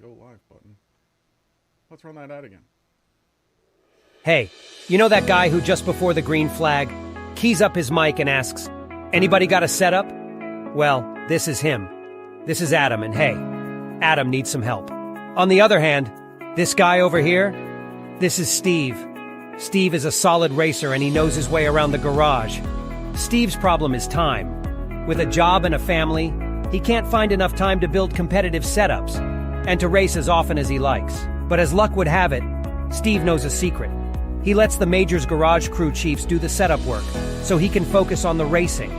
go live button. Let's run that ad again. Hey, you know that guy who just before the green flag keys up his mic and asks, "Anybody got a setup?" Well, this is him. This is Adam, and hey, Adam needs some help. On the other hand, this guy over here, this is Steve. Steve is a solid racer and he knows his way around the garage. Steve's problem is time. With a job and a family, he can't find enough time to build competitive setups and to race as often as he likes. But as luck would have it, Steve knows a secret. He lets the Major's garage crew chiefs do the setup work so he can focus on the racing.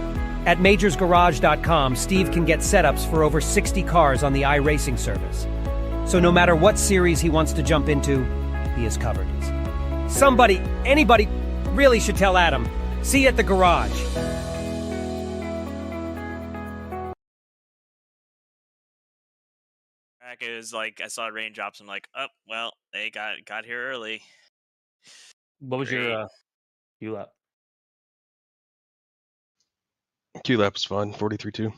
At majorsgarage.com, Steve can get setups for over 60 cars on the iRacing service. So no matter what series he wants to jump into, he is covered. Somebody, anybody, really should tell Adam. See you at the garage. It was like I saw raindrops. I'm like, oh well, they got here early. What was your Q lap? Q lap was fun, 43.2.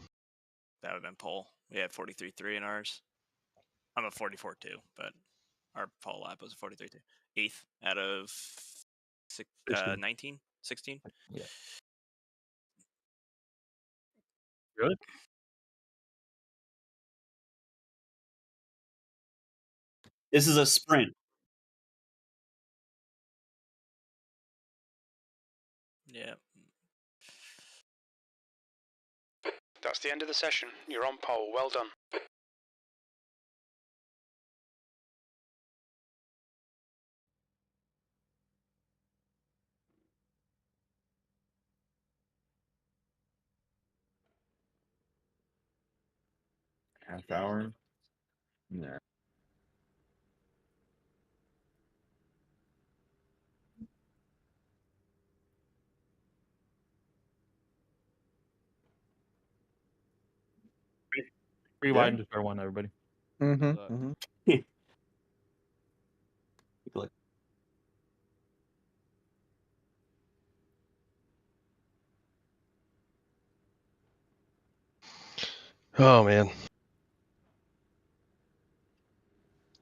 That would have been pole. We had 43.3 in ours. I'm a 44.2, but our pole lap was a 43.2. 8th out of 19, 16. Yeah. Really? This is a sprint. Yeah. That's the end of the session. You're on pole. Well done. Half hour? Nah. Rewind to star one, everybody. Oh man.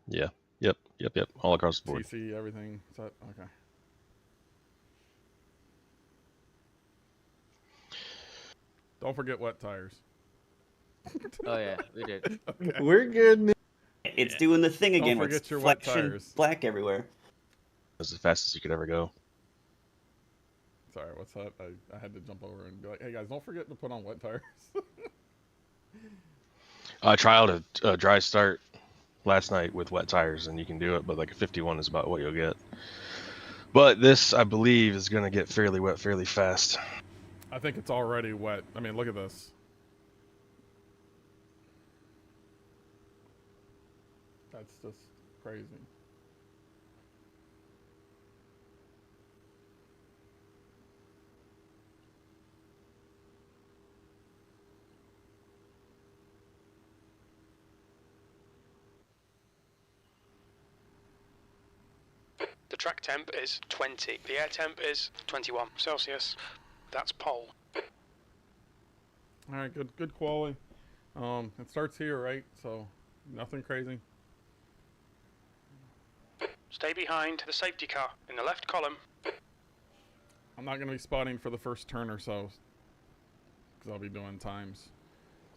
Yeah. Yep. All across the board. TC, everything set. Okay. Don't forget wet tires. Oh yeah, we did. Okay. We're good. It's doing the thing again. Don't Where forget it's your wet flexing tires. black everywhere. That's the fastest you could ever go. Sorry, what's that? I had to jump over and be like, hey guys, don't forget to put on wet tires. I trialed a dry start last night with wet tires, and you can do it, but like a 51 is about what you'll get. But this, I believe, is going to get fairly wet fairly fast. I think it's already wet. I mean, look at this. That's just crazy. The track temp is 20. The air temp is 21 Celsius. That's pole. All right, good quality. It starts here, right? So nothing crazy. Stay behind the safety car in the left column. I'm not gonna be spotting for the first turn or so, because I'll be doing times.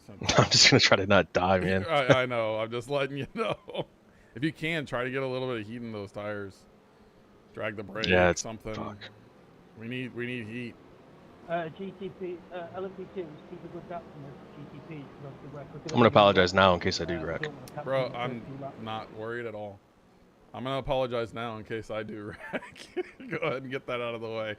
So, I'm just going to try to not die, man. I know. I'm just letting you know. If you can, try to get a little bit of heat in those tires. Drag the brake. Yeah, it's something. fuck. We need heat. GTP, LMP2, keep a good gap from the GTP. I'm going to apologize now in case I do wreck. Bro, I'm not worried at all. I'm going to apologize now in case I do wreck. Go ahead and get that out of the way.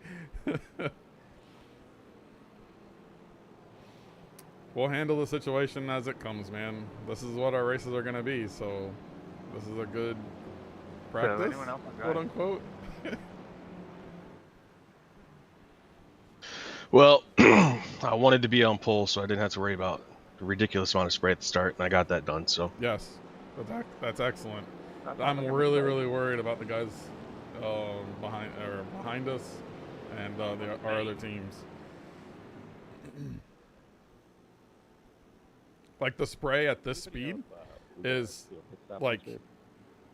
We'll handle the situation as it comes, man. This is what our races are going to be, so this is a good practice, quote unquote. Well, I wanted to be on pole, so I didn't have to worry about a ridiculous amount of spray at the start, and I got that done. So yes, that's excellent. I'm really worried about the guys behind us and our other teams. Like the spray at this speed is like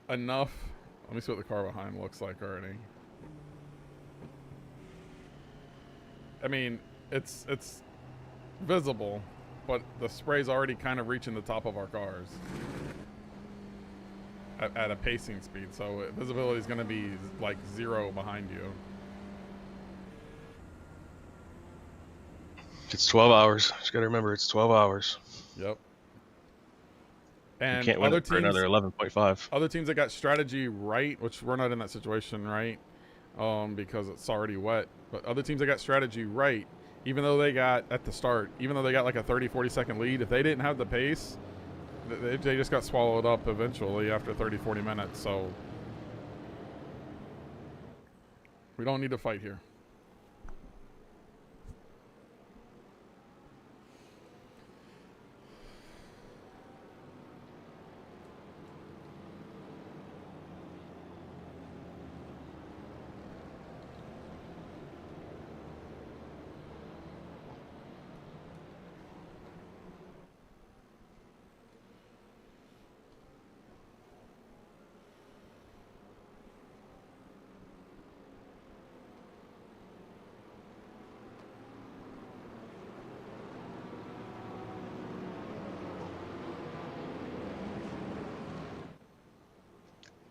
enough. Let me see what the car behind looks like already. I mean, it's visible, but the spray's already kind of reaching the top of our cars at a pacing speed, so visibility is going to be like 0 behind you. It's 12 hours. Just got to remember, it's 12 hours. Yep. And you can't win it for another 11.5. Other teams that got strategy right, which we're not in that situation, right? Because it's already wet. But other teams that got strategy right, even though they got at the start, even though they got like a 30-40 second lead, if they didn't have the pace, they just got swallowed up eventually after 30-40 minutes. So we don't need to fight here.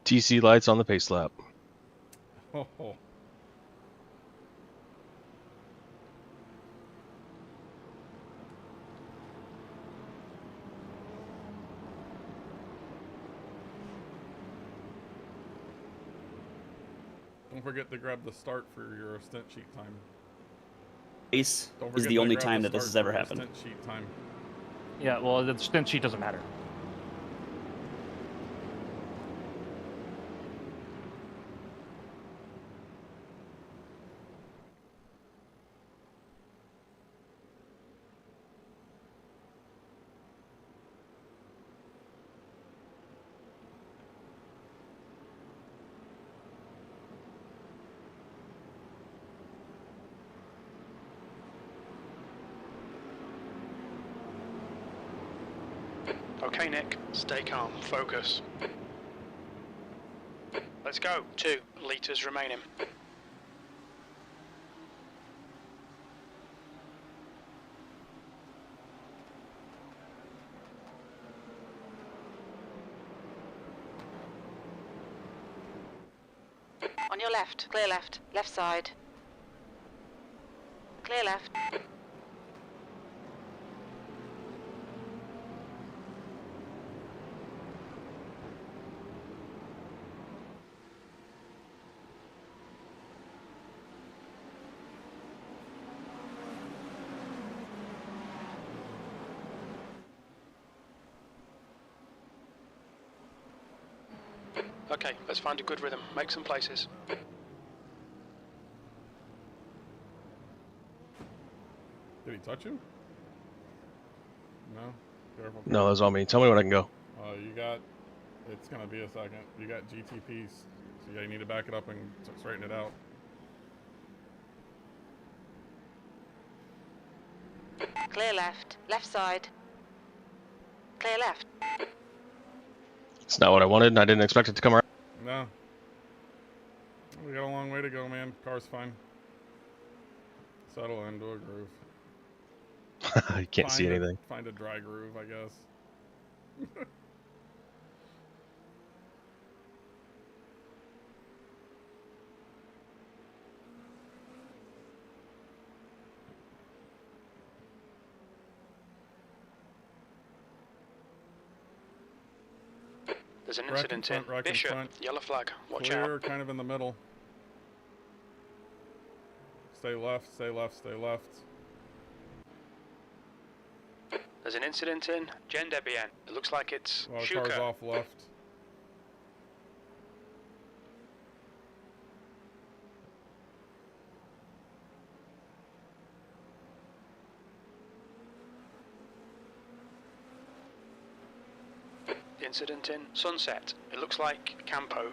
TC lights on the pace lap. Oh. Don't forget to grab the start for your stint sheet time. Ace is the only time that this has ever happened. Stint sheet time. Yeah, well, the stint sheet doesn't matter. Okay, Nick, stay calm, focus. Let's go. 2 litres remaining. On your left, clear left, left side. Clear left. Okay, let's find a good rhythm. Make some places. Did he touch you? No? Careful. No, that was on me. Tell me when I can go. You got... It's going to be a second. You got GTPs. So yeah, you need to back it up and straighten it out. Clear left, left side. Clear left. It's not what I wanted, and I didn't expect it to come around. No. We got a long way to go, man. Car's fine. Settle into a groove. You can't see anything. Find a dry groove, I guess. There's an incident in Bishop, yellow flag, watch out. Clear, kind of in the middle. Stay left, stay left, stay left. There's an incident in Jen Debian. It looks like it's Well, Shuka. car's off left. Incident in Sunset. It looks like Campo.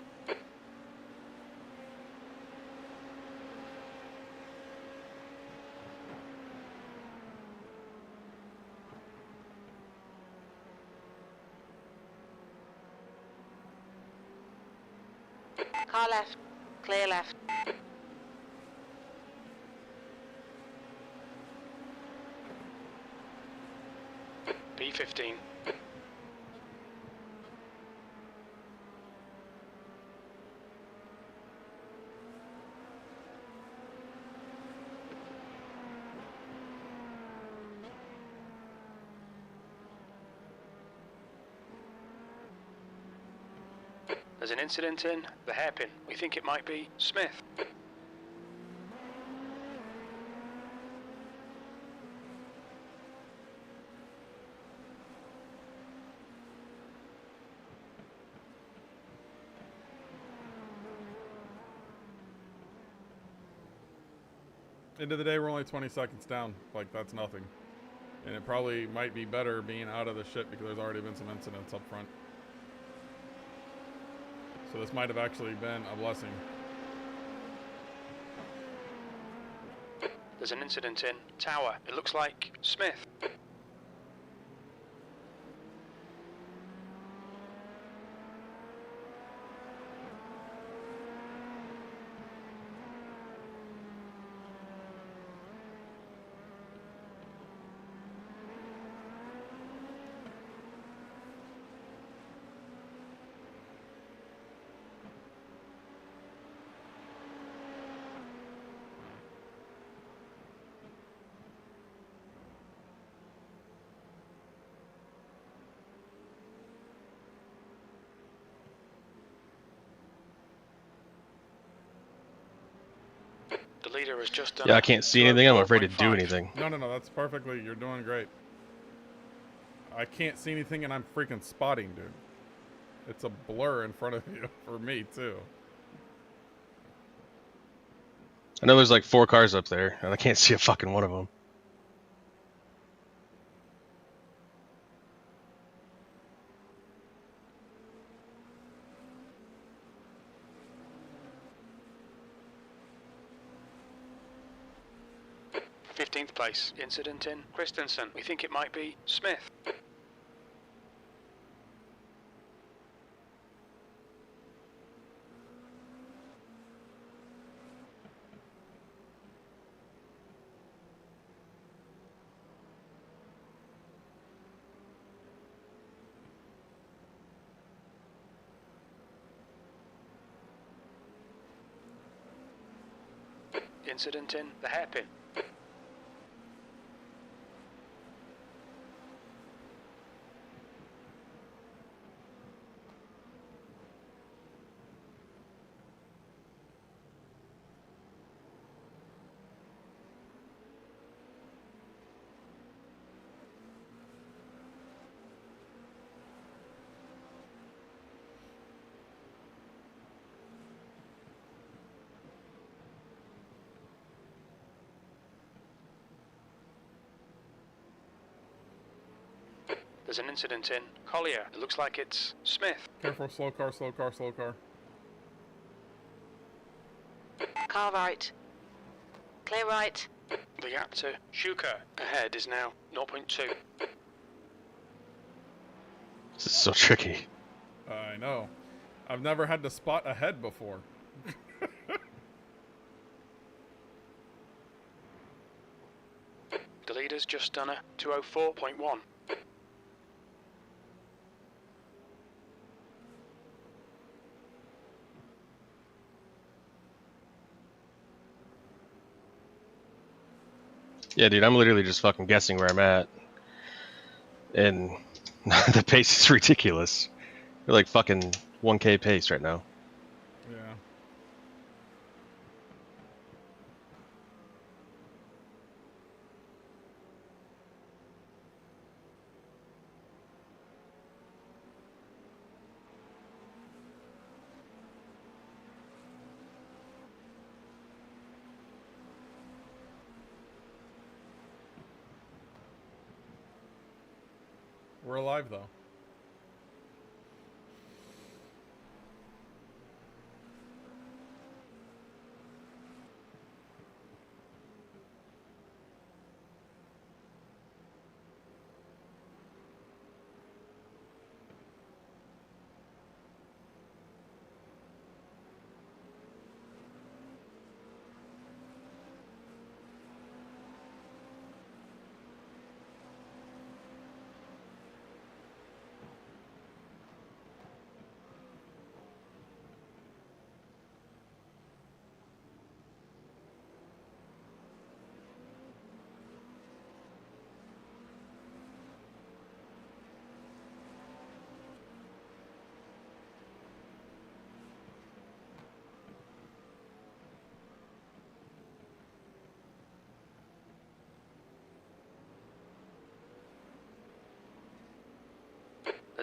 Car left. Clear left. B15. There's an incident in the hairpin. We think it might be Smith. End of the day, we're only 20 seconds down. Like, that's nothing. And it probably might be better being out of the shit because there's already been some incidents up front. So this might have actually been a blessing. There's an incident in Tower. It looks like Smith. The leader has just done. Yeah, I can't see anything. I'm afraid to do anything. No, that's perfectly. You're doing great. I can't see anything, and I'm freaking spotting, dude. It's a blur in front of you for me too. I know there's like 4 cars up there, and I can't see a fucking one of them. Place. Incident in Christensen. We think it might be Smith. Incident in the hairpin. There's an incident in Collier. It looks like it's Smith. Careful, slow car, slow car, slow car. Car right. Clear right. The gap to Shuka ahead is now 0.2. This is so tricky. I know. I've never had to spot ahead before. The leader's just done a 204.1. Yeah, dude, I'm literally just fucking guessing where I'm at. And the pace is ridiculous. We're like fucking 1K pace right now. Yeah. We're alive, though.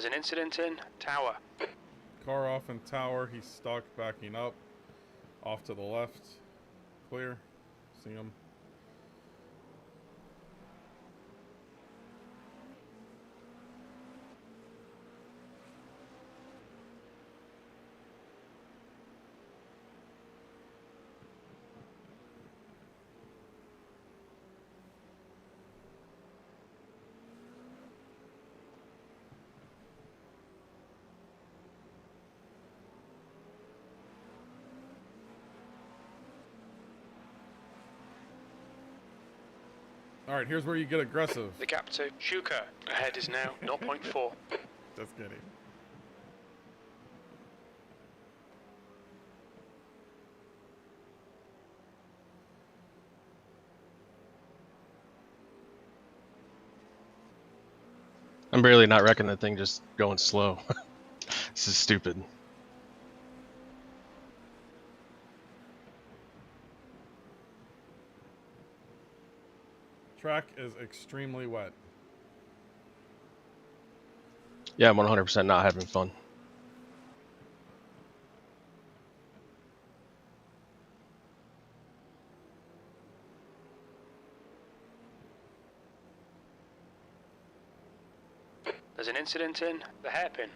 There's an incident in Tower. Car off in Tower. He's stuck, backing up. Off to the left. Clear. See him. All right, here's where you get aggressive. The gap to Shuka ahead is now 0.4. Just kidding. I'm barely not wrecking that thing, just going slow. This is stupid. Track is extremely wet. Yeah, I'm 100% not having fun. There's an incident in the hairpin.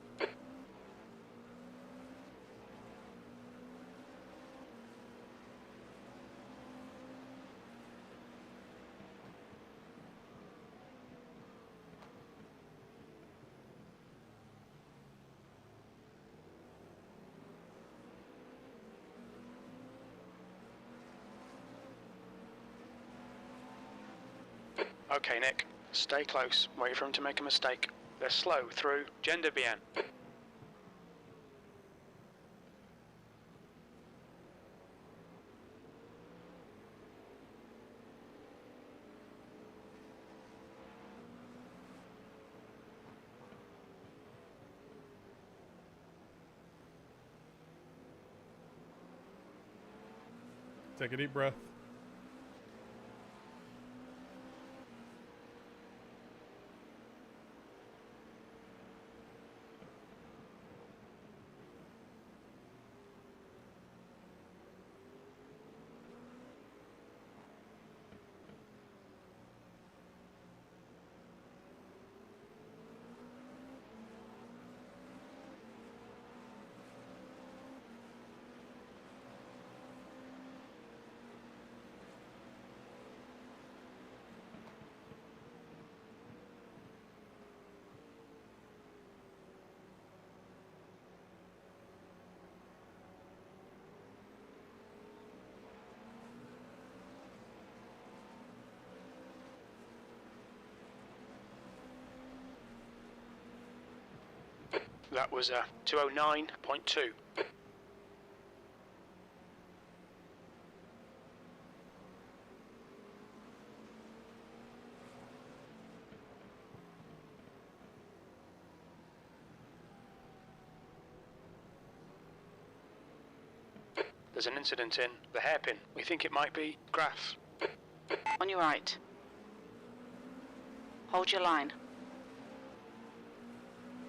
Okay, Nick, stay close. Wait for him to make a mistake. They're slow through Gender Bien. Take a deep breath. That was a 209.2. There's an incident in the hairpin. We think it might be Graf. On your right. Hold your line.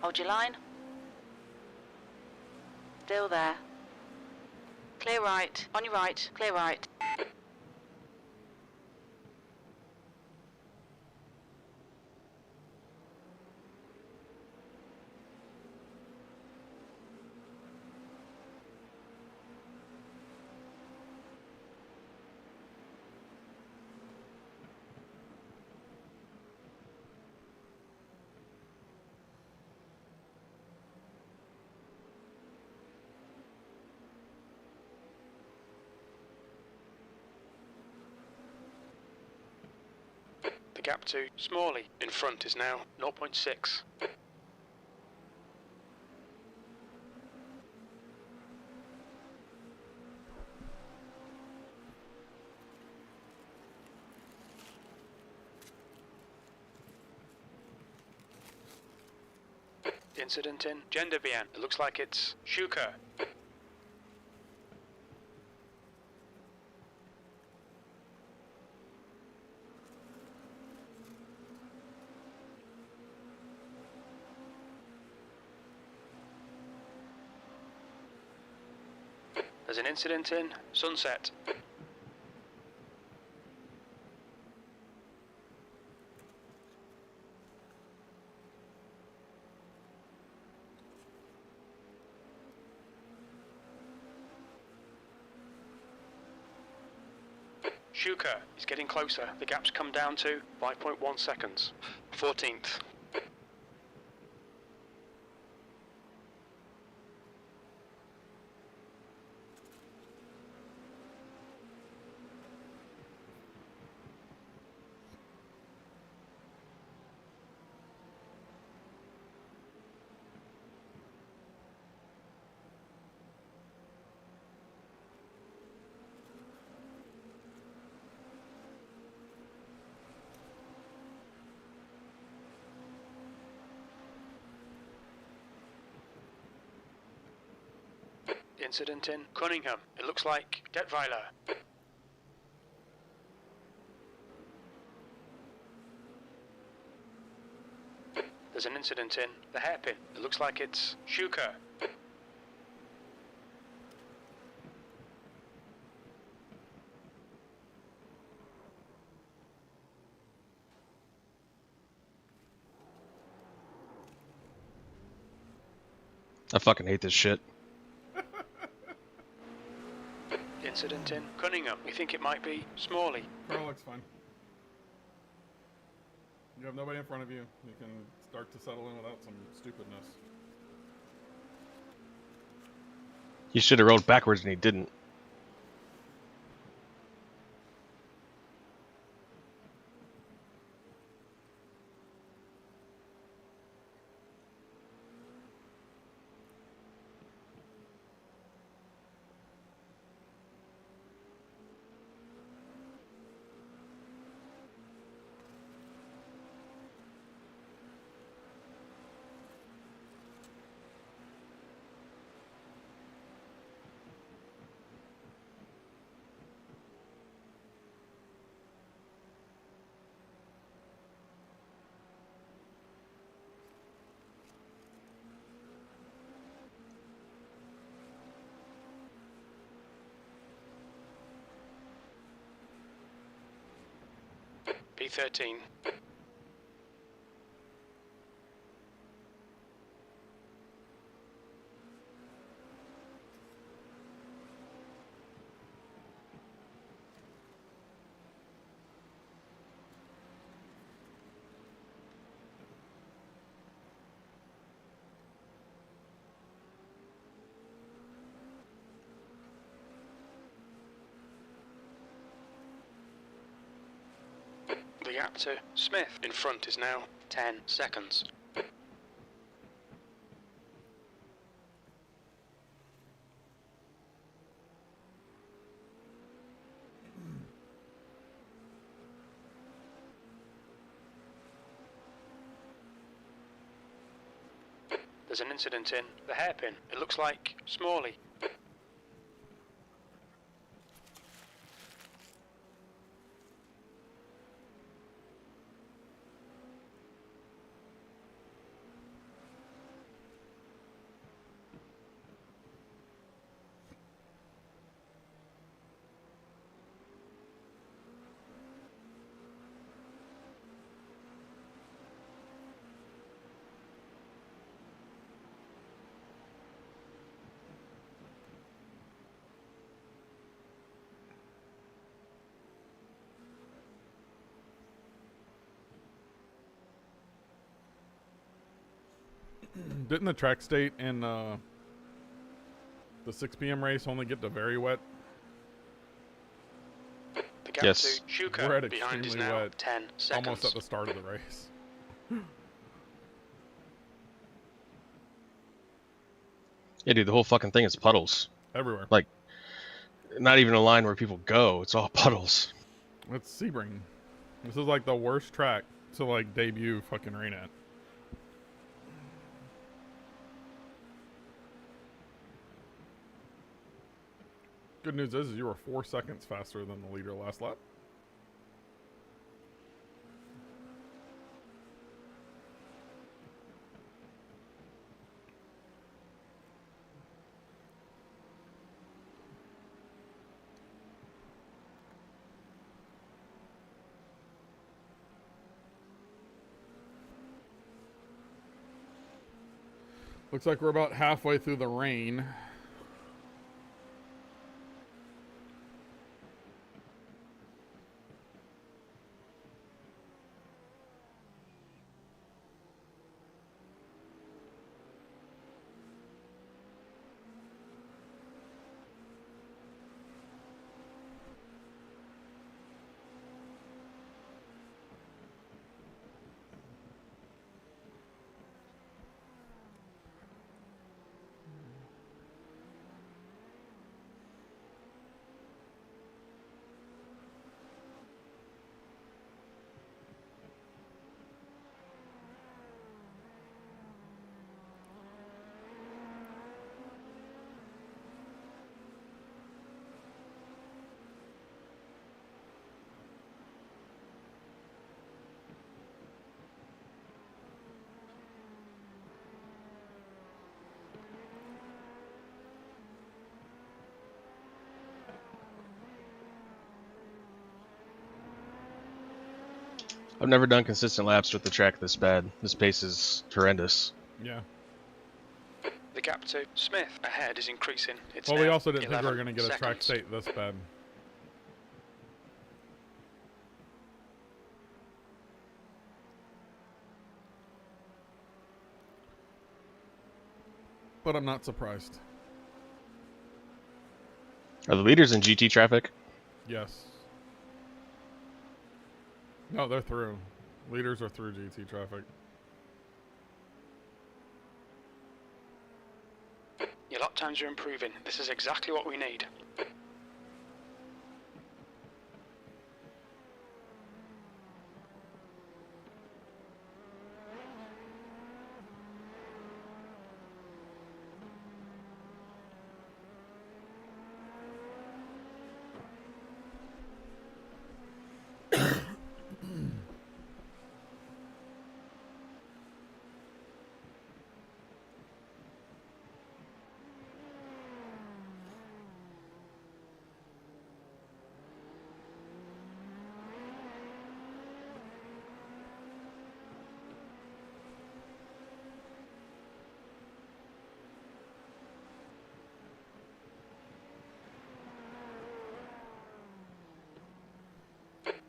Hold your line. Still there. Clear right. On your right. Clear right. The gap to Smalley in front is now 0.6. Incident in Gender Bien. It looks like it's Shuka. There's an incident in Sunset. Shuka is getting closer. The gap's come down to 5.1 seconds. 14th. Incident in Cunningham. It looks like Detweiler. There's an incident in the Hairpin. It looks like it's Shuka. I fucking hate this shit. Incident in Cunningham. We think it might be Smalley. Car looks fine. You have nobody in front of you. You can start to settle in without some stupidness. He should have rode backwards and he didn't. P13. The gap to Smith in front is now 10 seconds. There's an incident in the Hairpin. It looks like Smalley. Didn't the track state in the 6 p.m. race only get to very wet? The gap Yes. to Shuka We're at behind is extremely now wet. 10 seconds. Almost at the start of the race. Yeah, dude, the whole fucking thing is puddles. Everywhere. Like, not even a line where people go. It's all puddles. It's Sebring. This is like the worst track to like debut fucking rain at. Good news is you were 4 seconds faster than the leader last lap. Looks like we're about halfway through the rain. I've never done consistent laps with the track this bad. This pace is horrendous. Yeah. The gap to Smith ahead is increasing. It's Well, we now also didn't think we were 11 going to get a track seconds. state this bad. But I'm not surprised. Are the leaders in GT traffic? Yes. No, they're through. Leaders are through GT traffic. Your lap times are improving. This is exactly what we need.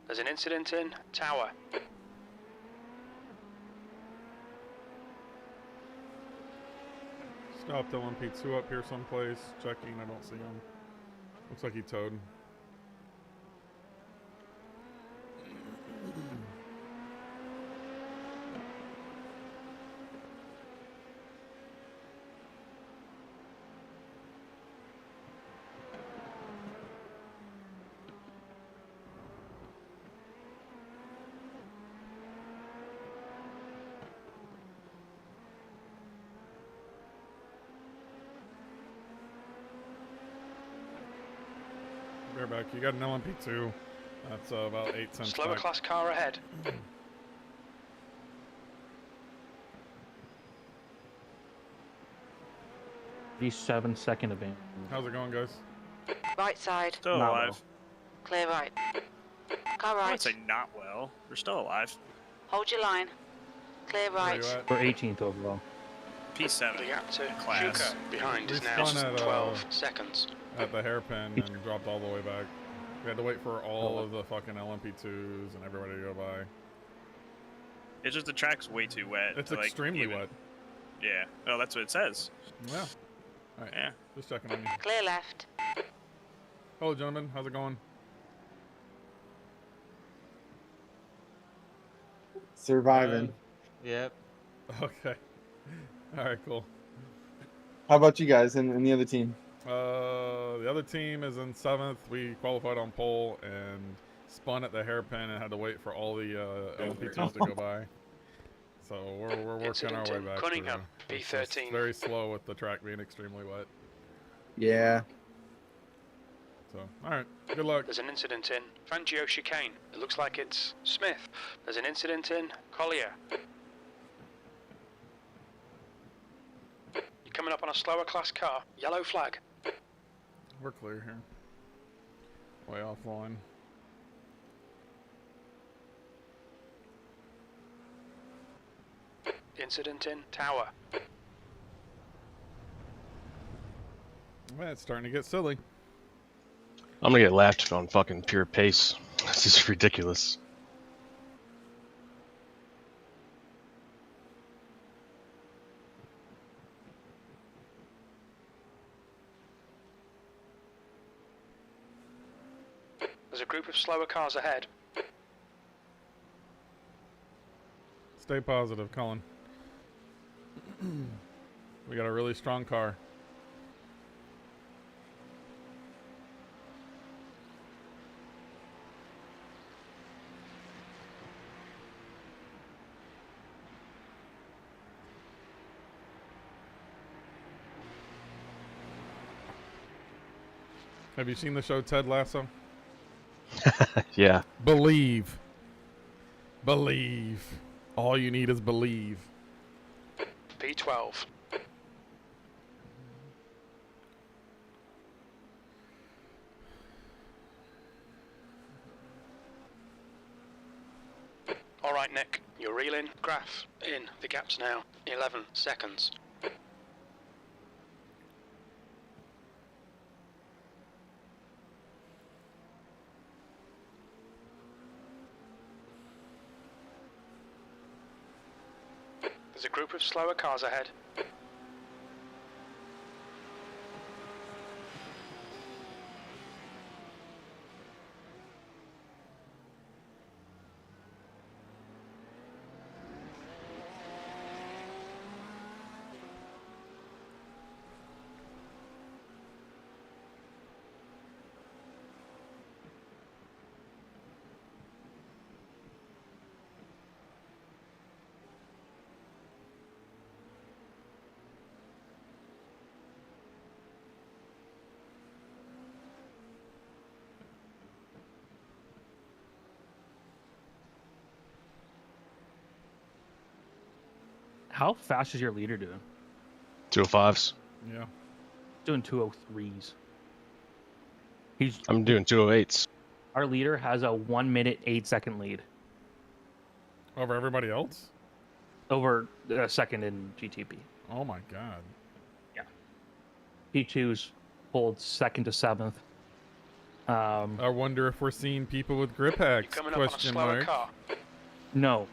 There's an incident in Tower. Stopped LMP2 up here someplace. Checking, I don't see him. Looks like he towed. Back. You got an LMP2. That's about 8 cents. Slower back. class car ahead. The 7-second advantage. How's it going, guys? Right side. Still Not alive. Clear right. Car I would right. say not well. We're still alive. Hold your line. Clear Where right. you at? We're 18th overall. P7. The gap to Class. Shuka behind is We now spun at, 12 seconds. At the hairpin and dropped all the way back. We had to wait for all of the fucking LMP2s and everybody to go by. It's just the track's way too wet. It's to, like, extremely even- wet. Yeah. Oh, that's what it says. Yeah. All right. Yeah. Just checking on you. Clear left. Hello, gentlemen. How's it going? Surviving. Yep. Okay. All right, cool. How about you guys and the other team? The other team is in 7th. We qualified on pole and spun at the hairpin and had to wait for all the LMP2s to go by. So we're working our way Incident in back. Cunningham, through. It's just B13. very slow with the track being extremely wet. Yeah. So, all right. Good luck. There's an incident in Fangio chicane. It looks like it's Smith. There's an incident in Collier. You're coming up on a slower class car. Yellow flag. We're clear here. Way offline. Incident in Tower. Well, it's starting to get silly. I'm gonna get laughed on fucking pure pace. This is ridiculous. There's a group of slower cars ahead. Stay positive, Colin. We got a really strong car. Have you seen the show Ted Lasso? Yeah. Believe. Believe. All you need is believe. P12. All right, Nick. You're reeling. Graph in. The gap's now 11 seconds. There's a group of slower cars ahead. How fast is your leader doing? 205s. Yeah. Doing 203s. I'm doing 208s. Our leader has a 1 minute 8-second lead Over everybody else? over second in GTP. Oh my god. Yeah. P2's pulled second to seventh. I wonder if we're seeing people with grip hacks? Coming up on a Question slower mark. car. No.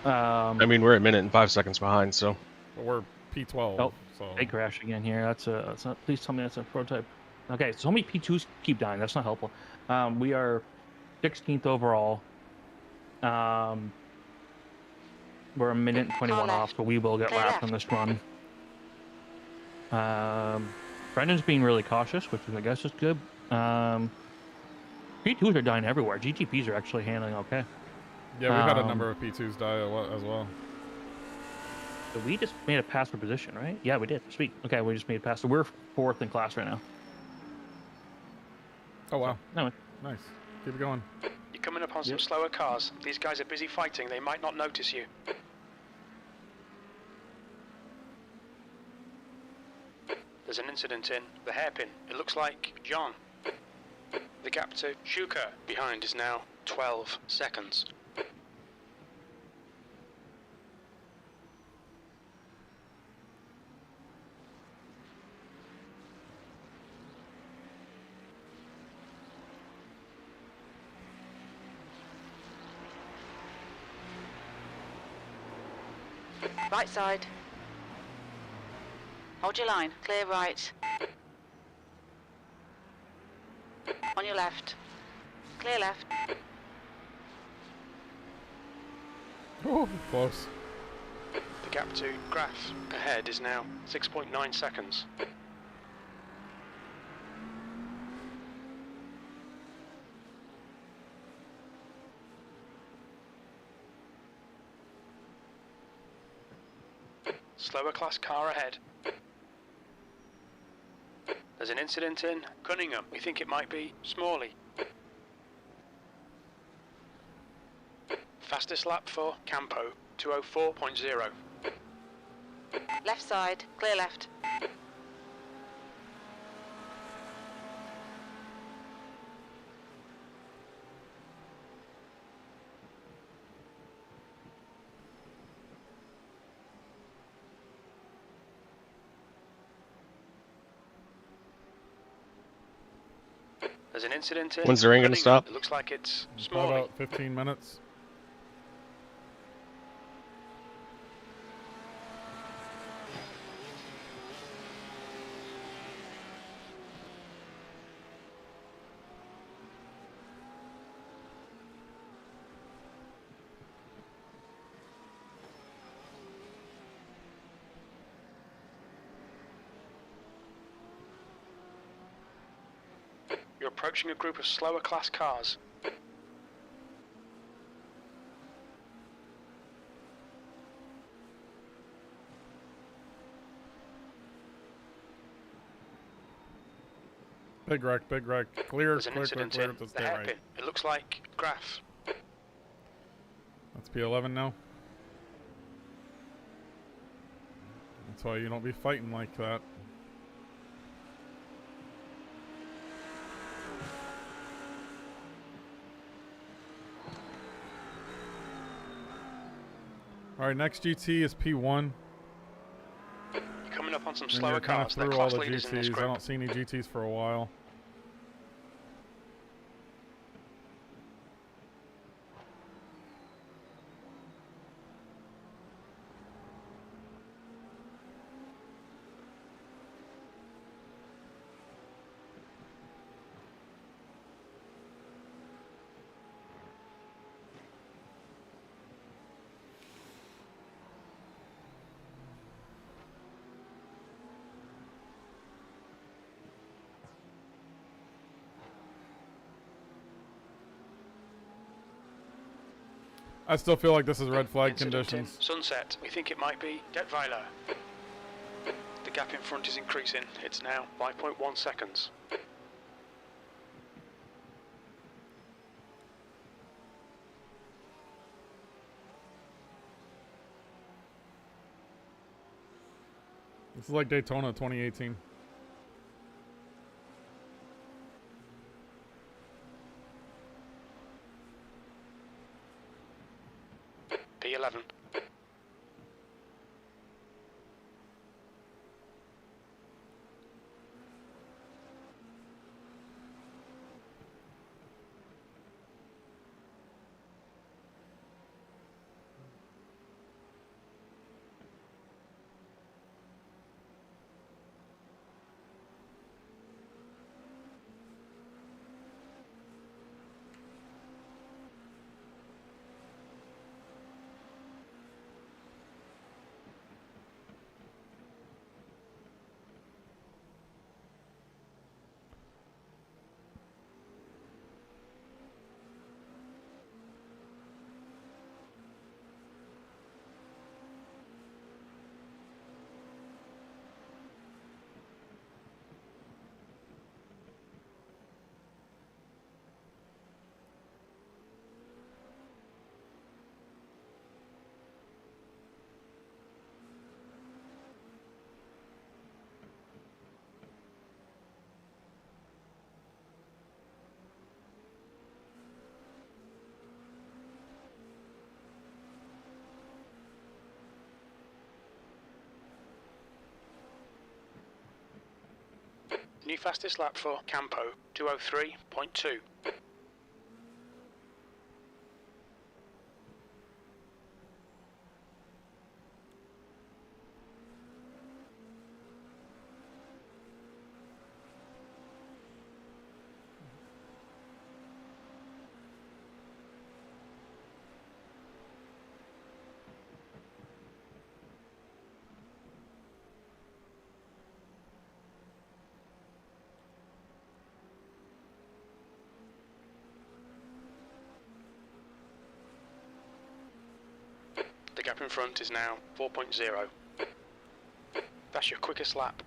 I mean, we're a minute and 5 seconds behind, so. But we're P12. Oh, so. big crash again here. That's not. Please tell me that's a prototype. Okay, so many P2s keep dying. That's not helpful. We are 16th overall. We're a minute and 21 off, so we will get lapped on this run. Brendan's being really cautious, which is, I guess, is good. P2s are dying everywhere. GTPs are actually handling okay. Yeah, we've had a number of P2s die as well. So we just made a pass for position, right? Yeah, we did. Sweet. Okay, we just made a pass. So we're fourth in class right now. Oh, wow. So, anyway. Nice. Keep it going. You're coming up on some slower cars. These guys are busy fighting. They might not notice you. There's an incident in the hairpin. It looks like John. The gap to Shuka behind is now 12 seconds. Right side. Hold your line. Clear right. On your left. Clear left. Oh, close. The gap to Graph ahead is now 6.9 seconds. Slower class car ahead. There's an incident in Cunningham. We think it might be Smalley. Fastest lap for Campo, 204.0. Left side. Clear left. There's an incident in. When's the rain gonna stop? It looks like it's Probably small. about 15 minutes. You're approaching a group of slower class cars. Big wreck, big wreck. Clear, There's an clear, clear, incident clear. in Just the stay right. hairpin. It looks like Graf. That's P11 now. That's why you don't be fighting like that. All right, next GT is P1. You're coming up on some And slower you're kind of cars. They're through all class the leaders in this GTs. I group. don't see any GTs for a while. I still feel like this is red flag Incident in conditions. Sunset. We think it might be Detweiler. The gap in front is increasing. It's now 5.1 seconds. This is like Daytona 2018. P11. New fastest lap for Campo, 203.2. The gap in front is now 4.0. That's your quickest lap.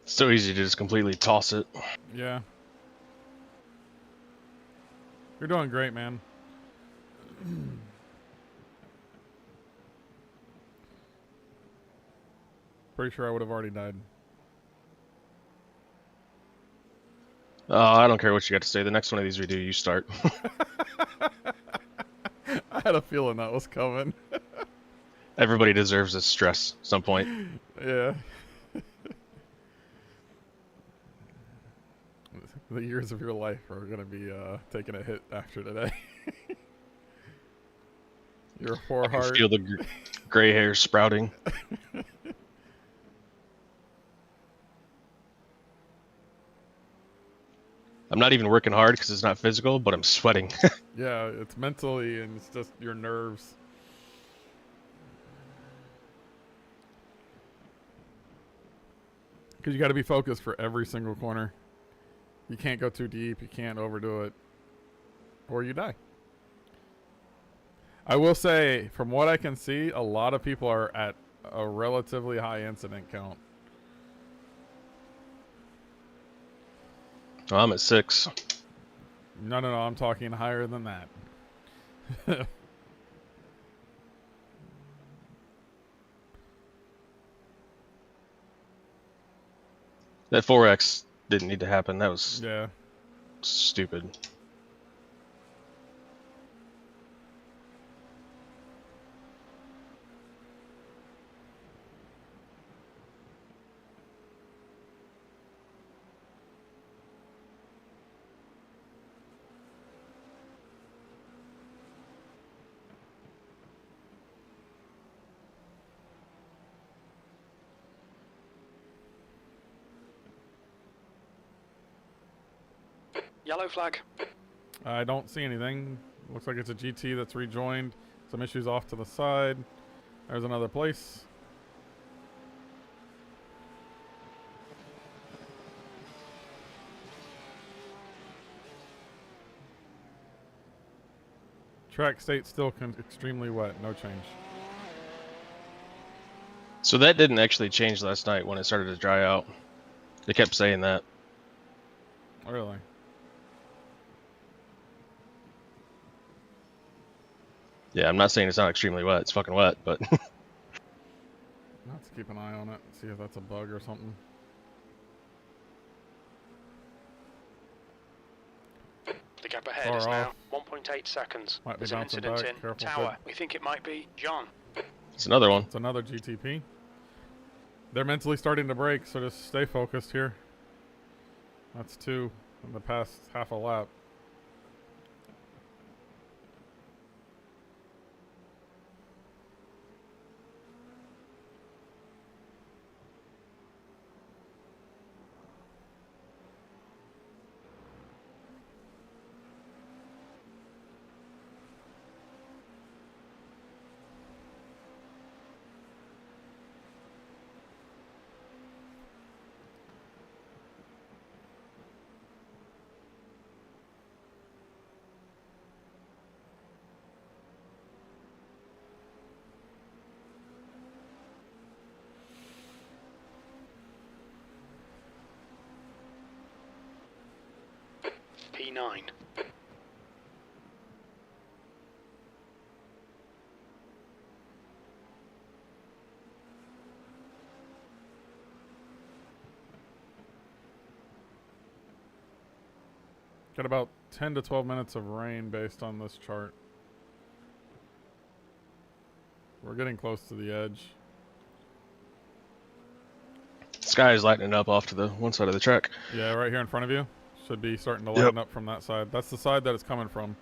So easy to just completely toss it. Yeah. You're doing great, man. Pretty sure I would have already died. I don't care what you got to say. The next one of these we do, you start. I had a feeling that was coming. Everybody deserves this stress at some point. Yeah. The years of your life are going to be taking a hit after today. Your poor I can heart. feel the gray hair sprouting. I'm not even working hard because it's not physical, but I'm sweating. Yeah, it's mentally and it's just your nerves. Because you got to be focused for every single corner. You can't go too deep. You can't overdo it. Or you die. I will say, from what I can see, a lot of people are at a relatively high incident count. Oh, I'm at 6. No, I'm talking higher than that. That 4X didn't need to happen. That was Yeah. stupid. Yellow flag. I don't see anything. Looks like it's a GT that's rejoined. Some issues off to the side. There's another place. Track state still extremely wet. No change. So that didn't actually change last night when it started to dry out. They kept saying that. Really? Yeah, I'm not saying it's not extremely wet. It's fucking wet, but... I'll have to keep an eye on it. See if that's a bug or something. The gap ahead Far is off. now 1.8 seconds. Might be There's an bouncing incident back. in Careful, Tower. kid. We think it might be John. It's another one. It's another GTP. They're mentally starting to break, so just stay focused here. That's 2 in the past half a lap. P9. Got about 10 to 12 minutes of rain based on this chart. We're getting close to the edge. Sky is lightening up off to the one side of the track. Yeah, right here in front of you. Should be starting to lighten up from that side. That's the side that it's coming from.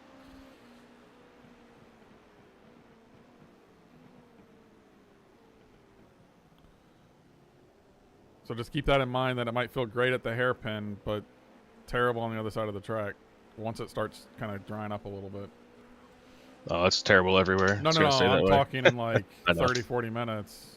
So just keep that in mind that it might feel great at the hairpin, but terrible on the other side of the track once it starts kind of drying up a little bit. Oh, it's terrible everywhere. No, It's no, gonna stay that I'm way. talking in like I know. 30, 40 minutes.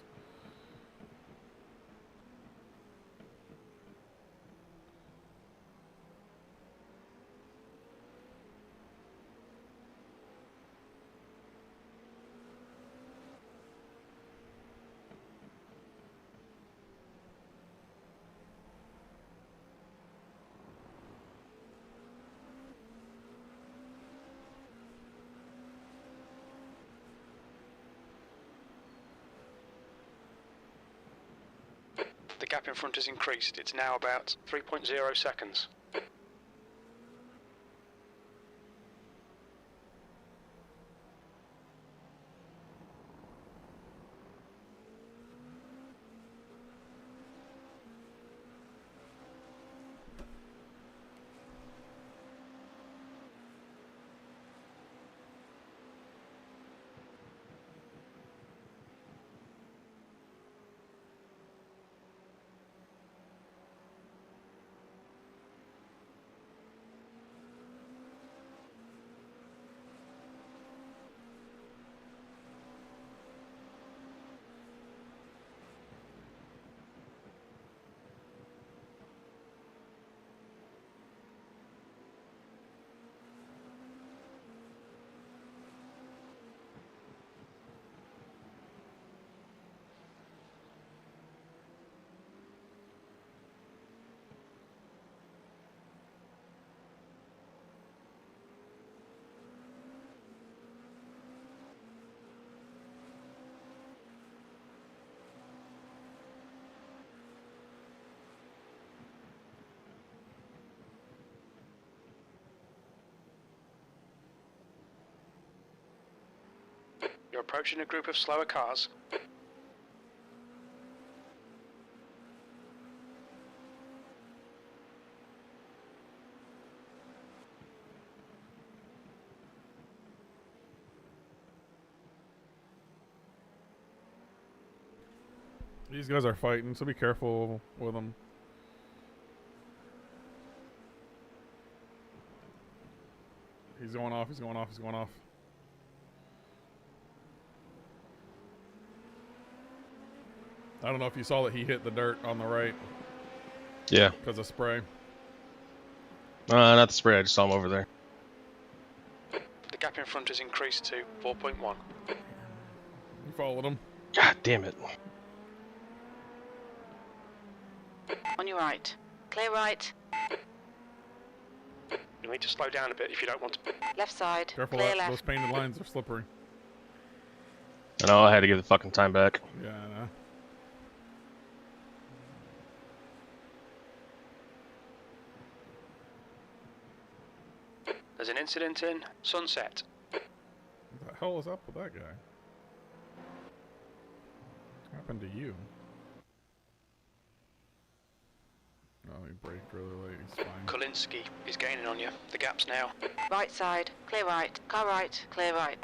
gap in front has increased. It's now about 3.0 seconds. You're approaching a group of slower cars. These guys are fighting, so be careful with them. He's going off, he's going off, he's going off. I don't know if you saw that he hit the dirt on the right. Yeah. Because of spray. Not the spray, I just saw him over there. The gap in front has increased to 4.1. You followed him. God damn it. On your right. Clear right. You'll need to slow down a bit if you don't want to. Left side. Careful, Clear those left. painted lines are slippery. I know, I had to give the fucking time back. Yeah, I know. There's an incident in Sunset. What the hell is up with that guy? What happened to you? Oh, he braked really late. He's fine. Kolinski is gaining on you. The gap's now. Right side. Clear right. Car right. Clear right.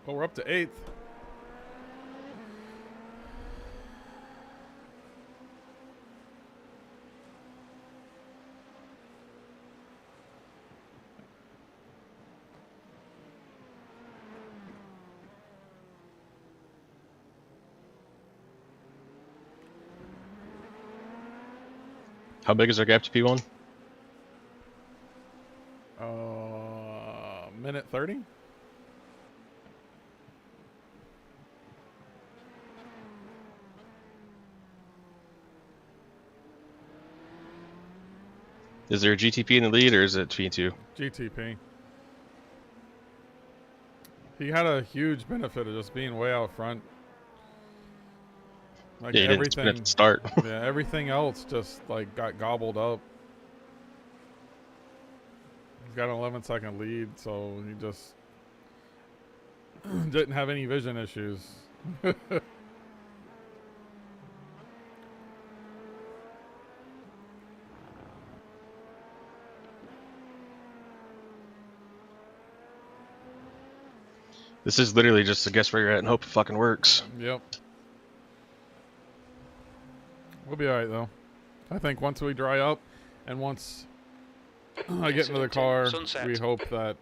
Oh, we're up to 8th. How big is our gap to P1? Minute 30? Is there a GTP in the lead or is it P2? GTP. He had a huge benefit of just being way out front. Like Yeah, he didn't everything sprint at the start. yeah, everything else just like got gobbled up. He's got an 11-second lead, so he just didn't have any vision issues. This is literally just to guess where you're at and hope it fucking works. Yep. We'll be alright though. I think once we dry up and once I get into the car, we hope that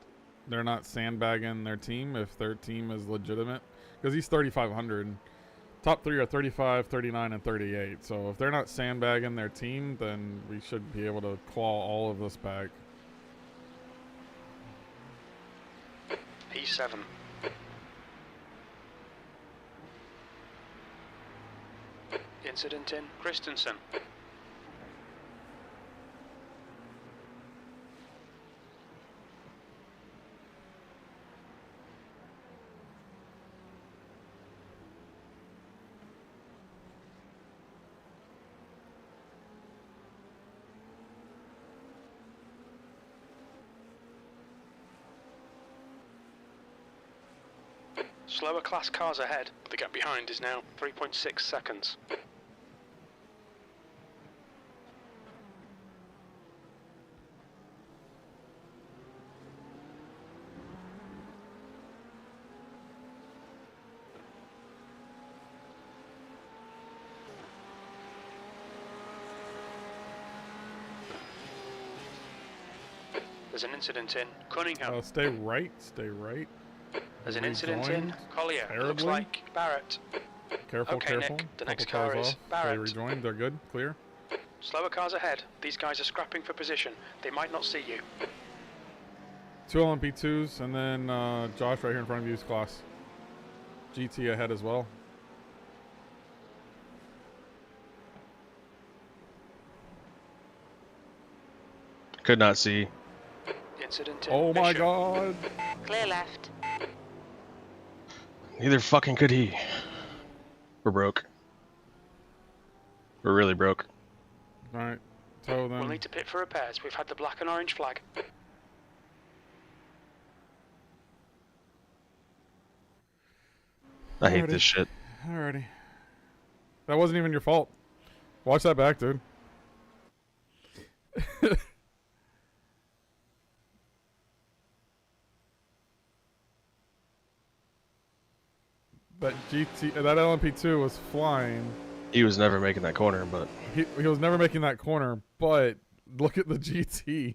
they're not sandbagging their team if their team is legitimate. Because he's 3,500. Top 3 are 35, 39, and 38. So if they're not sandbagging their team, then we should be able to claw all of this back. P7. incident in Christensen. Slower class cars ahead. The gap behind is now 3.6 seconds. There's an incident in Cunningham. Stay right. Stay right. There's an incident in Rejoined Collier. It looks terribly. like Barrett. Careful, Okay, careful. Nick, the Couple next cars car is off. They Barrett. rejoined. They're good. Clear. Slower cars ahead. These guys are scrapping for position. They might not see you. 2 LMP2s, and then Josh right here in front of you is class. GT ahead as well. Could not see. Incident in Oh my Bishop. god. Clear left. Neither fucking could he. We're broke. We're really broke. Alright. Tow them. We'll need to pit for repairs. We've had the black and orange flag. I hate Alrighty. this shit. Alrighty. That wasn't even your fault. Watch that back, dude. That that LMP2 was flying. He was never making that corner, but He was never making that corner, but look at the GT.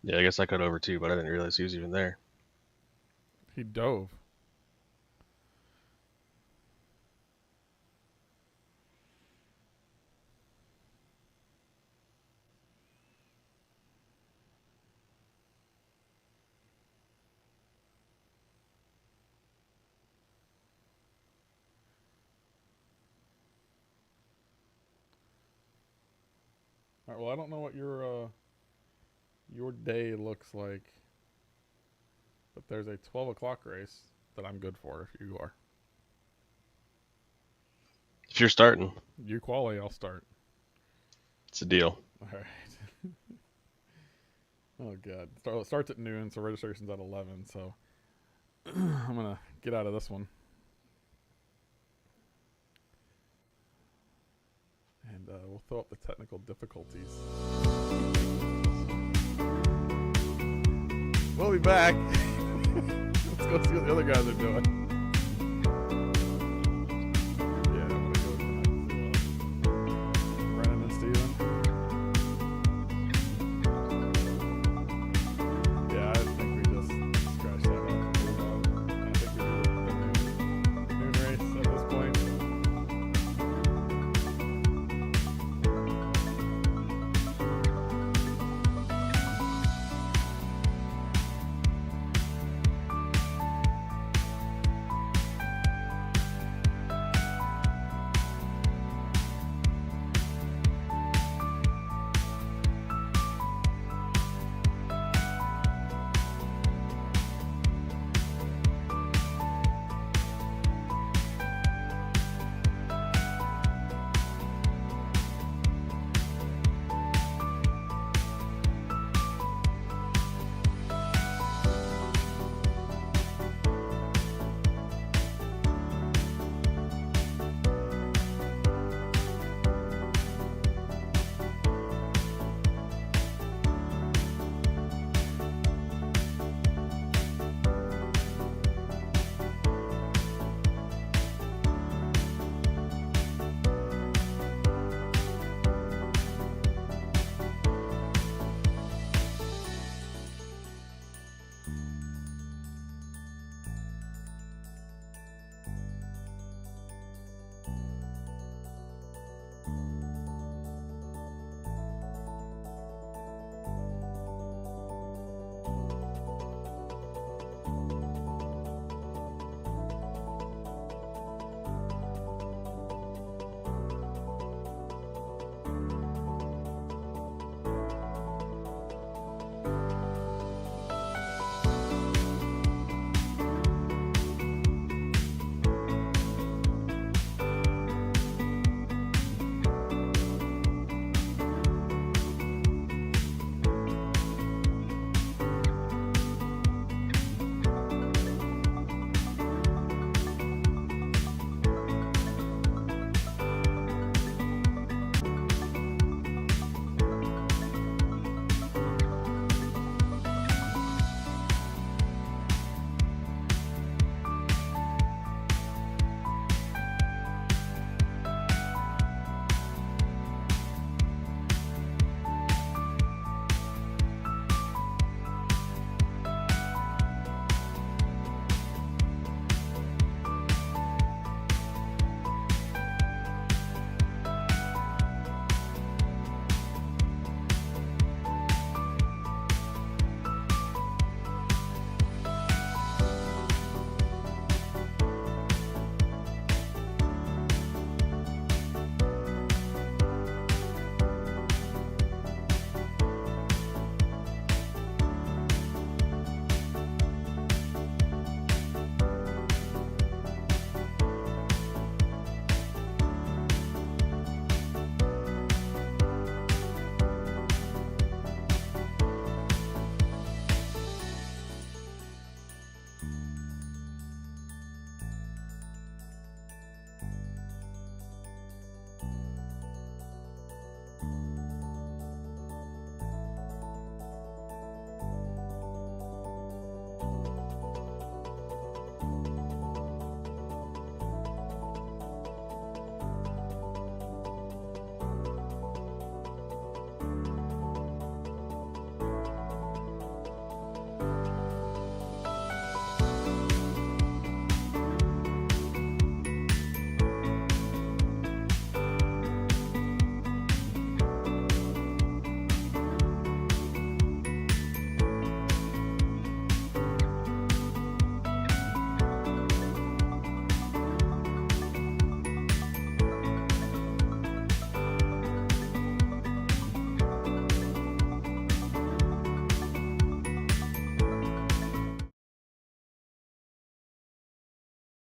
yeah, I guess I cut over too, but I didn't realize he was even there. He dove. All right, well, I don't know what your day looks like, but there's a 12 o'clock race that I'm good for if you are. If you're starting, You quali, I'll start. it's a deal. All right. Oh god, starts at noon, so registration's at 11. So I'm gonna get out of this one, and we'll throw up the technical difficulties. We'll be back. Let's go see what the other guys are doing. Yeah, I'm gonna go to Brenden and Steven. Yeah, I think we just scratched that out. I think we do the noon race at this point.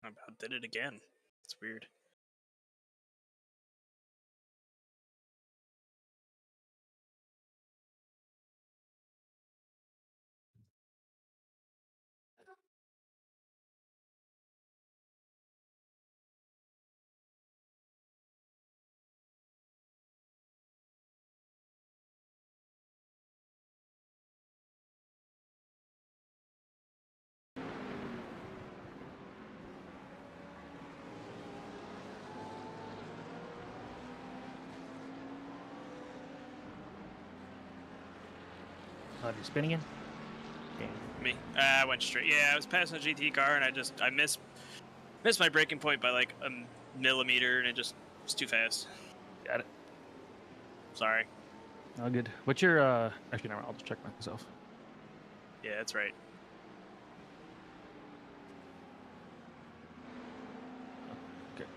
about did it again. It's weird. You spinning in? Me? I went straight. Yeah, I was passing a GT car, and I missed my braking point by like a millimeter, and it just was too fast. Got it. Sorry. All good. What's your actually never mind, I'll just check myself. Yeah, that's right. Okay.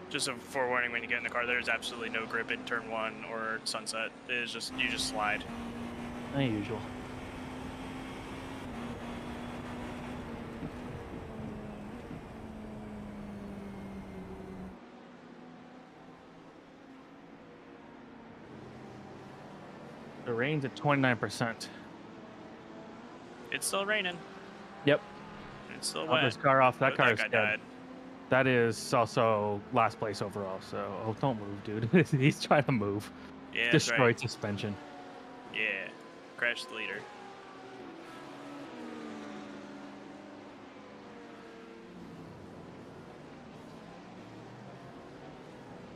Just a forewarning, when you get in the car, there's absolutely no grip in turn 1 or sunset. It is just, you just slide. Unusual. The rain's at 29%. It's still raining. Yep. It's still Top wet. this car off. That Oh, car that is guy dead. died. That is also last place overall. So, oh, don't move, dude. He's trying to move. Yeah, that's Destroyed right. suspension. Yeah. Crashed the leader.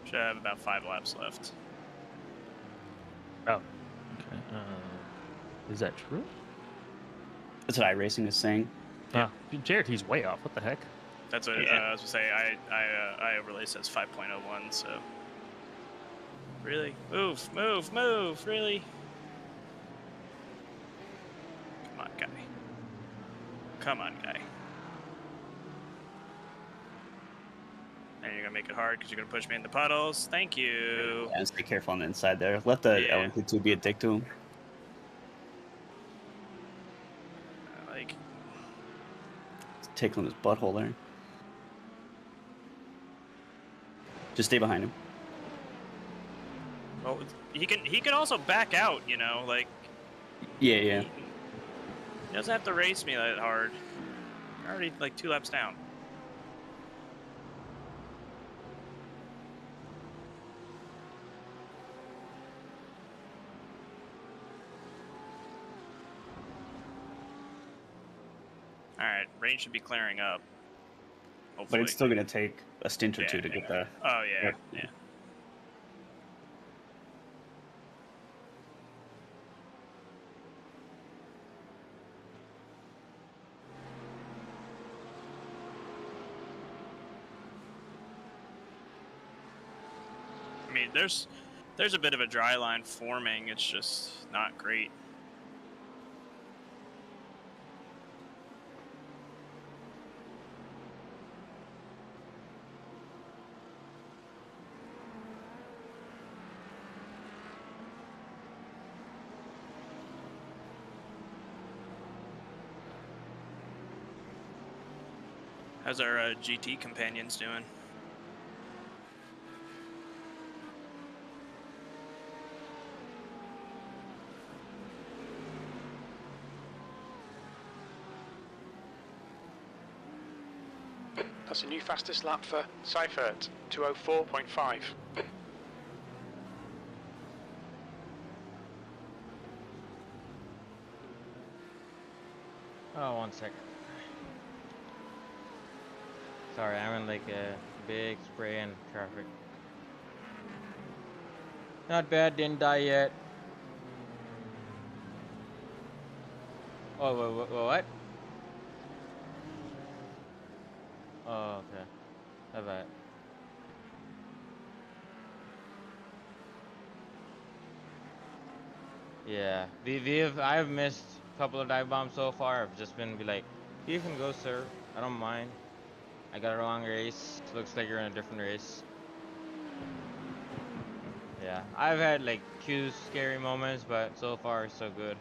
Should have about 5 laps left. Oh. Okay. Is that true? That's what iRacing is saying. Yeah. Jared, he's way off. What the heck? That's what I was gonna say. I overlay says 5.01, so really move, really. Come on, guy. And you're gonna make it hard because you're gonna push me in the puddles. Thank you. Yeah, stay careful on the inside there. Let the LMP2 be a dick to him. Like, tickling his butthole there. Just stay behind him. well, he can also back out. You know, like Yeah. he doesn't have to race me that hard. I'm already like 2 laps down. All right, rain should be clearing up. Hopefully. But it's still going to take a stint or two to get there. Oh, yeah. I mean, there's a bit of a dry line forming. It's just not great. How's our GT companions doing? That's a new fastest lap for Seifert, 204.5. Oh, 1 second. Sorry, I'm in like a big spray in traffic. Not bad, didn't die yet. Oh, what? Oh, okay. Not bad. Yeah, I've missed a couple of dive bombs so far. I've just been like, you can go, sir. I don't mind. I got a wrong race. Looks like you're in a different race. Yeah, I've had like few scary moments, but so far so good.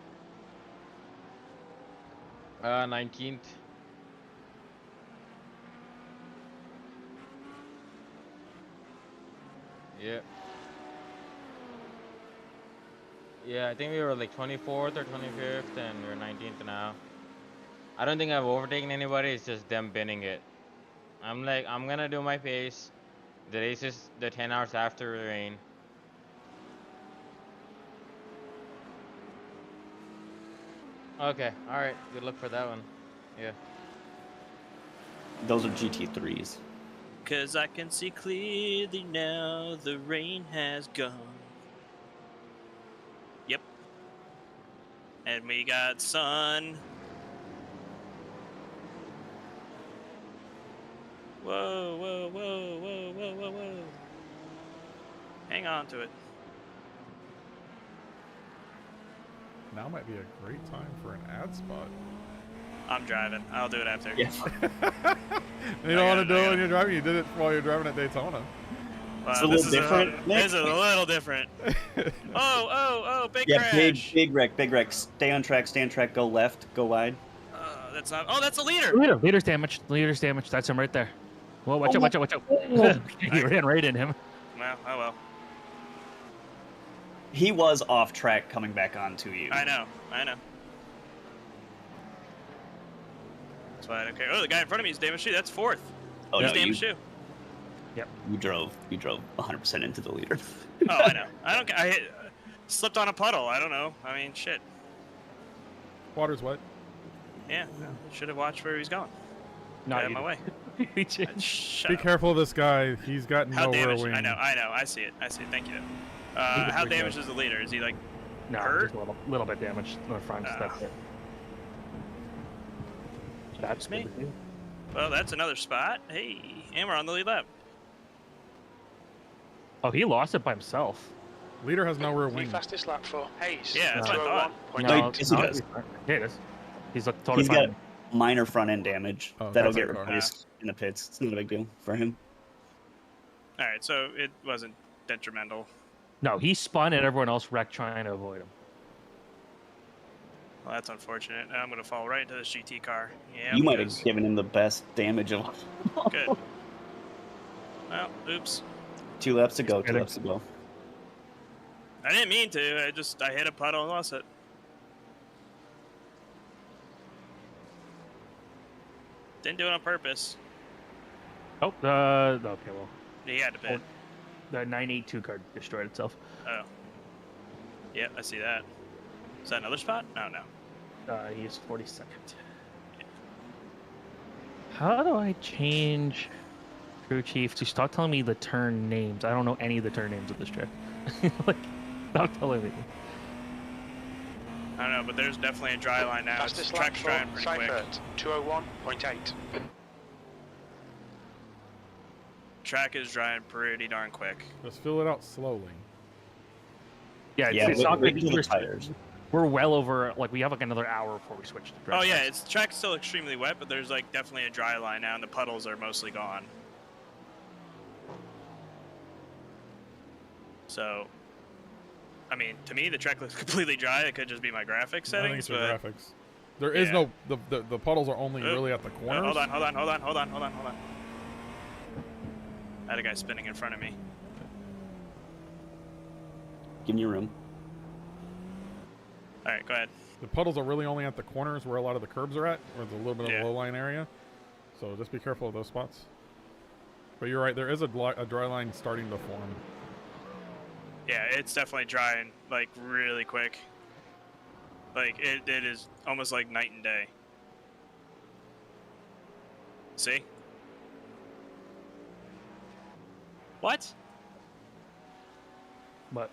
19th. Yeah. Yeah, I think we were like 24th or 25th, and we're 19th now. I don't think I've overtaken anybody. It's just them binning it. I'm gonna do my pace. The race is the 10 hours after the rain. Okay, alright. Good luck for that one. Yeah. Those are GT3s. Cause I can see clearly now the rain has gone. Yep. And we got sun. Whoa, whoa, whoa, whoa, whoa, whoa, whoa. Hang on to it. Now might be a great time for an ad spot. I'm driving. I'll do it after. Yeah. You don't want to do it when you're driving. You did it while you're driving at Daytona. It's a little different. This is a little different. Big Yeah, crash. big wreck. Stay on track, go left, go wide. That's not. Oh, that's a leader. Leader's damaged. That's him right there. Well, watch out. You ran right in him. Well, oh well. He was off track coming back onto you. I know. That's why I don't care. Oh, the guy in front of me is damaged too. That's fourth. Oh, He's no, damaged too. Yep. You drove 100% into the leader. Oh, I know. I don't. I slipped on a puddle. I don't know. I mean, shit. Water's wet. Yeah. Should have watched where he was going. Not out of my way. Be careful of this guy. He's got How nowhere damaged? wing. I know. I see it. Thank you. How damaged is the leader? Is he like hurt? Just a little bit damaged on the front. That's it. That's me. Well, that's another spot. Hey, and we're on the lead lap. Oh, he lost it by himself. Leader has nowhere New wing. fastest lap for Hayes. Yeah, that's what I thought. No, yes, he does. Yeah, it is. He's totally He's fine. got minor front end damage. Oh, That'll that's get okay. replaced in the pits. It's not a big deal for him. All right, so it wasn't detrimental. No, he spun and everyone else wrecked trying to avoid him. Well, that's unfortunate. I'm gonna fall right into this GT car. Yeah. You might have given him the best damage of all. Good. Well, oops. 2 laps to go. I didn't mean to. I hit a puddle and lost it. Didn't do it on purpose. Oh, okay, well. He had to pit. The 982 card destroyed itself. Oh. Yeah, I see that. Is that another spot? Oh, no. He's 42nd. How do I change crew chief to stop telling me the turn names? I don't know any of the turn names of this track. Like, stop telling me. I don't know, but there's definitely a dry line now. Fastest It's track's drying pretty quick. Seibert, 201.8. Track is drying pretty darn quick. Just fill it out slowly. Yeah, it's not going to be tires. We're well over, like, we have like another hour before we switch to Oh yeah, the track's still extremely wet, but there's like definitely a dry line now, and the puddles are mostly gone. So, I mean, to me, the track looks completely dry. It could just be my graphics I think settings, it's your but graphics. There is no the puddles are only really at the corners. Hold on. I had a guy spinning in front of me. Give me room. All right, go ahead. The puddles are really only at the corners where a lot of the curbs are at, where there's a little bit of a low line area. So just be careful of those spots. But you're right, there is a dry line starting to form. Yeah, it's definitely drying like really quick. Like it is almost like night and day. See? What? What?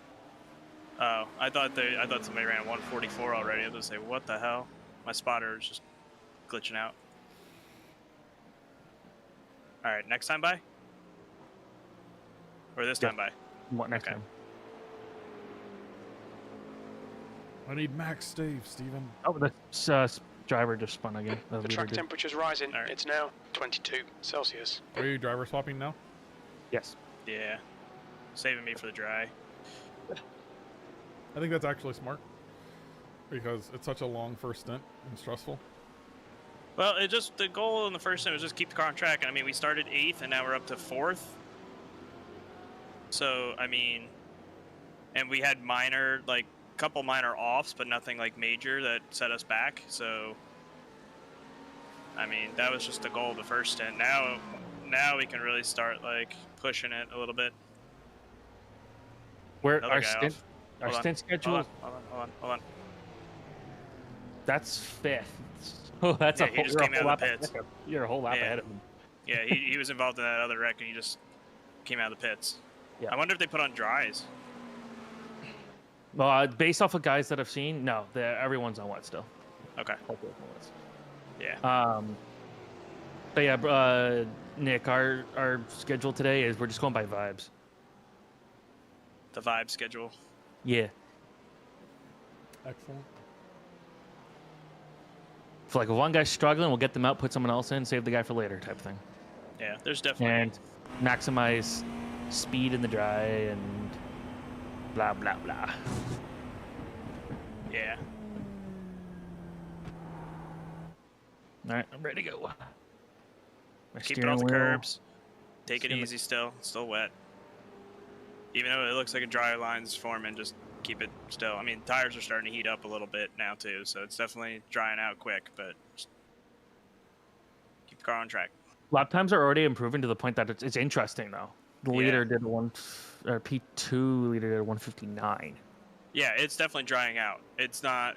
Oh, I thought somebody ran 144 already. I was gonna say, what the hell? My spotter is just glitching out. All right, next time by? Or this time by? What next time? I need max stave, Steven. Oh, the driver just spun again. The track temperature's rising. Right. It's now 22 Celsius. Are you driver swapping now? Yes. Yeah. Saving me for the dry. I think that's actually smart. Because it's such a long first stint and stressful. Well, the goal in the first stint was just keep the car on track. And I mean, we started 8th and now we're up to 4th. So I mean, and we had couple minor offs, but nothing like major that set us back. So I mean, that was just the goal of the first stint. Now we can really start like pushing it a little bit. Where Another our guy stint, off. our Hold on, stint schedule. Hold on. That's fifth. Oh, that's Yeah, a he whole, just you're a came whole out of lap the pits. ahead. You're a whole lap Yeah. ahead of him. Yeah, he was involved in that other wreck, and he just came out of the pits. Yeah. I wonder if they put on dries. Well, based off of guys that I've seen, no, everyone's on wet still. Okay. Yeah. But yeah, Nick, our schedule today is we're just going by vibes. The vibe schedule. Yeah. Excellent. So like if one guy's struggling, we'll get them out, put someone else in, save the guy for later type of thing. Yeah, there's definitely. And maximize speed in the dry and blah, blah, blah. Yeah. All right, I'm ready to go. Keep it off the curbs. Take it easy still. It's still wet. Even though it looks like a dry line's forming, just keep it still. I mean, tires are starting to heat up a little bit now too, so it's definitely drying out quick, but just keep the car on track. Lap times are already improving to the point that it's interesting though. The leader did P2 leader did 159. Yeah, it's definitely drying out. It's not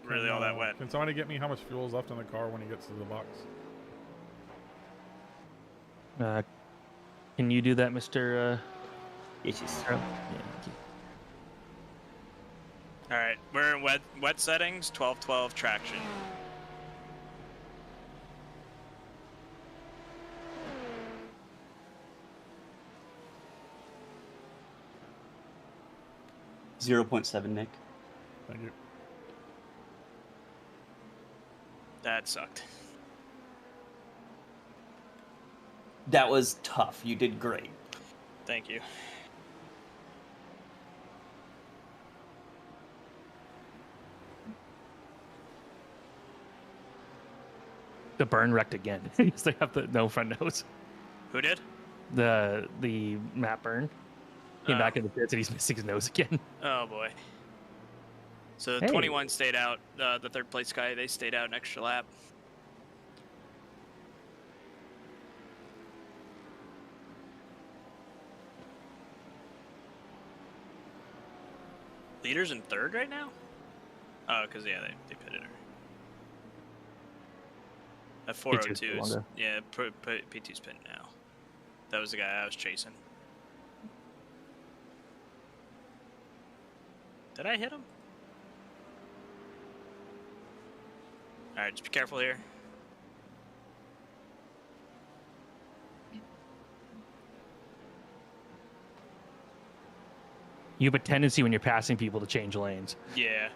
really all that wet. Can somebody get me how much fuel is left in the car when he gets to the box? Can you do that, Mr. Yes. Yeah, All right, we're in wet settings, 12-12 traction. .7, Nick. Thank you. That sucked. That was tough. You did great. Thank you. The burn wrecked again. They have the no front nose. Who did? The Matt Burn came back in the pits and he's missing his nose again. Oh boy. So 21 stayed out. The third place guy, they stayed out an extra lap. Leaders in third right now? Oh, because yeah, they pitted her. At 402 is, yeah, P2's pitting now. That was the guy I was chasing. Did I hit him? Alright, just be careful here. You have a tendency when you're passing people to change lanes. Yeah.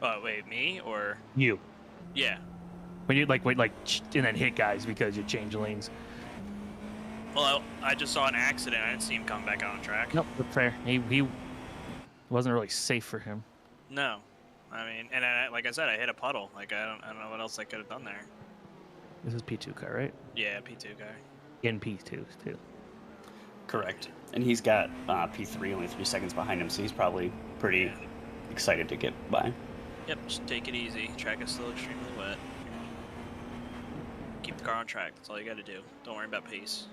Oh, wait, me or? You. Yeah. When you like and then hit guys because you change lanes. Well, I just saw an accident. I didn't see him come back out on track. Nope, that's fair. He wasn't really safe for him. No. I mean, and like I said, I hit a puddle. Like, I don't know what else I could have done there. This is P2 car, right? Yeah, P2 guy. In P2 too. Correct. And he's got P3 only 3 seconds behind him, so he's probably pretty excited to get by. Yep, just take it easy. Track is still extremely wet. Keep the car on track. That's all you got to do. Don't worry about pace.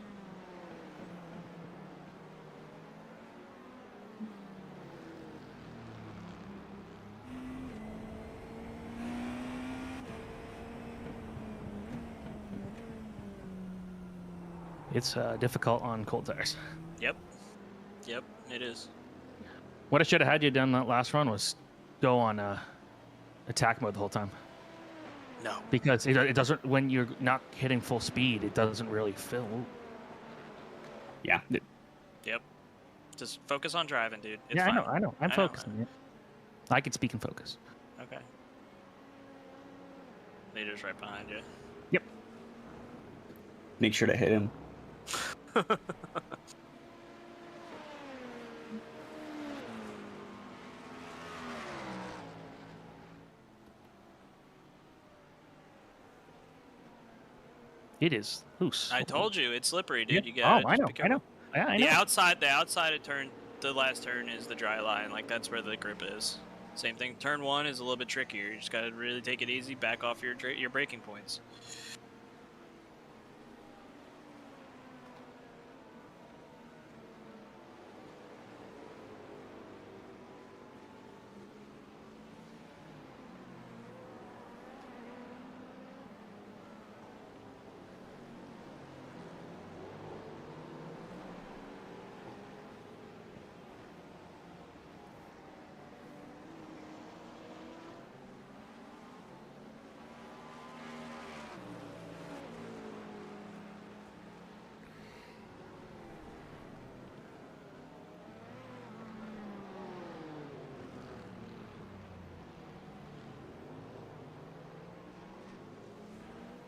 It's difficult on cold tires. Yep. Yep, it is. What I should have had you done that last run was go on attack mode the whole time. No. Because it doesn't, when you're not hitting full speed, it doesn't really fill. Yeah. Yep. Just focus on driving, dude. It's yeah, fine. I know. I'm focusing. I can speak and focus. Okay. Leader's right behind you. Yep. Make sure to hit him. It is loose. I told you, it's slippery, dude. Yep. You got I know. Yeah, I know. The outside of turn, the last turn is the dry line. Like that's where the grip is. Same thing. Turn 1 is a little bit trickier. You just gotta really take it easy, back off your braking points.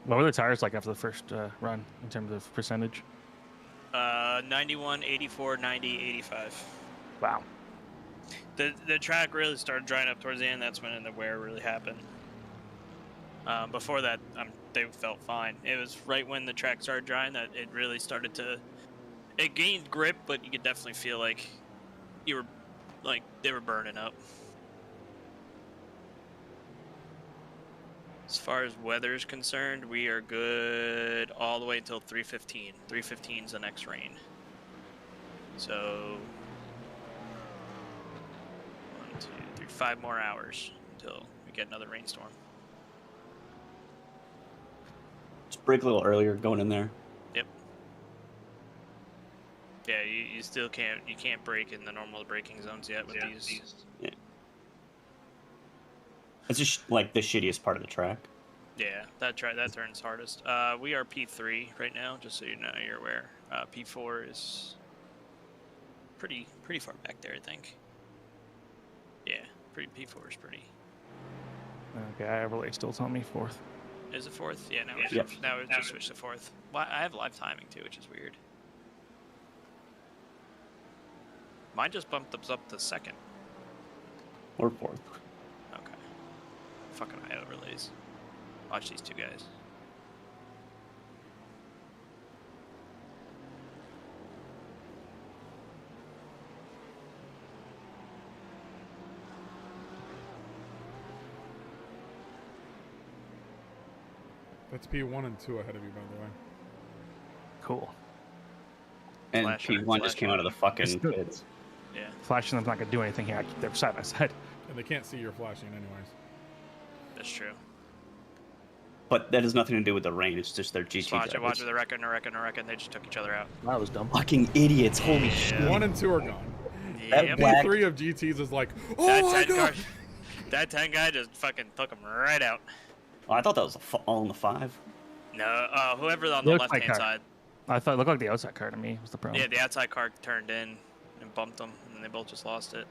What were the tires like after the first run in terms of percentage? 91, 84, 90, 85. Wow. The track really started drying up towards the end. That's when the wear really happened. Before that, they felt fine. It was right when the track started drying that it really started to. It gained grip, but you could definitely feel like you were, like they were burning up. As far as weather is concerned, we are good all the way until 3:15. 3:15 is the next rain. So 1, 2, 3, 5 more hours until we get another rainstorm. Just brake a little earlier going in there. Yep. Yeah, you still can't brake in the normal braking zones yet with these. Yeah. It's just like the shittiest part of the track. Yeah, that turn's hardest. We are P3 right now, just so you're aware. P4 is pretty far back there, I think. Yeah, P4 is pretty. Okay, I have relay still telling me 4th. Is it 4th? Yeah, now Yep. now we just switched to 4th. Well, I have live timing too, which is weird. Mine just bumped up to 2nd. Or 4th. Okay. Fucking IO relays. Watch these two guys. That's P1 and 2 ahead of you, by the way. Cool. And Flashing, P1 just came out of the fucking pits. Yeah. Flashing them's not gonna do anything here. They're side by side. And they can't see your flashing anyways. That's true. But that has nothing to do with the rain. It's just their GT Just watch it. drivers. Watch the reckon. They just took each other out. That was dumb. Fucking idiots. Holy Yeah. shit. 1 and 2 are gone. Yep. black- P3 of GTs is like, oh That my 10 god! car, that 10 guy just fucking took him right out. Oh, I thought that was all in the 5. No, whoever on the Looks like left-hand car. side. I thought it looked like the outside car to me was the problem. Yeah, the outside car turned in and bumped them, and then they both just lost it.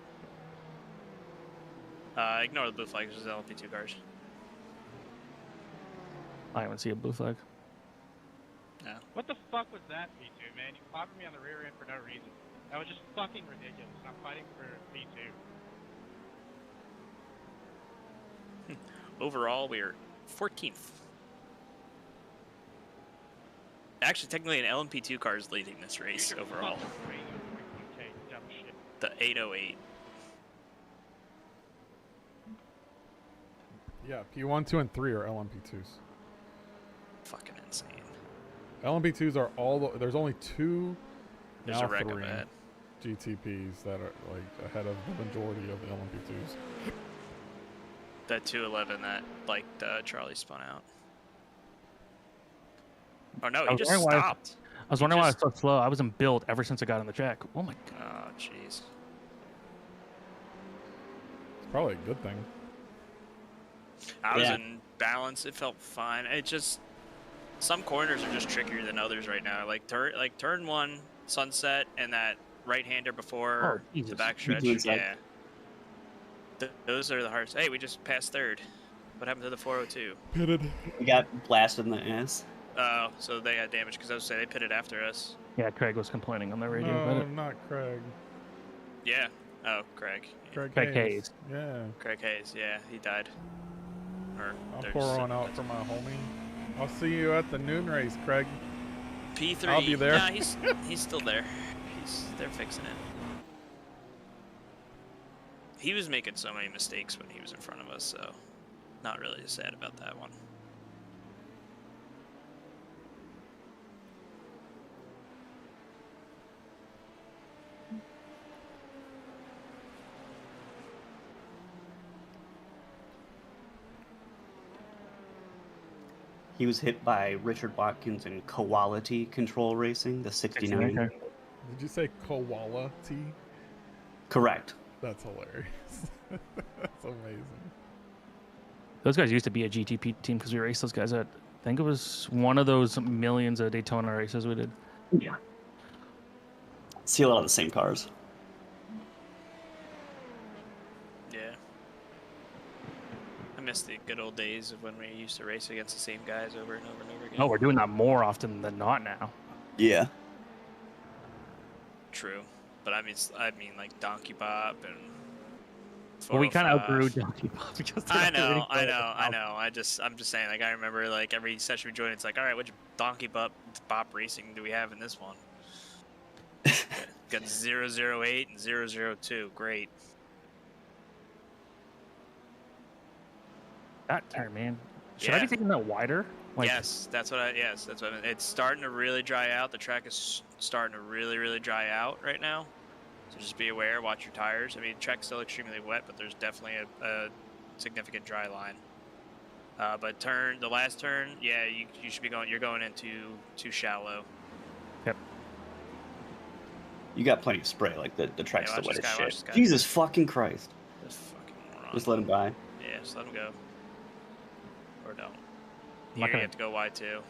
Ignore the blue flag, it's just LMP2 cars. I haven't seen a blue flag. No. What the fuck was that, P2, man? You clobbered me on the rear end for no reason. That was just fucking ridiculous. I'm fighting for P2. Overall, we're 14th. Actually, technically, an LMP2 car is leading this race overall. Okay, dumb shit. The 808. Yeah, P1, 2, and 3 are LMP2s. Fucking insane. LMP2s are there's only 2, There's now a wreck of 3 that. GTPs that are like ahead of the majority of the LMP2s. That 211 that, like, Charlie spun out. Oh no, he just stopped. I was wondering why I was so slow. I was in build ever since I got on the track. Oh my god. Oh, jeez. It's probably a good thing. I was in balance. It felt fine. It just some corners are just trickier than others right now. Like turn 1, sunset, and that right-hander before the backstretch. Yeah. Those are the hardest. Hey, we just passed 3rd. What happened to the 402? Pitted. We got blasted in the ass. Oh, so they got damage because I was saying they pitted after us. Yeah, Craig was complaining on the radio about No, it. not Craig. Yeah. Oh, Craig. Craig Hayes. Hayes. Yeah. Craig Hayes. Yeah, he died. Or I'll there's pour one out for my homie. I'll see you at the noon race, Craig. P3. I'll be there. Nah, he's still there. They're fixing it. He was making so many mistakes when he was in front of us, so not really sad about that one. He was hit by Richard Watkins in Quality Control Racing, the 69. Did you say koala T? Correct. That's hilarious. That's amazing. Those guys used to be a GTP team because we raced those guys at, I think it was one of those millions of Daytona races we did. Yeah. See a lot of the same cars. Yeah. I miss the good old days of when we used to race against the same guys over and over and over again. No, we're doing that more often than not now. Yeah. True. But I mean like Donkey Bob and. Well, we kind of 405. outgrew Donkey Bob because I know. I'm just saying. Like I remember, like every session we joined, it's like, all right, which Donkey Bop racing do we have in this one? Got 008 and 002. Great. That turn, man. Should I be taking that wider? Like, Yes, that's what I mean. It's starting to really dry out. The track is starting to really dry out right now. So just be aware, watch your tires. I mean, the track's still extremely wet, but there's definitely a significant dry line. But the last turn, yeah, you should be going. You're going in too shallow. Yep. You got plenty of spray. Like the track's Yeah, still wet as watch shit. this guy. Jesus fucking Christ. This fucking moron. Just let him by. Yeah, just let him go. Or don't. not Here you gonna- have to go wide too.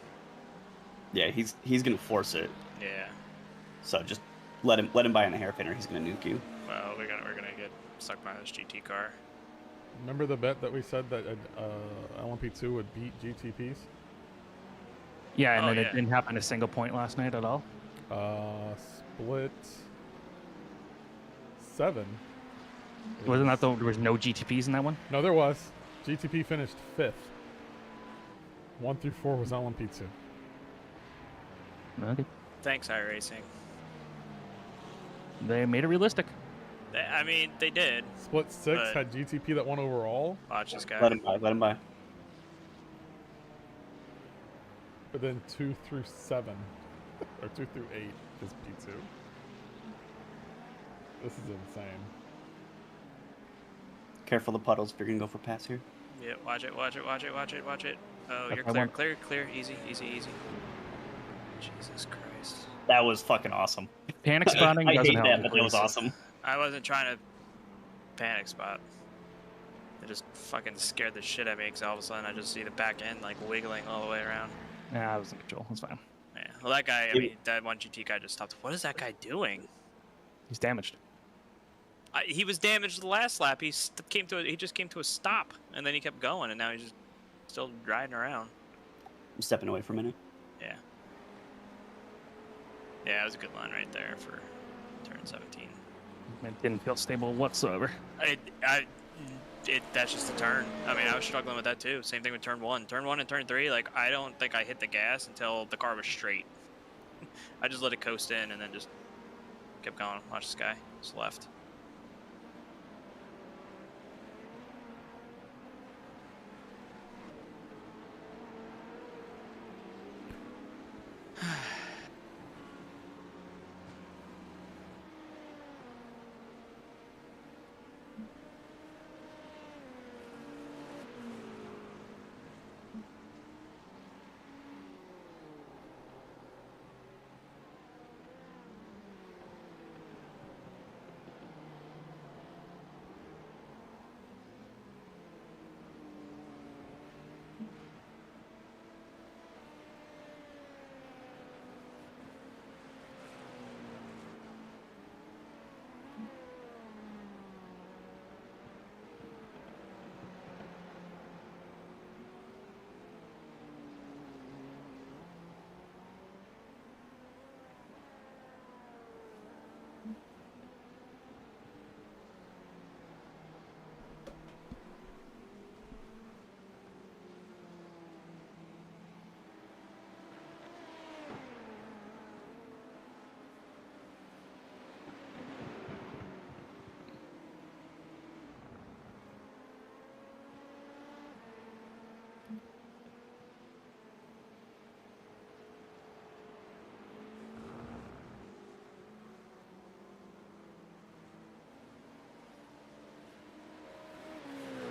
Yeah, he's gonna force it. Yeah. So just let him by in a hair pinner. He's gonna nuke you. Well, we're gonna get stuck by this GT car. Remember the bet that we said that LMP2 would beat GTPs? Yeah, and Oh, then yeah. it didn't happen a single point last night at all. Split 7. Wasn't that there was no GTPs in that one? No, there was. GTP finished 5th. 1 through 4 was LMP2. Okay. Thanks, iRacing. They made it realistic. I mean, they did. Split 6 but had GTP that won overall. Watch this guy. Let him by. Let him by. But then 2 through 7, or 2 through 8 is P2. This is insane. Careful the puddles if you're gonna go for pass here. Yeah, watch it. Oh, Yep, you're I clear, won. clear. Easy. Jesus Christ. That was fucking awesome. Panic spotting I doesn't hate help. that, but that was awesome. I wasn't trying to panic spot. It just fucking scared the shit out of me because all of a sudden I just see the back end like wiggling all the way around. Nah, I was in control. It's fine. Yeah. Well, that guy, I mean, that one GT guy just stopped. What is that guy doing? He's damaged. He was damaged the last lap. He just came to a stop, and then he kept going, and now he's just still riding around. I'm stepping away for a minute. Yeah. Yeah, that was a good line right there for turn 17. It didn't feel stable whatsoever. That's just a turn. I mean, I was struggling with that too. Same thing with turn 1. Turn 1 and turn 3, like, I don't think I hit the gas until the car was straight. I just let it coast in and then just kept going. Watch this guy. Just left.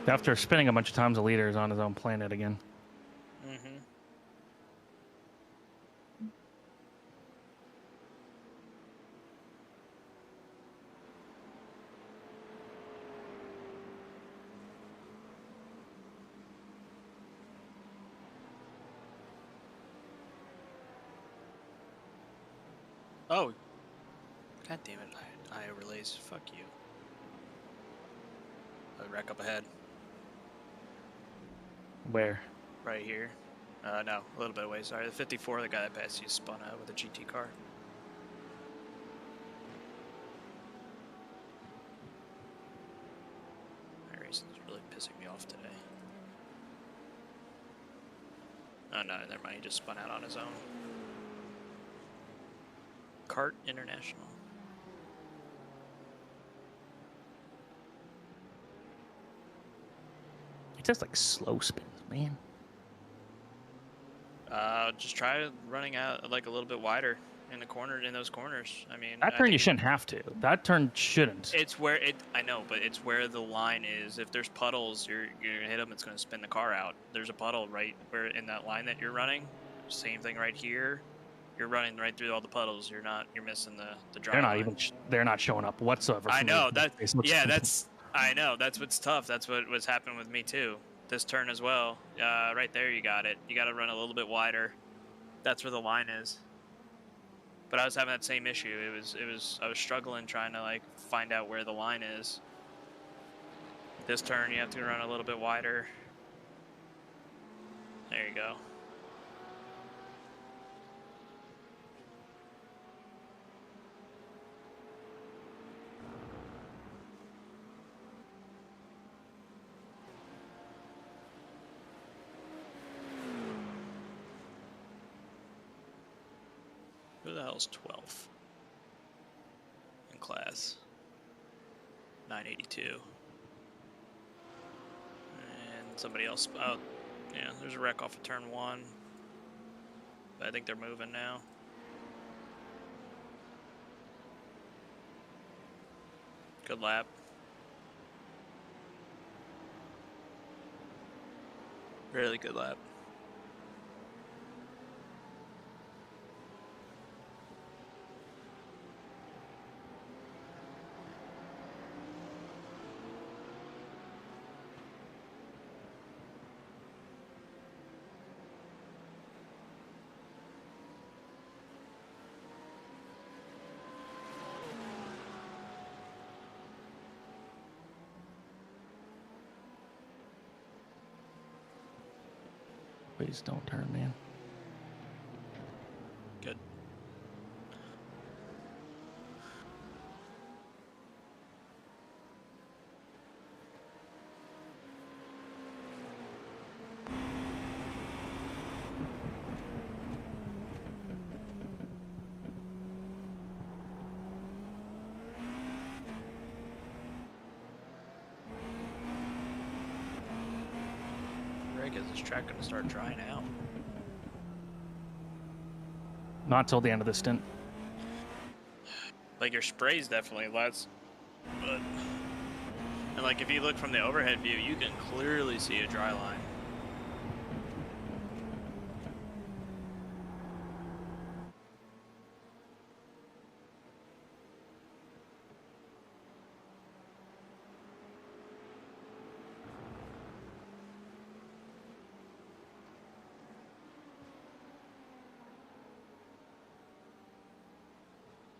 After spinning a bunch of times, the leader is on his own planet again. Mm-hmm. Oh. God damn it. I relays. Fuck you. A wreck up ahead. Where? Right here. No, a little bit away. Sorry. The 54, the guy that passed you, spun out with a GT car. iRacing's really pissing me off today. Oh no, never mind. He just spun out on his own. Kart International. It's just like slow spins, man. Just try running out like a little bit wider in the corner, in those corners. I mean, That turn you shouldn't have to. That turn shouldn't. It's where it. I know, but it's where the line is. If there's puddles, you're gonna hit them. It's gonna spin the car out. There's a puddle right where in that line that you're running. Same thing right here. You're running right through all the puddles. You're missing the drive. They're not line. even. They're not showing up whatsoever. I know that. Yeah, that's. that's. I know that's what's tough. That's what was happening with me too. This turn as well. Right there, you got it. You got to run a little bit wider. That's where the line is. But I was having that same issue. I was struggling trying to like find out where the line is. This turn, you have to run a little bit wider. There you go. Who the hell's 12th in class? 982. And somebody else. Oh, yeah, there's a wreck off of turn 1. But I think they're moving now. Good lap. Really good lap. Please don't turn, man. Good. Is this track going to start drying out? Not till the end of the stint. Like your spray's definitely less, but and like if you look from the overhead view, you can clearly see a dry line.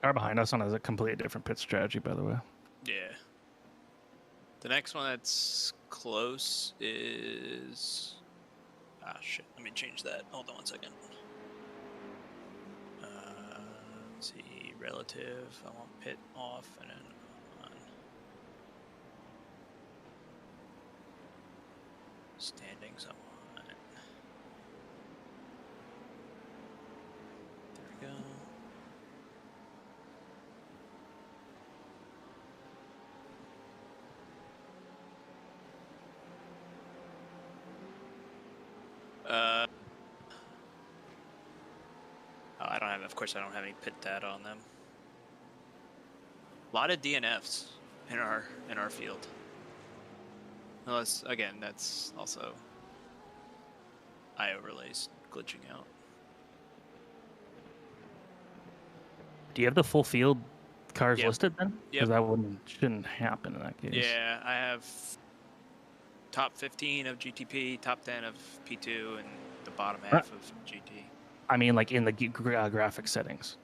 Car behind us on a completely different pit strategy, by the way. Yeah. The next one that's close is... Ah, shit. Let me change that. Hold on one second. Let's see. Relative. I want pit off and then on. Standings. I want. There we go. I don't have, of course I don't have any pit data on them. A lot of DNFs in our field. Unless, again, that's also iOverlays glitching out. Do you have the full field cars Yep. listed then? Yep. Because that shouldn't happen in that case. Yeah, I have top 15 of GTP, top 10 of P2, and the bottom half of GT. I mean, like in the graphic settings.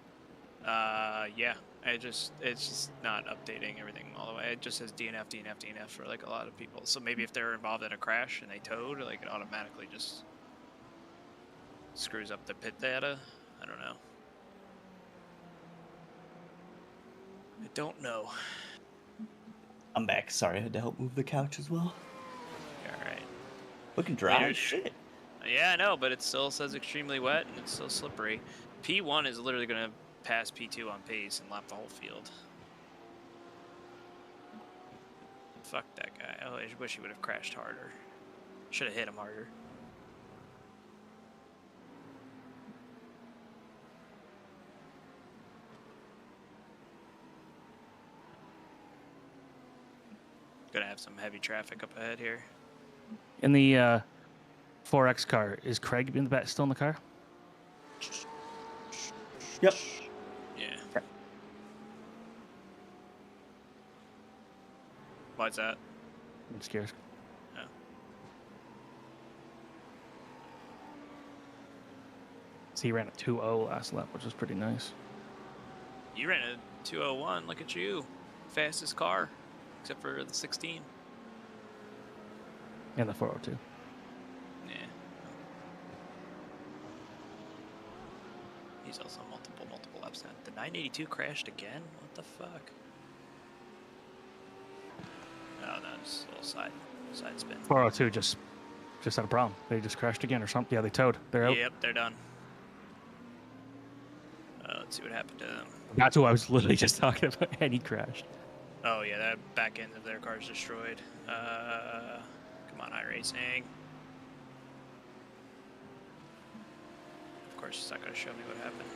Yeah. It's just not updating everything all the way. It just says DNF, DNF, DNF for like a lot of people. So maybe if they're involved in a crash and they towed, like it automatically just screws up the pit data. I don't know. I don't know. I'm back. Sorry, I had to help move the couch as well. Alright. Looking dry as shit. Yeah, I know, but it still says extremely wet and it's still slippery. P1 is literally going to pass P2 on pace and lap the whole field. Fuck that guy. Oh, I wish he would have crashed harder. Should have hit him harder. Gonna have some heavy traffic up ahead here. In the 4X car, is Craig still in the car? Yep. Yeah. Why's that? I'm scared. Oh. So he ran a 2.0 last lap, which was pretty nice. You ran a 201. Look at you. Fastest car. Except for the 16. And the 402. Yeah. He's also multiple laps down. The 982 crashed again? What the fuck? Oh, no, just a little side spin. 402 just had a problem. They just crashed again or something. Yeah, they towed. They're out. Yep, they're done. Let's see what happened to them. That's who I was literally just talking about, and he crashed. Oh yeah, that back end of their car is destroyed. Come on, iRacing. Of course, it's not going to show me what happened.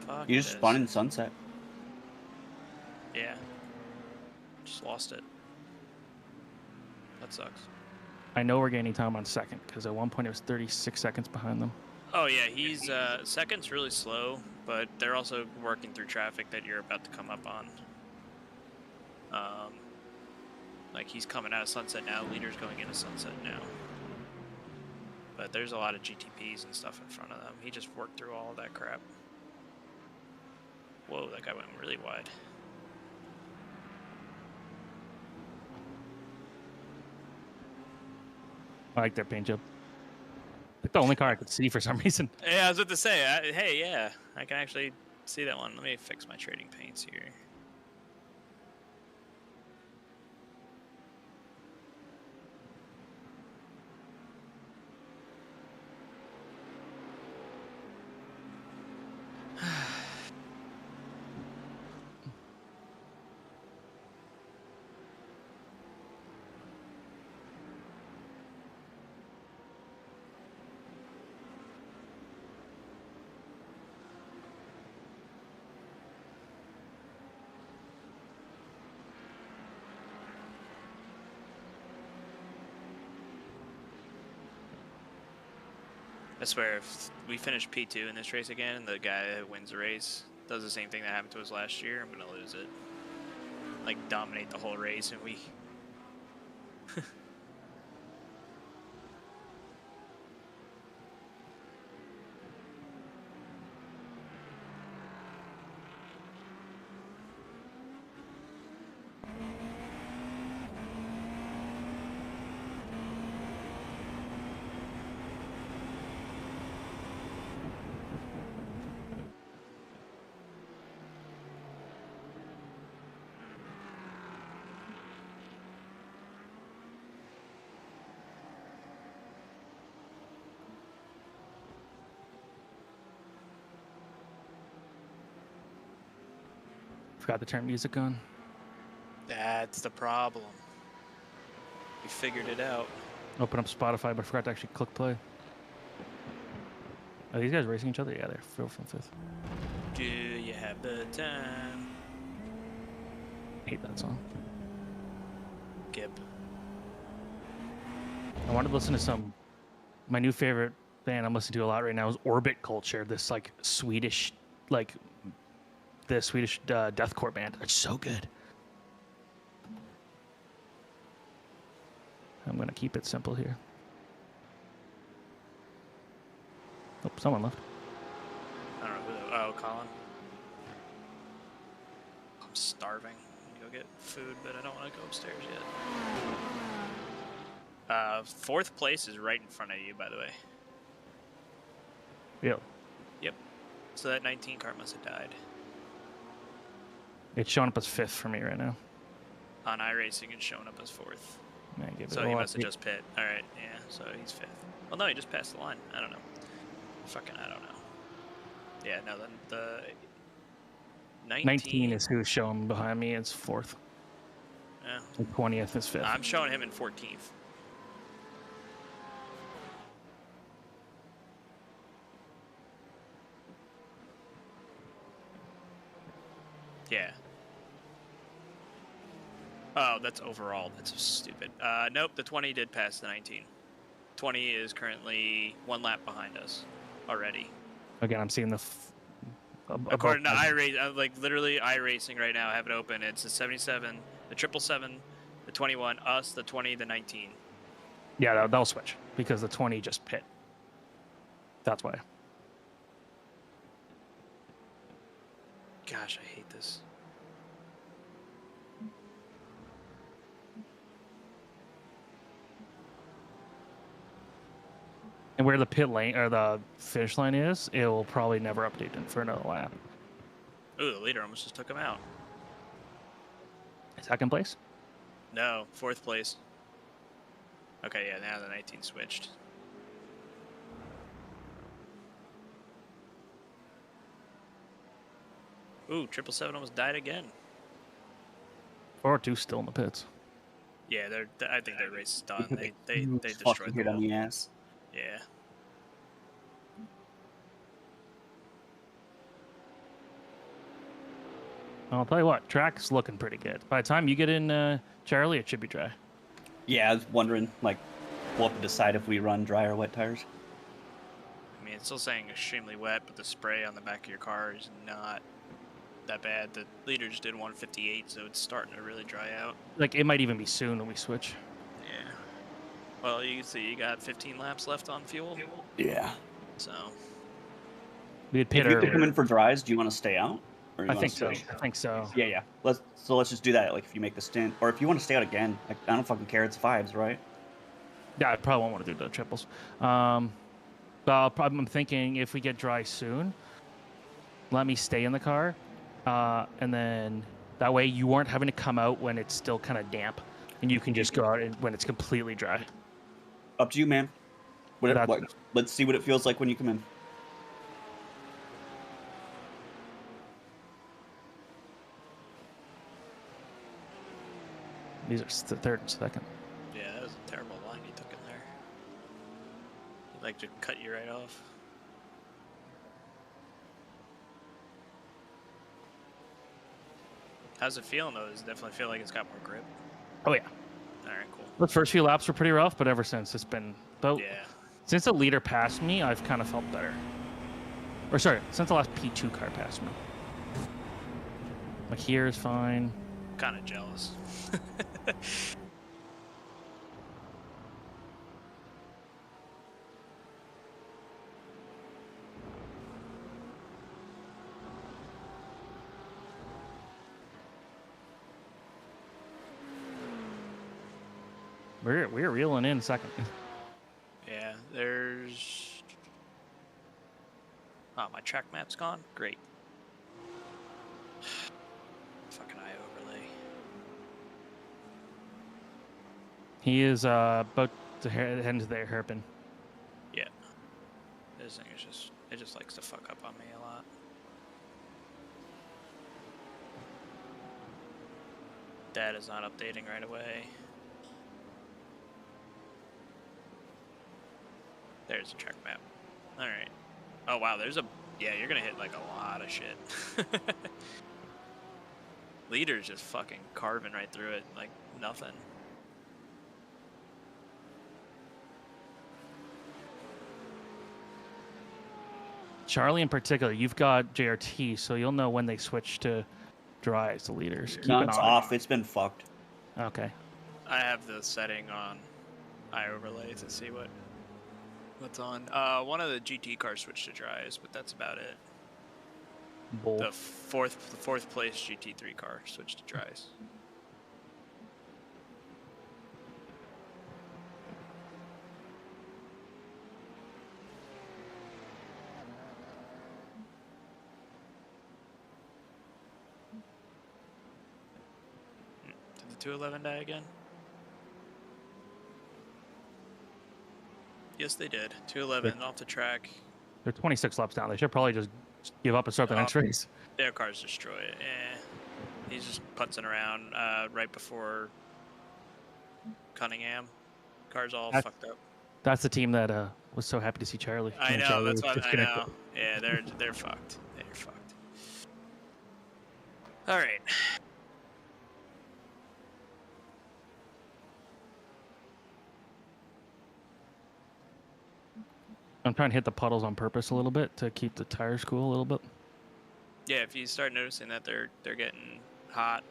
Fuck You just this. spawned in Sunset. Yeah. Just lost it. That sucks. I know we're gaining time on second, because at one point it was 36 seconds behind them. Oh yeah, he's second's really slow, but they're also working through traffic that you're about to come up on. Like he's coming out of Sunset now, leader's going into Sunset now. But there's a lot of GTPs and stuff in front of them. He just worked through all of that crap. Whoa, that guy went really wide. I like their paint job. Like the only car I could see for some reason. Yeah, I was about to say, hey, yeah, I can actually see that one. Let me fix my trading paints here. I swear, if we finish P2 in this race again, and the guy that wins the race does the same thing that happened to us last year, I'm gonna lose it. Like, dominate the whole race, and we... Forgot to turn music on. That's the problem. We figured it out. Open up Spotify, but I forgot to actually click play. Are these guys racing each other? Yeah, they're 4th and 5th. have the time. I hate that song. Gib. I wanted to listen to my new favorite band I'm listening to a lot right now is Orbit Culture, this like Swedish, like the Swedish deathcore band. It's so good. I'm gonna keep it simple here. Oh, someone left. I don't know who that. Oh, Colin. I'm starving. I'm gonna go get food, but I don't want to go upstairs yet. Fourth place is right in front of you, by the way. Really? Yep. So that 19 car must have died. It's showing up as 5th for me right now. On iRacing, it's showing up as 4th. So he must have just pit. All right, yeah. So he's 5th. Well, no, he just passed the line. I don't know. Fucking, I don't know. Yeah, no, then the 19 is who's showing behind me. It's 4th. Yeah. And 20th is 5th. I'm showing him in 14th. Yeah. Oh, that's overall. That's so stupid. Nope, the 20 did pass the 19. 20 is currently 1 lap behind us already. Again, I'm seeing the. According to iRacing, like literally iRacing right now, I have it open. It's the 77, the 777, the 21, us, the 20, the 19. Yeah, that'll switch because the 20 just pit. That's why. Gosh, I hate this. And where the pit lane or the finish line is, it will probably never update it for another lap. Ooh, the leader almost just took him out. 2nd place? No, 4th place. Okay, yeah, now the 19 switched. Ooh, 777 almost died again. 402 still in the pits. Yeah, I think their race is done. They destroyed Fucking the hit on wall. the ass. Yeah. I'll tell you what, track's looking pretty good. By the time you get in, Charlie, it should be dry. Yeah, I was wondering, like, we'll have to decide if we run dry or wet tires. I mean, it's still saying extremely wet, but the spray on the back of your car is not that bad. The leader just did 158, so it's starting to really dry out. Like, it might even be soon when we switch. Yeah. Well, you can see you got 15 laps left on fuel. Yeah. So. We had pit if you have to earlier. come in for dries, do you want to stay out? Or I think so. I think so. Yeah, yeah. Let's just do that. Like, if you make the stint, or if you want to stay out again, like, I don't fucking care. It's 5s, right? Yeah, I probably won't want to do the triples. But I'm thinking if we get dry soon, let me stay in the car, and then that way you aren't having to come out when it's still kind of damp, and you can just go out when it's completely dry. Up to you, man. Let's see what it feels like when you come in. These are 3rd and 2nd. Yeah, that was a terrible line you took in there. He'd like to cut you right off. How's it feeling though? Does it definitely feel like it's got more grip? Oh yeah. Alright, cool. The first few laps were pretty rough, but ever since it's been about. Yeah. Since the leader passed me, I've kind of felt better. Or sorry, since the last P2 car passed me. Like here is fine. Kind of jealous. We're reeling in 2nd. Yeah, there's... Oh, my track map's gone? Great. Fucking eye overlay. He is about to head into the hairpin. Yeah. This thing is just... It just likes to fuck up on me a lot. That is not updating right away. There's a track map. Alright. Oh wow, there's a Yeah, you're gonna hit like a lot of shit. Leader's just fucking carving right through it like nothing. Charlie in particular, you've got JRT, so you'll know when they switch to dry as the leaders. Keep No, an it's eye. off. It's been fucked. Okay. I have the setting on iOverlay to see what's on. One of the GT cars switched to dries, but that's about it. Bull. The fourth place GT3 car switched to dries. Did the 211 die again? Yes, they did. 211 off the track. They're 26 laps down. They should probably just give up and start the next race. Their car's destroyed. He's just putzing around right before Cunningham. Car's all fucked up. That's the team that was so happy to see Charlie. I know. Charlie That's what I gonna know. Yeah, they're fucked. They're fucked. All right. I'm trying to hit the puddles on purpose a little bit to keep the tires cool a little bit. Yeah, if you start noticing that they're getting hot,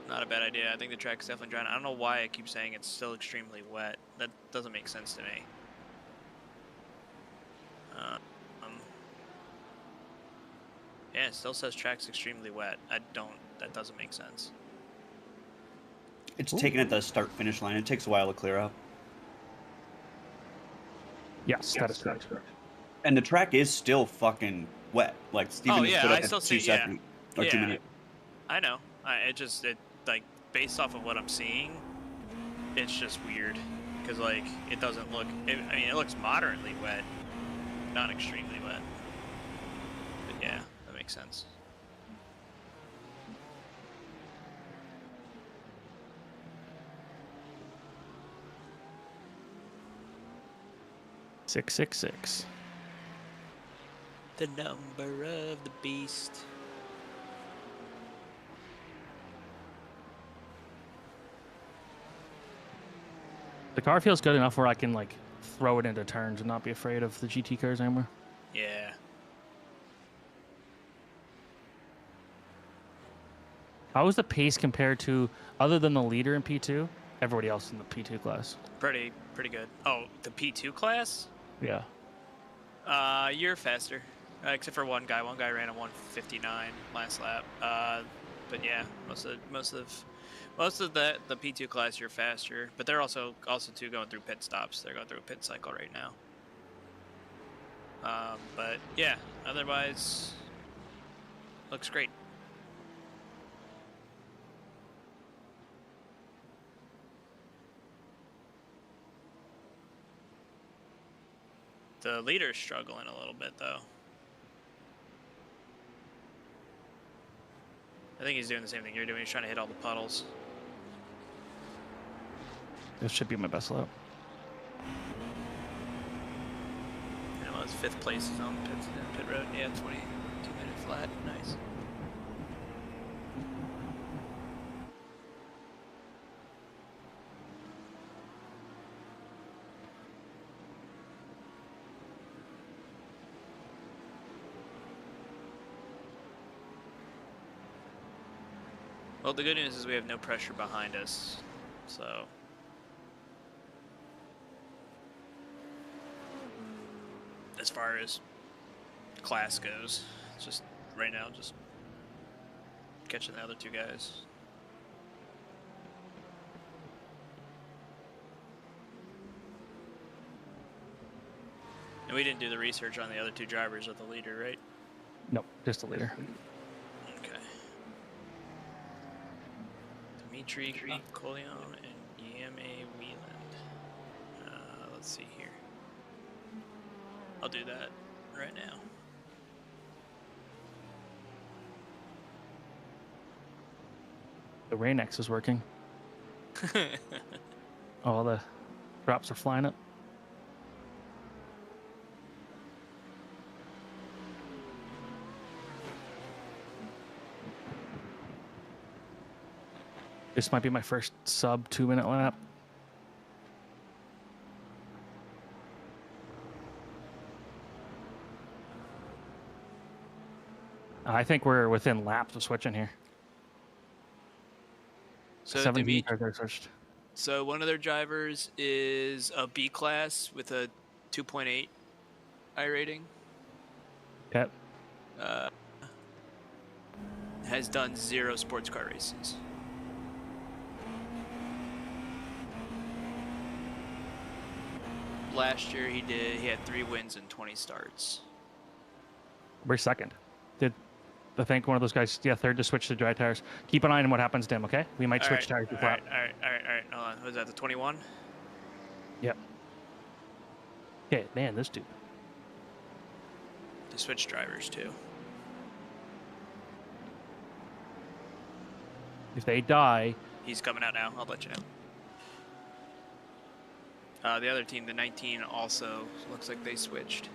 not a bad idea. I think the track's definitely drying. I don't know why I keep saying it's still extremely wet. That doesn't make sense to me. Yeah, it still says track's extremely wet. That doesn't make sense. It's taken at the start-finish line. It takes a while to clear up. Yes, that is correct. And the track is still fucking wet. Like Steven just put up I still at see. 2 seconds or 2 minutes. I know. It like based off of what I'm seeing, it's just weird because like it doesn't look. I mean, it looks moderately wet, not extremely wet. But yeah, that makes sense. Six, 666. The number of the beast. The car feels good enough where I can like throw it into turns and not be afraid of the GT cars anymore. Yeah. How was the pace compared to, other than the leader in P2, everybody else in the P2 class? Pretty good. Oh, the P2 class? Yeah. You're faster, except for one guy. One guy ran a 159 last lap. But yeah, most of the P2 class you're faster. But they're also too going through pit stops. They're going through a pit cycle right now. But yeah, otherwise looks great. The leader's struggling a little bit, though. I think he's doing the same thing you're doing. He's trying to hit all the puddles. This should be my best lap. And well, his 5th place is on pit road. Yeah, 22-minute flat. Nice. Well, the good news is we have no pressure behind us, so. As far as class goes, it's just right now just catching the other two guys. And we didn't do the research on the other two drivers of the leader, right? Nope, just the leader. Okay. Dimitri, Colin, and Yame Wieland. Let's see here. I'll do that right now. The Rain X is working. All the drops are flying up. This might be my first sub 2-minute lap. I think we're within laps of switching here. So 17 cars are switched. So one of their drivers is a B class with a 2.8 iRating. Yep. Has done 0 sports car races. Last year he had 3 wins and 20 starts. We're second. I think one of those guys, yeah, third to switch to dry tires. Keep an eye on what happens to him, okay? We might switch tires before. All right. Hold on. Was that the 21? Yep. Okay, man, this dude. To switch drivers too. If they die, he's coming out now. I'll let you know. The other team, the 19, also looks like they switched.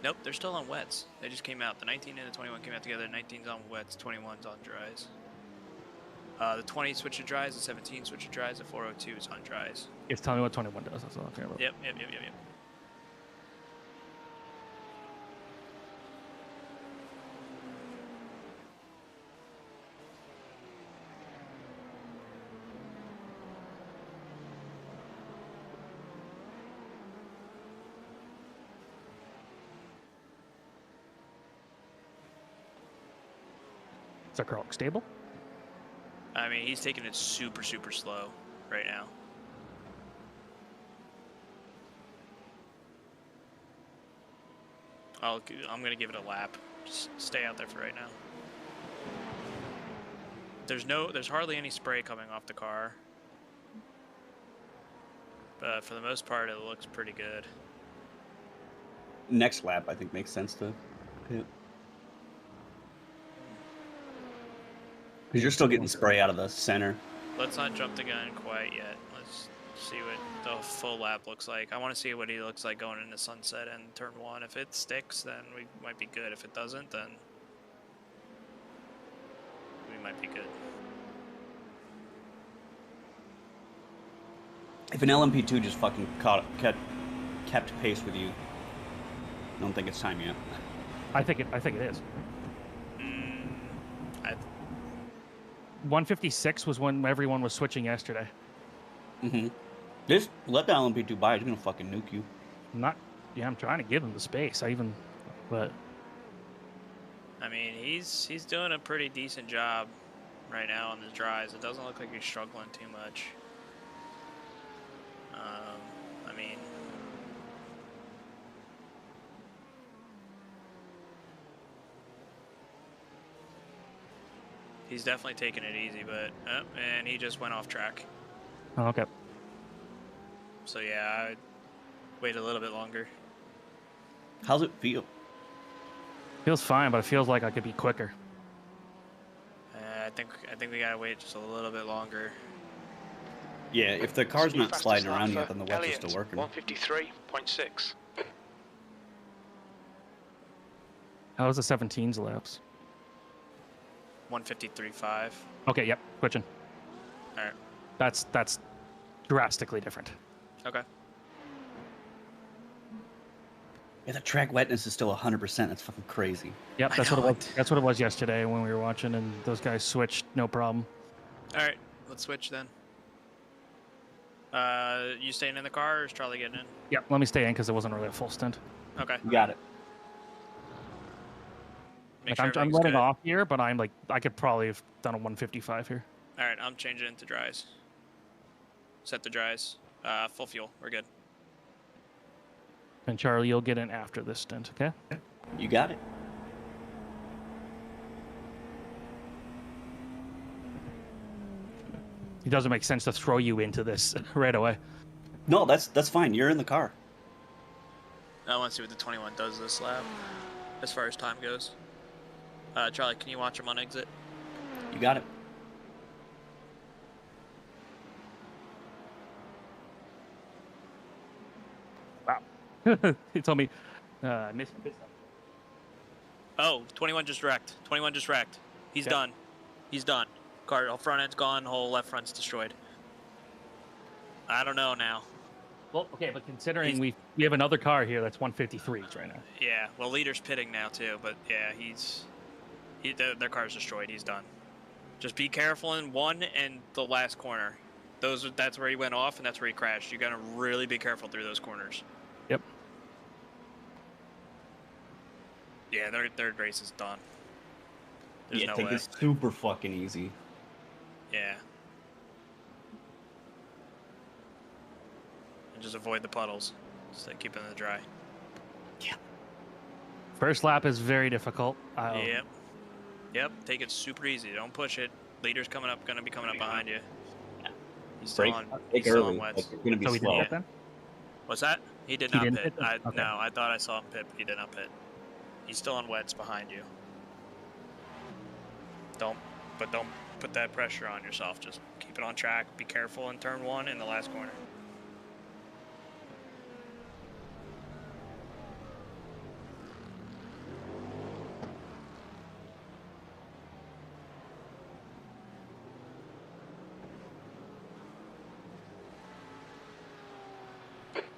Nope, they're still on wets. They just came out. The 19 and the 21 came out together. 19's on wets, 21's on dries. The 20 switched to dries, the 17 switched to dries, the 402 is on dries. it's telling me what 21 does. That's all I'm care about. Yep. Is our car look stable? I mean, he's taking it super slow right now. I'm gonna give it a lap. Just stay out there for right now. There's hardly any spray coming off the car. But for the most part, it looks pretty good. Next lap, I think, makes sense to pit. Because you're still getting spray out of the center. Let's not jump the gun quite yet. Let's see what the full lap looks like. I want to see what he looks like going into sunset and turn 1. If it sticks, then we might be good. If it doesn't, then we might be good. If an LMP2 just fucking kept pace with you, I don't think it's time yet. I think it is. 156 was when everyone was switching yesterday. Just let the LMP2 by. He's gonna fucking nuke you. I'm trying to give him the space. But I mean, he's doing a pretty decent job right now on his dries. It doesn't look like he's struggling too much. I mean, he's definitely taking it easy, but and he just went off track. Oh, okay. So yeah, I'd wait a little bit longer. How's it feel? Feels fine, but it feels like I could be quicker. I think we gotta wait just a little bit longer. Yeah, if the car's not sliding around yet, then the wets are still working. 153.6. How was the 17's laps? 153.5. Okay, yep, switching. All right. That's drastically different. Okay. Yeah, the track wetness is still 100%. That's fucking crazy. Yep, that's what it was. That's what it was yesterday when we were watching, and those guys switched, no problem. All right, let's switch then. You staying in the car, or is Charlie getting in? Yep, let me stay in because it wasn't really a full stint. Okay. You got it. I'm letting off here, but I could probably have done a 155 here. All right, I'm changing into dries. Set the dries. Full fuel. We're good. And Charlie, you'll get in after this stint, okay? You got it. It doesn't make sense to throw you into this right away. No, that's fine. You're in the car. I want to see what the 21 does this lap, as far as time goes. Charlie, can you watch him on exit? You got it. Wow. He told me, missed. Oh, 21 just wrecked. 21 just wrecked. He's done. He's done. Car front end's gone, whole left front's destroyed. I don't know now. Well, okay, but considering we have another car here that's 153s right now. Yeah, well, leader's pitting now too, but yeah, their car's destroyed. He's done. Just be careful in one and the last corner. That's where he went off, and that's where he crashed. You gotta really be careful through those corners. Yep. Yeah, their race is done. There's no take way. this super fucking easy. Yeah. And just avoid the puddles. Just keep it in the dry. Yeah. First lap is very difficult. Yep. Yep. Take it super easy. Don't push it. Leader's gonna be coming up behind you. He's still on. He's still on wets. Like, it's gonna be So he slow. did that then? What's that? He did He not didn't pit. pit? Okay. No, I thought I saw him pit. He did not pit. He's still on wets behind you. Don't put that pressure on yourself. Just keep it on track. Be careful in turn 1 in the last corner.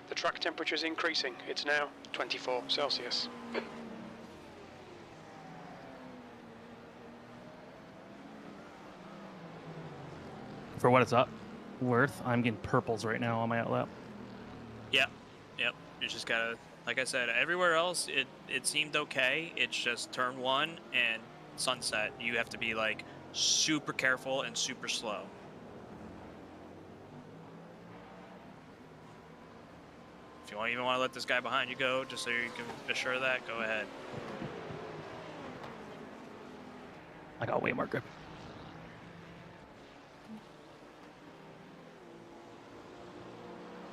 The track temperature is increasing. It's now 24 Celsius. For what it's worth, I'm getting purples right now on my outlap. Yep. You just gotta, like I said, everywhere else it seemed okay. It's just turn 1 and sunset. You have to be like super careful and super slow. If you even want to let this guy behind you go, just so you can assure that, go ahead. I got way more grip.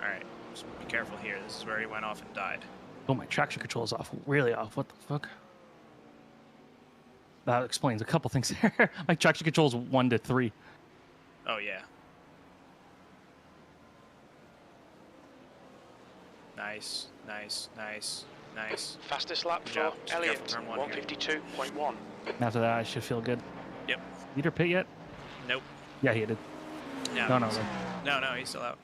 Alright, just be careful here. This is where he went off and died. Oh, my traction control is off. Really off. What the fuck? That explains a couple things there. My traction control is 1 to 3. Oh, yeah. Nice. Fastest lap Good for job. Just Elliot, careful, turn 1 here. 152.1. After that, I should feel good. Yep. Leader pit yet? Nope. Yeah, he did. No, No, he's still out.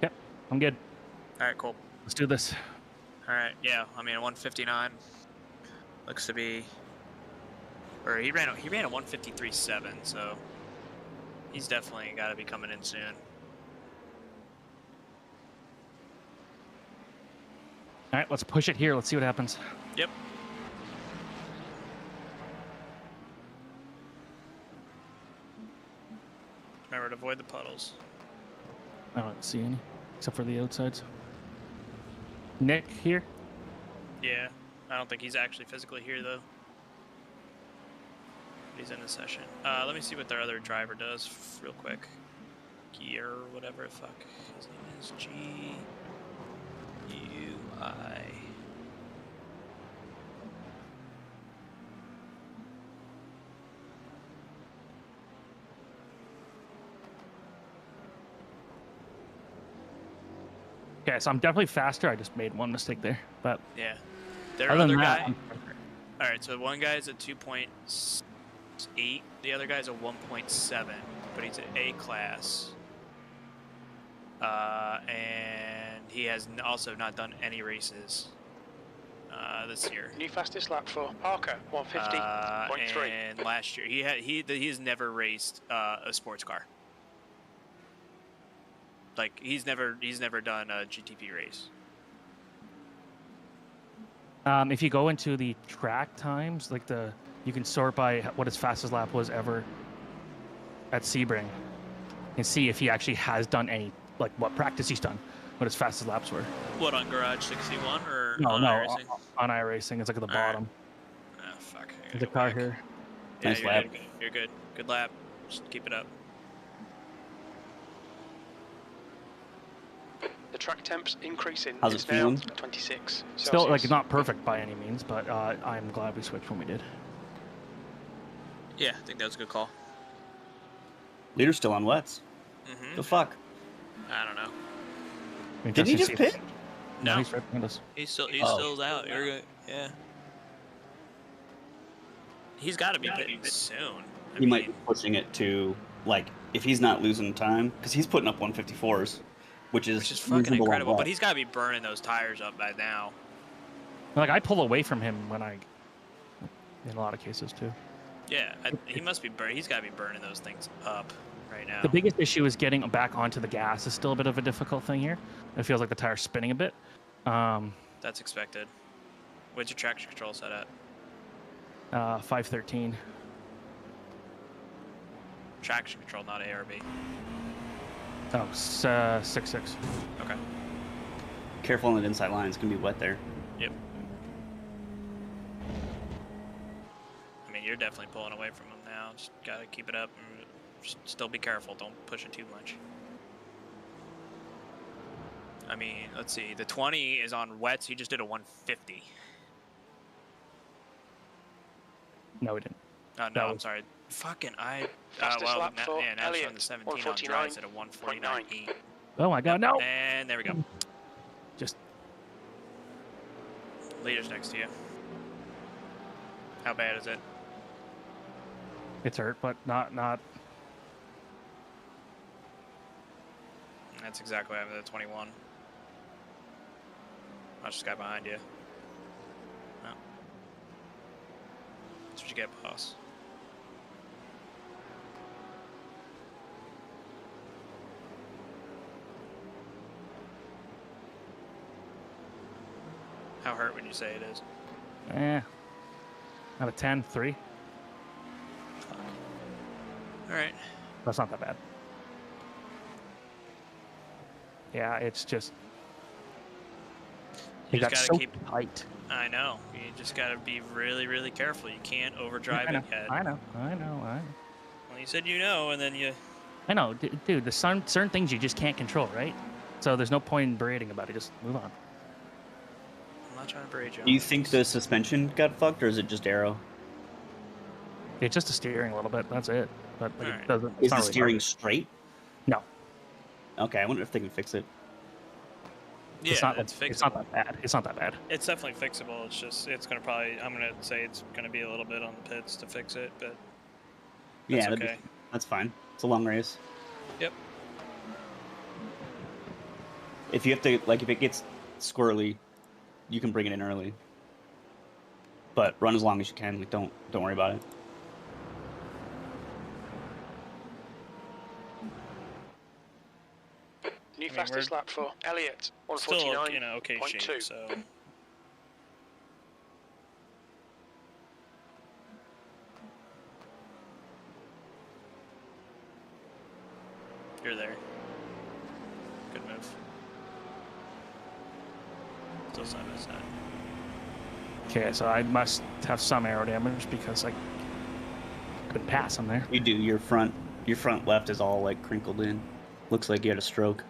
Yep, I'm good. Alright, cool. Let's do this. Alright, yeah, I mean, 159 looks to be, or he ran a 153.7, so he's definitely got to be coming in soon. All right, let's push it here. Let's see what happens. Yep. Remember to avoid the puddles. I don't see any, except for the outsides. Nick here? Yeah, I don't think he's actually physically here though. He's in the session. Let me see what their other driver does real quick. Gear, whatever the fuck his name is. G-U-I. Okay, so I'm definitely faster. I just made one mistake there, but Yeah. Their other other than that, guy. I'm- All right, so one guy's a 2.8, the other guy's a 1.7, but he's an A class. And he has also not done any races this year. New fastest lap for Parker, 150.3. And last year he's never raced a sports car. Like he's never done a GTP race. if you go into the track times, like you can sort by what his fastest lap was ever at Sebring, and see if he actually has done any, like what practice he's done, what his fastest laps were. What, on Garage 61 or No, on no, iRacing? on iRacing. It's like at the bottom. Ah, fuck. I gotta There's a go car back. here. Yeah, Nice you're lap. Good. You're good. Good lap. Just keep it up. The track temp's increasing. How's it It's now feeling? 26 Still, like, Celsius. not perfect by any means, but I'm glad we switched when we did. Yeah, I think that was a good call. Leader's still on wets. Mm-hmm. The fuck? I don't know. I mean, Did he just just to see- pit? No, he's right behind us. He's still out. You're good. Yeah. He's got to be pitting soon. He might be pushing it to, like, if he's not losing time, because he's putting up 154s, which is fucking incredible. But he's got to be burning those tires up by now. Like, I pull away from him when in a lot of cases too. Yeah, he must be burning. He's got to be burning those things up right now. The biggest issue is getting back onto the gas is still a bit of a difficult thing here. It feels like the tire's spinning a bit. That's expected. What's your traction control set at? 513. Traction control, not ARB. Oh, 6.6. Okay. Careful on the inside line. It's going to be wet there. Yep. I mean, you're definitely pulling away from him now. Just got to keep it up and just still be careful. Don't push it too much. I mean, let's see. The 20 is on wets. He just did a 150. No, we didn't. No, I'm sorry. Fucking Fastest lap for now it's on the 17 on dries at a 149.8. Oh my god, no! And there we go. Just leader's next to you. How bad is it? It's hurt, but not. That's exactly what happened to the 21. Watch this guy behind you. No. That's what you get, boss. How hurt would you say it is? Out of 10, 3. All right. That's not that bad. Yeah, it's just. You just got gotta so keep tight. I know. You just gotta be really, really careful. You can't overdrive it yet. I know. Well, you said you know, and then you. I know, dude. There's certain things you just can't control, right? So there's no point in berating about it. Just move on. I'm not trying to berate you. Do you think the suspension got fucked, or is it just aero? It's just the steering a little bit. That's it. But like, it doesn't. Is the steering straight? No. Okay, I wonder if they can fix it. Yeah, it's not fixable. It's not that bad. It's not that bad. It's definitely fixable. It's just I'm gonna say it's gonna be a little bit on the pits to fix it, but that's okay. That's fine. It's a long race. Yep. If you have to, like, if it gets squirrely, you can bring it in early. But run as long as you can. Like, don't worry about it. New fastest lap for Elliott, 149.2. Still, okay shape, so. You're there. Good move. Still side by side. Okay, so I must have some aero damage because I couldn't pass him there. You do. Your front left is all like crinkled in. Looks like you had a stroke.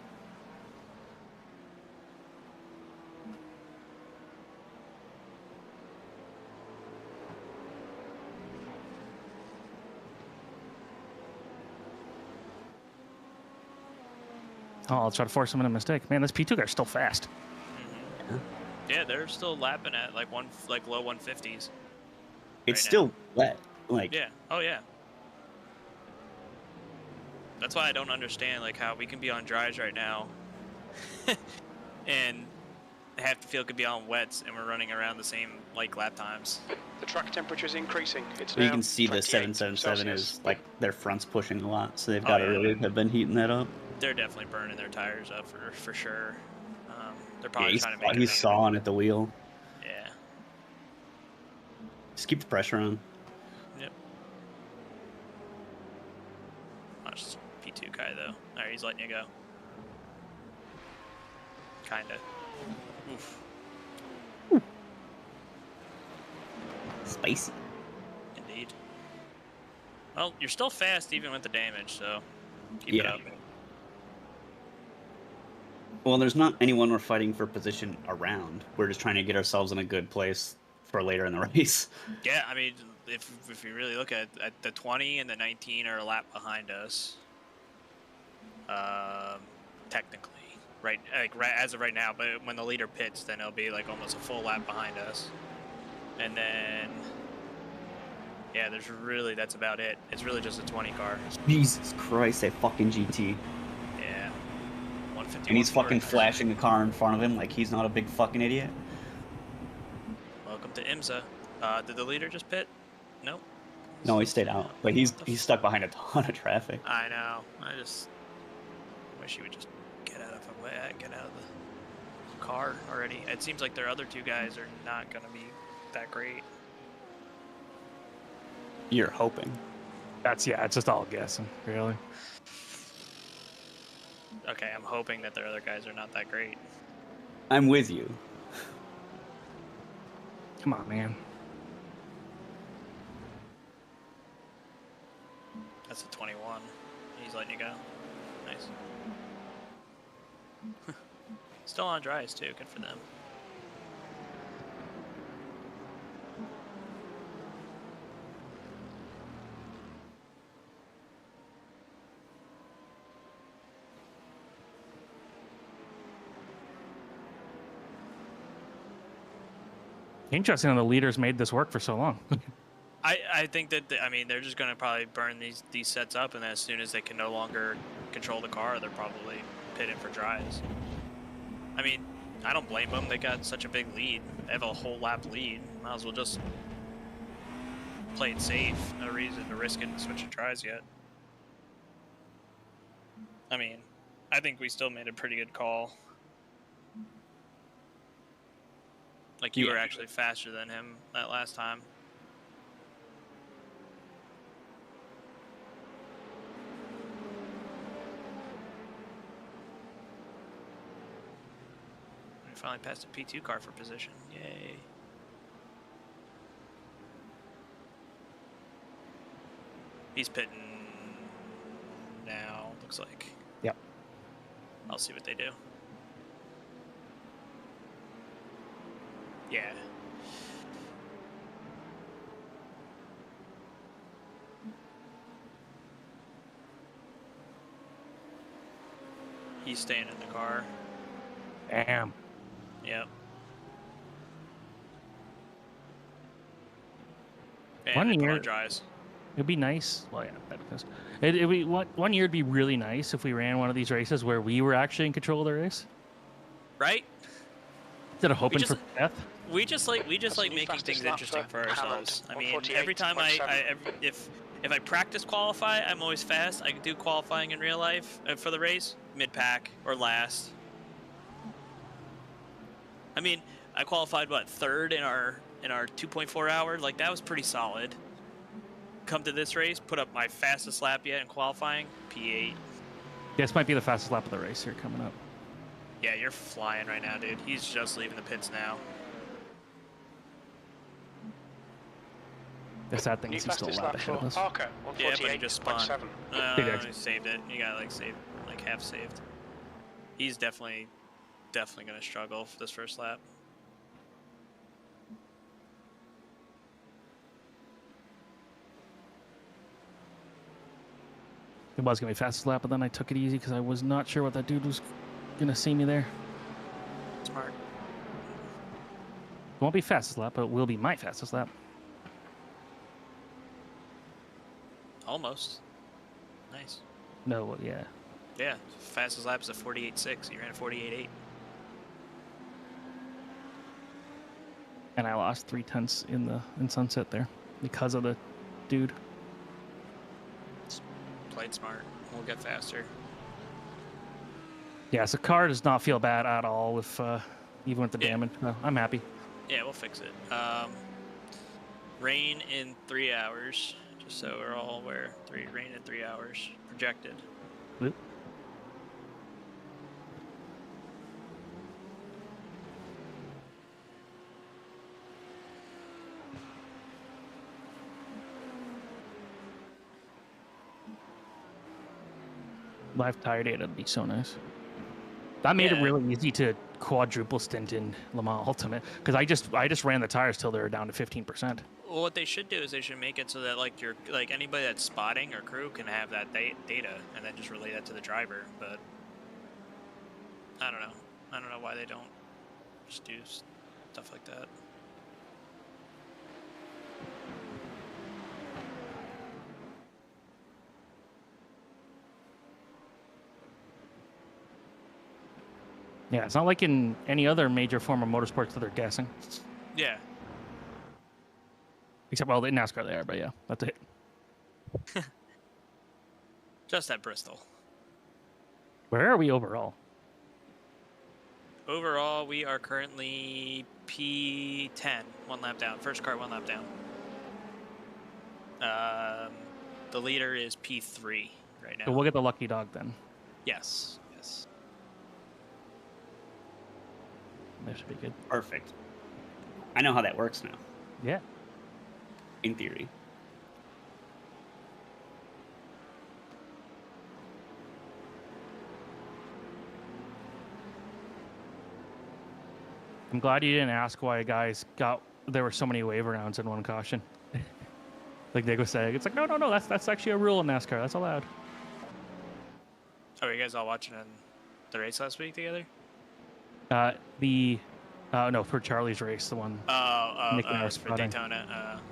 Oh, I'll try to force him into a mistake. Man, this P2 guy's still fast. Mm-hmm. Yeah, they're still lapping at like low 150s. It's still wet. Like. Yeah. Oh yeah. That's why I don't understand like how we can be on dries right now, and half the field could be on wets, and we're running around the same like lap times. The track temperature is increasing. It's You now can see the 777 is like their front's pushing a lot, so they've got to really have been heating that up. They're definitely burning their tires up for sure. They're probably trying to make. He's sawing at the wheel. Yeah. Just keep the pressure on. Yep. Watch this P2 guy though. Alright, he's letting you go. Kinda. Oof. Spicy. Indeed. Well, you're still fast even with the damage, so keep it up. Well, there's not anyone we're fighting for position around. We're just trying to get ourselves in a good place for later in the race. Yeah, I mean, if you really look at the 20 and the 19 are a lap behind us, technically. as of right now. But when the leader pits, then it'll be like almost a full lap behind us. And then, yeah, that's about it. It's really just a 20 car. Jesus Christ, that fucking GT. Yeah. 150. And he's fucking flashing the car in front of him like he's not a big fucking idiot. Welcome to IMSA. Did the leader just pit? Nope. No, he stayed out, but he's stuck behind a ton of traffic. I know. I just wish he would just get out of the car already. It seems like their other two guys are not going to be that great. You're hoping. It's just all guessing, really. Okay, I'm hoping that their other guys are not that great. I'm with you. Come on, man. That's a 21. He's letting you go. Nice. Still on dries too. Good for them. Interesting how the leaders made this work for so long. I think that they're just going to probably burn these sets up, and then as soon as they can no longer control the car, they're probably pitting for dries. I mean, I don't blame them. They got such a big lead. They have a whole lap lead. Might as well just play it safe. No reason to risk it and switch to dries yet. I mean, I think we still made a pretty good call. Like, you were actually faster than him that last time. We finally passed a P2 car for position. Yay. He's pitting now, looks like. Yep. I'll see what they do. Yeah. He's staying in the car. Damn. Yep. And One the car year dries. it'd be nice. Well, yeah, because it'd be one year. It'd be really nice if we ran one of these races where we were actually in control of the race. Right? Instead of hoping for death. We just like making things interesting for ourselves. I mean, every time if I practice qualify, I'm always fast. I do qualifying in real life for the race, mid-pack or last. I mean, I qualified third in our 2.4 hour. Like, that was pretty solid. Come to this race, put up my fastest lap yet in qualifying, P8. This might be the fastest lap of the race here coming up. Yeah, you're flying right now, dude. He's just leaving the pits now. The sad thing is he's still a lap ahead of us. Parker, Yeah, but he just spawned. He saved it. You got half saved. He's definitely gonna struggle for this first lap. It was gonna be fastest lap, but then I took it easy because I was not sure what that dude was gonna see me there. Smart. It won't be fastest lap, but it will be my fastest lap. Almost. Nice. No, yeah. Yeah, fastest lap is a 48.6. You ran a 48.8. And I lost 3/10 in sunset there because of the dude. Played smart. We'll get faster. Yeah, so car does not feel bad at all with even with the damage. No, I'm happy. Yeah, we'll fix it. Rain in 3 hours, just so we're all aware. Rain in 3 hours projected. Oop. Live tire data would be so nice. That made it really easy to quadruple stint in Le Mans Ultimate because I just ran the tires till they were down to 15%. Well, what they should do is they should make it so that anybody that's spotting or crew can have that data and then just relay that to the driver. But I don't know. I don't know why they don't just do stuff like that. Yeah, it's not like in any other major form of motorsports that they're guessing. Yeah. Except, well, in NASCAR they are, but yeah, that's it. Just at Bristol. Where are we overall? Overall, we are currently P10, 1 lap down. First car, 1 lap down. The leader is P3 right now. So we'll get the lucky dog then. Yes, yes. That should be good. Perfect. I know how that works now. Yeah. In theory. I'm glad you didn't ask why guys there were so many wave rounds in one caution. Like Nick was saying, it's like no, that's actually a rule in NASCAR. That's allowed. Oh, are you guys all watching the race last week together? No, for Charlie's race, the one. Nick and I were For spotting. Daytona.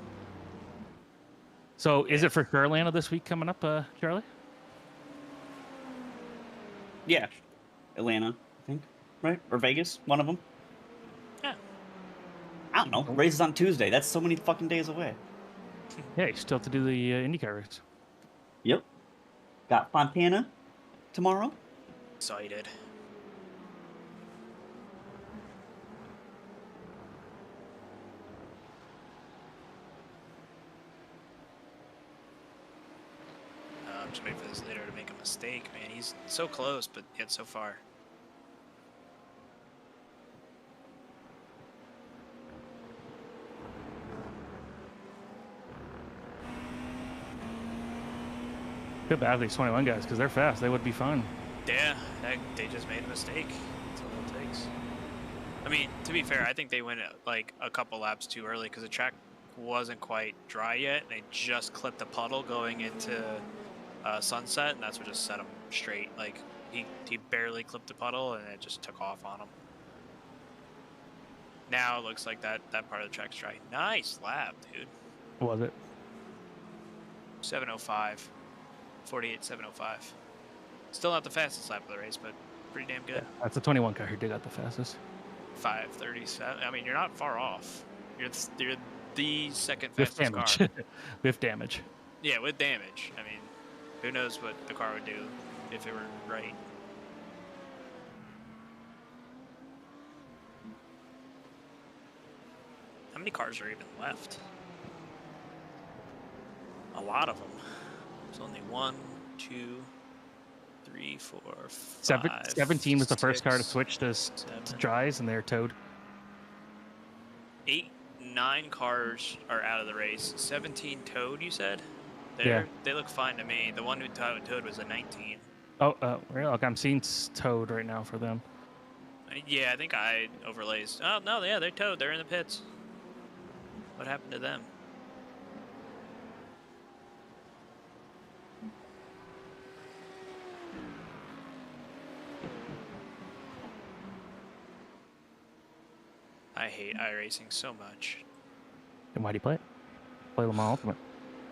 So is it for Atlanta this week coming up, Charlie? Yeah. Atlanta, I think. Right? Or Vegas, one of them. Yeah. I don't know. Race is on Tuesday. That's so many fucking days away. Yeah, you still have to do the IndyCar race. Yep. Got Fontana tomorrow. Excited. I'm just waiting for this leader to make a mistake, man. He's so close, but yet so far. Feel bad for these 21 guys because they're fast. They would be fun. Yeah, they just made a mistake. That's all it takes. I mean, to be fair, I think they went like a couple laps too early because the track wasn't quite dry yet. They just clipped a puddle going into Sunset, and that's what just set him straight. Like he barely clipped the puddle, and it just took off on him. Now it looks like that part of the track's dry. Nice lap, dude. What was it? 7:05. 48.705. Still not the fastest lap of the race, but pretty damn good. Yeah, that's a 21 car who did got the fastest. 5:37. I mean, you're not far off. You're the second With fastest damage. car. With damage. Yeah, with damage. I mean, who knows what the car would do if it were right. How many cars are even left? A lot of them. There's only 1, 2, 3, 4, 5. 17 was the first car to 6, switch to 7, dries, and they're towed. 8, 9 cars are out of the race. 17 towed, you said? Yeah. They look fine to me. The one who towed was a 19. Oh, really? Look, I'm seeing towed right now for them. Yeah, I think I overlays. Oh, no, yeah, they're towed. They're in the pits. What happened to them? I hate iRacing so much. Then why do you play it? Play Le Mans Ultimate.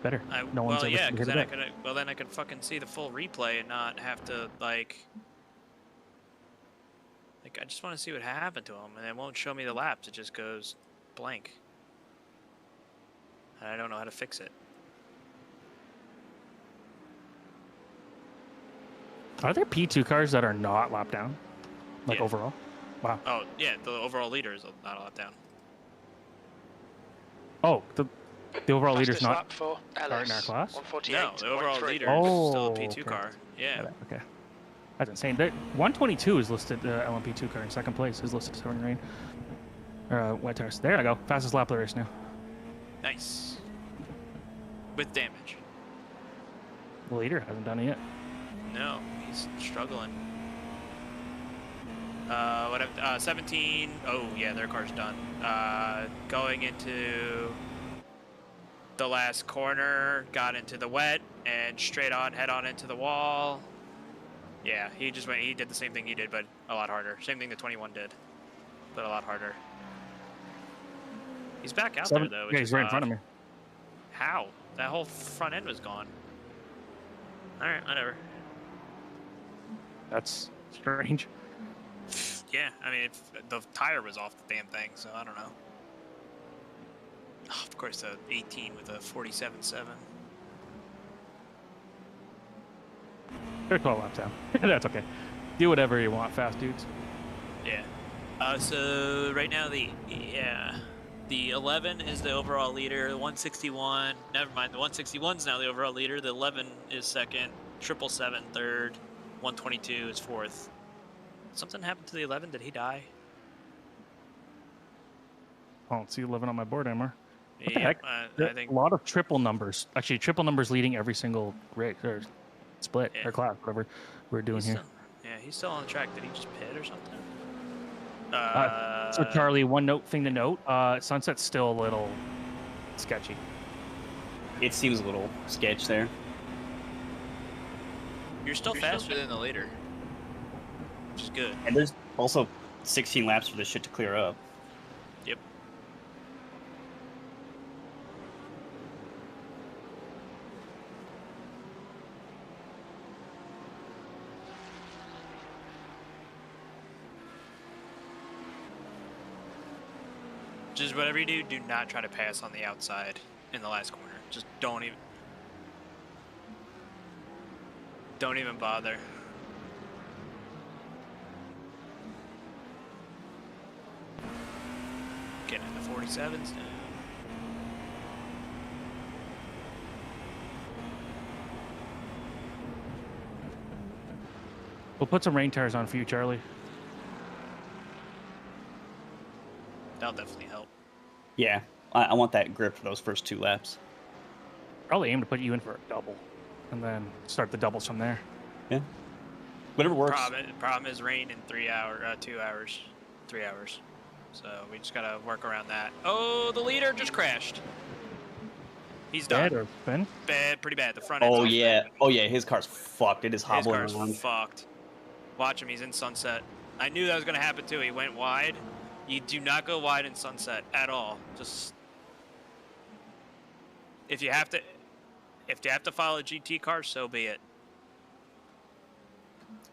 Better. No one's Well, ever yeah, seen because it then yet. then I could fucking see the full replay and not have to like I just want to see what happened to him, and it won't show me the laps. It just goes blank, and I don't know how to fix it. Are there P2 cars that are not lap down? Like Yeah. overall? Wow. Oh yeah, the overall leader is not a lot down. Oh, the overall leader's Fastest not lap for starting in our Ellis, class? 148.3. No, the overall leader Oh, is still a P2 okay. car. Yeah. Okay. That's insane. 122 is listed, LMP2 car in second place is listed Sebring Rain. Wet tires. There I go. Fastest lap of the race now. Nice. With damage. The leader hasn't done it yet. No, he's struggling. 17. Oh yeah, their car's done. Going into the last corner, got into the wet and straight on, head on into the wall. Yeah, he just went. He did the same thing he did, but a lot harder. Same thing the 21 did, but a lot harder. He's back out there though. Which Yeah, he's is right in odd. front of me. How? That whole front end was gone. All right, whatever. That's strange. Yeah, I mean, the tire was off the damn thing, so I don't know. Oh, of course, the 18 with a 47.7. They're 12 laps down. That's okay. Do whatever you want, fast dudes. Yeah. So right now the 11 is the overall leader. The 161. Never mind. The 161 is now the overall leader. The 11 is second. 777 third. 122 is fourth. Something happened to the 11. Did he die? I don't see 11 on my board anymore. What the Yeah, heck? I think A lot of triple numbers. Actually, triple numbers leading every single race or split Yeah. or class, whatever we're doing he's here. still, yeah, he's still on the track. Did he just pit or something? So Charlie, one thing to note: Sunset's still a little sketchy. It seems a little sketch there. You're still faster than the leader, which is good. And there's also 16 laps for this shit to clear up. Yep. Just whatever you do, do not try to pass on the outside in the last corner. Just don't even bother. Getting in the 47s now. We'll put some rain tires on for you, Charlie. That'll definitely help. Yeah, I want that grip for those first 2 laps. Probably aim to put you in for a double, and then start the doubles from there. Yeah, whatever works. Problem is rain in 3 hours, 2 hours, 3 hours. So we just gotta work around that. Oh, the leader just crashed. He's done. Bad or Ben? Bad, pretty bad. The front. Oh end's yeah, oh yeah, his car's fucked. It is His hobbling car's around. fucked. Watch him. He's in sunset. I knew that was gonna happen too. He went wide. You do not go wide in sunset at all. Just if you have to follow a GT car, so be it.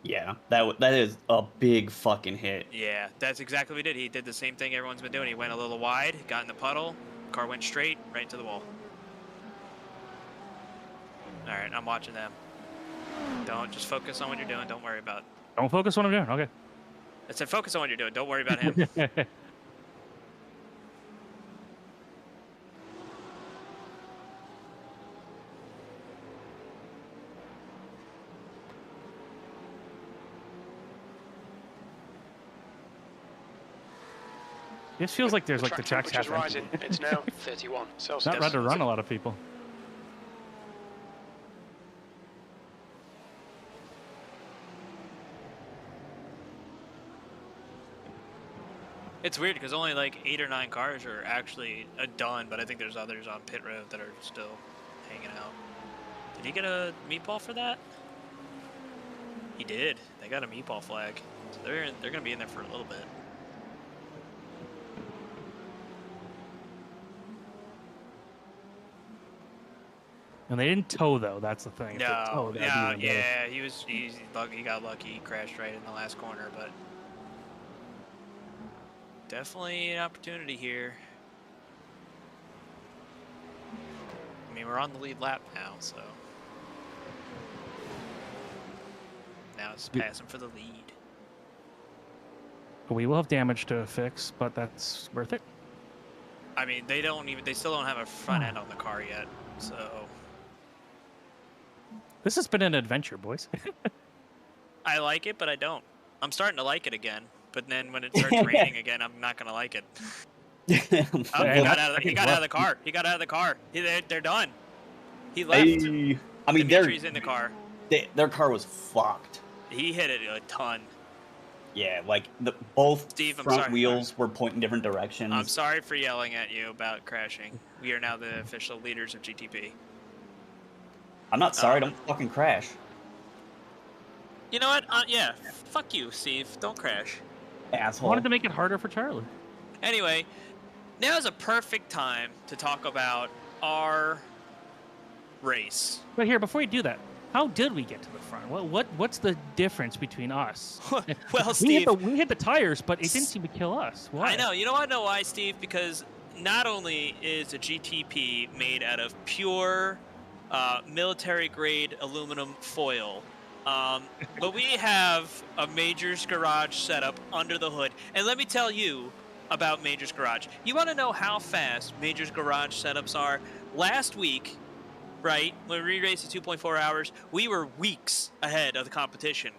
Yeah, that is a big fucking hit. Yeah, that's exactly what he did. He did the same thing everyone's been doing. He went a little wide, got in the puddle, car went straight, right into the wall. All right, I'm watching them. Don't just focus on what you're doing. Don't worry about. Don't focus on what I'm doing. Okay. I said focus on what you're doing. Don't worry about him. This feels like there's like the track track's half temperature's empty. rising. It's now 31 Celsius. Not bad to run a lot of people. It's weird because only like 8 or 9 cars are actually done, but I think there's others on pit road that are still hanging out. Did he get a meatball for that? He did. They got a meatball flag, so they're gonna be in there for a little bit. And they didn't tow though. That's the thing. If they No, towed, that'd be yeah, even better. yeah, he got lucky. He crashed right in the last corner, but definitely an opportunity here. I mean, we're on the lead lap now, so now it's passing for the lead. We will have damage to fix, but that's worth it. I mean, they still don't have a front end on the car yet, so. This has been an adventure, boys. I like it, but I don't. I'm starting to like it again, but then when it starts raining again, I'm not gonna like it. He got out of the car. He got out of the car. They're done. He left. I mean, Dimitri's in the car. Their car was fucked. He hit it a ton. Yeah, like both Steve, I'm front sorry. wheels were pointing different directions. I'm sorry for yelling at you about crashing. We are now the official leaders of GTP. I'm not sorry. Don't fucking crash. You know what? Yeah. Fuck you, Steve. Don't crash. I Asshole. wanted to make it harder for Charlie. Anyway, now is a perfect time to talk about our race. But here, before you do that, how did we get to the front? What's the difference between us? Well, Steve, we hit the tires, but it didn't seem to kill us. Why? I know. You know why, Steve? Because not only is a GTP made out of pure military-grade aluminum foil, but we have a Major's Garage setup under the hood. And let me tell you about Major's Garage. You want to know how fast Major's Garage setups are? Last week, right, when we raced the 2.4 hours, we were weeks ahead of the competition.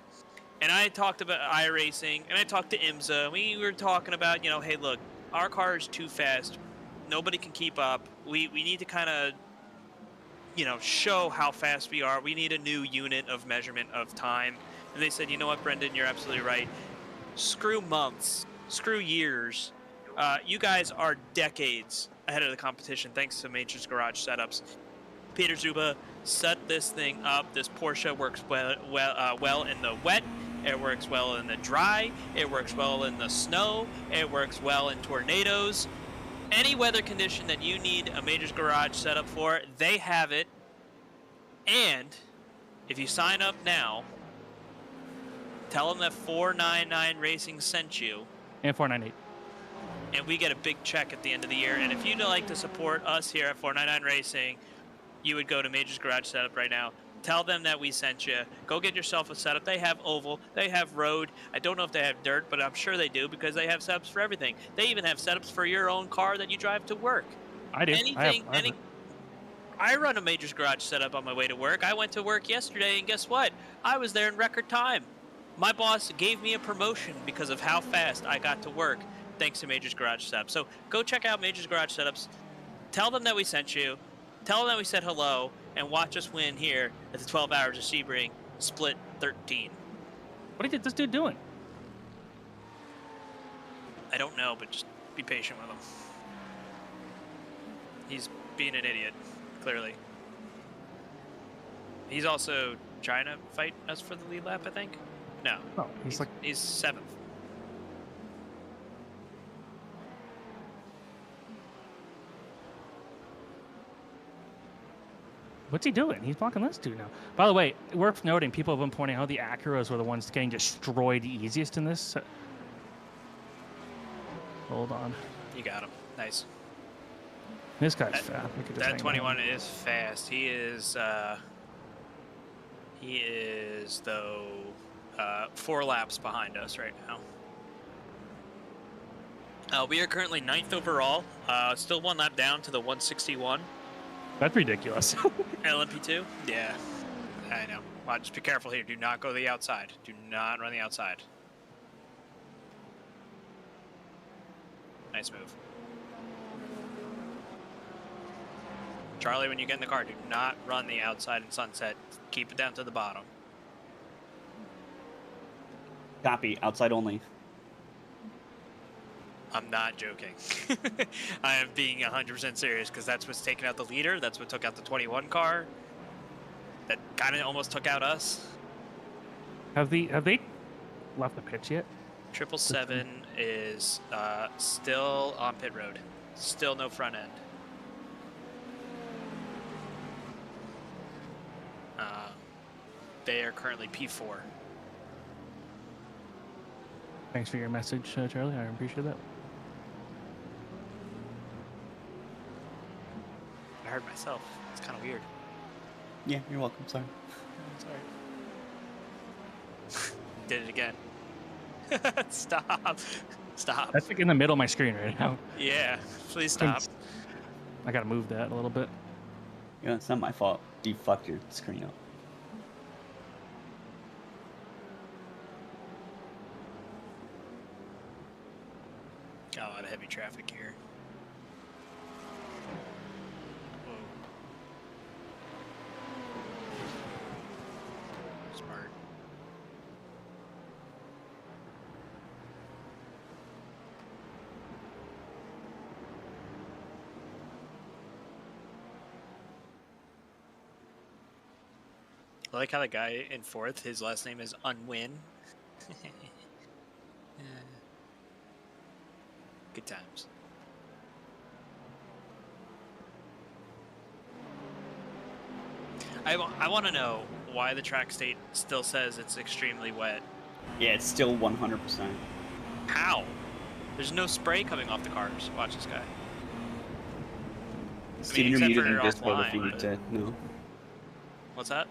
And I talked about iRacing, and I talked to IMSA. We were talking about, hey, look, our car is too fast. Nobody can keep up. We need to kind of, show how fast we are. We need a new unit of measurement of time. And they said, you know what, Brenden, you're absolutely right. Screw months. Screw years. You guys are decades ahead of the competition thanks to Major's Garage setups. Peter Zuba set this thing up. This Porsche works well in the wet. It works well in the dry. It works well in the snow. It works well in tornadoes. Any weather condition that you need a Major's Garage setup for, they have it. And if you sign up now, tell them that 499 Racing sent you. And 498. And we get a big check at the end of the year. And if you'd like to support us here at 499 Racing, you would go to Major's Garage Setup right now. Tell them that we sent you. Go get yourself a setup. They have oval. They have road. I don't know if they have dirt, but I'm sure they do because they have setups for everything. They even have setups for your own car that you drive to work. I do. I run a Major's Garage setup on my way to work. I went to work yesterday, and guess what? I was there in record time. My boss gave me a promotion because of how fast I got to work, thanks to Major's Garage Setup. So go check out Major's Garage Setups. Tell them that we sent you. Tell them that we said hello, and watch us win here at the 12 Hours of Sebring Split 13. What is this dude doing? I don't know, but just be patient with him. He's being an idiot, clearly. He's also trying to fight us for the lead lap, I think. No, he's 7th. What's he doing? He's blocking this dude now. By the way, worth noting, people have been pointing out the Acuras were the ones getting destroyed easiest in this. Hold on. You got him. Nice. This guy's fast. That 21 is fast. He is, though, 4 laps behind us right now. We are currently 9th overall. Still 1 lap down to the 161. That's ridiculous. LMP2? Yeah, I know. Well, just be careful here. Do not go to the outside. Do not run the outside. Nice move. Charlie, when you get in the car, do not run the outside in Sunset. Keep it down to the bottom. Copy. Outside only. I'm not joking. I am being 100% serious because that's what's taking out the leader. That's what took out the 21 car. That kind of almost took out us. Have they left the pitch yet? 777 is still on pit road. Still no front end. They are currently P4. Thanks for your message, Charlie. I appreciate that. I heard myself. It's kind of weird. Yeah, you're welcome. Sorry. Sorry. Did it again. Stop. Stop. That's like in the middle of my screen right now. Yeah, please stop. I gotta move that a little bit. Yeah, it's not my fault. You fucked your screen up. Got a lot of heavy traffic here. Whoa. Smart. I like how the guy in fourth, his last name is Unwin. Yeah. Good times. I want to know why the track state still says it's extremely wet. Yeah, it's still 100%. How? There's no spray coming off the cars. Watch this guy. Steven, you're muted in Discord if you need to know. What's that?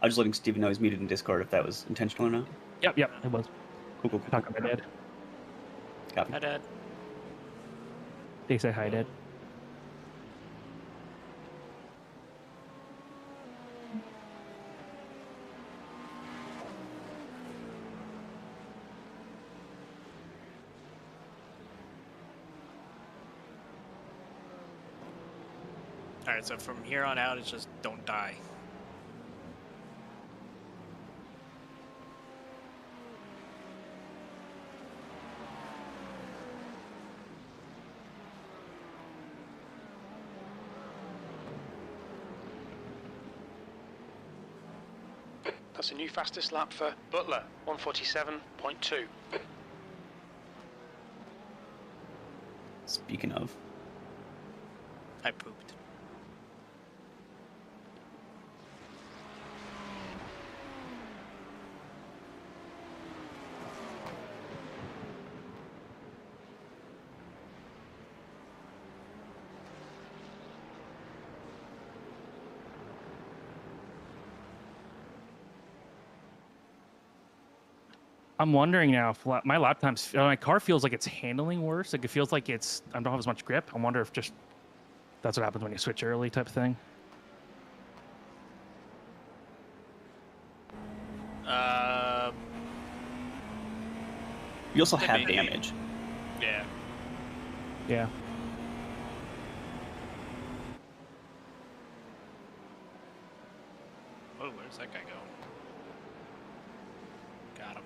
I was just letting Steven know he's muted in Discord if that was intentional or not. Yep, it was. Cool. Talking to my dad. Copy. Hi, Dad. They say hi, Dad. Alright, so from here on out, it's just don't die. That's a new fastest lap for Butler, 147.2. Speaking of. I pooped. I'm wondering now if my lap times, my car feels like it's handling worse. Like it feels like I don't have as much grip. I wonder if just that's what happens when you switch early type of thing. You also have damage. Yeah. Yeah. Oh, where's that guy going? Got him.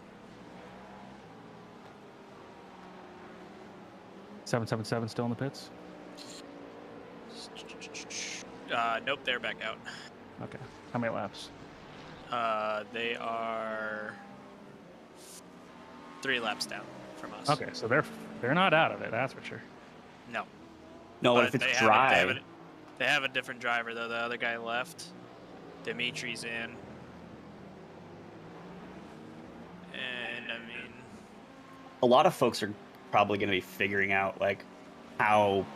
777 still in the pits? Nope, they're back out. Okay. How many laps? They are 3 laps down from us. Okay, so they're not out of it, that's for sure. No. No, But if it's they dry. They have a different driver, though. The other guy left. Dimitri's in. And, I mean... A lot of folks are probably going to be figuring out, like, how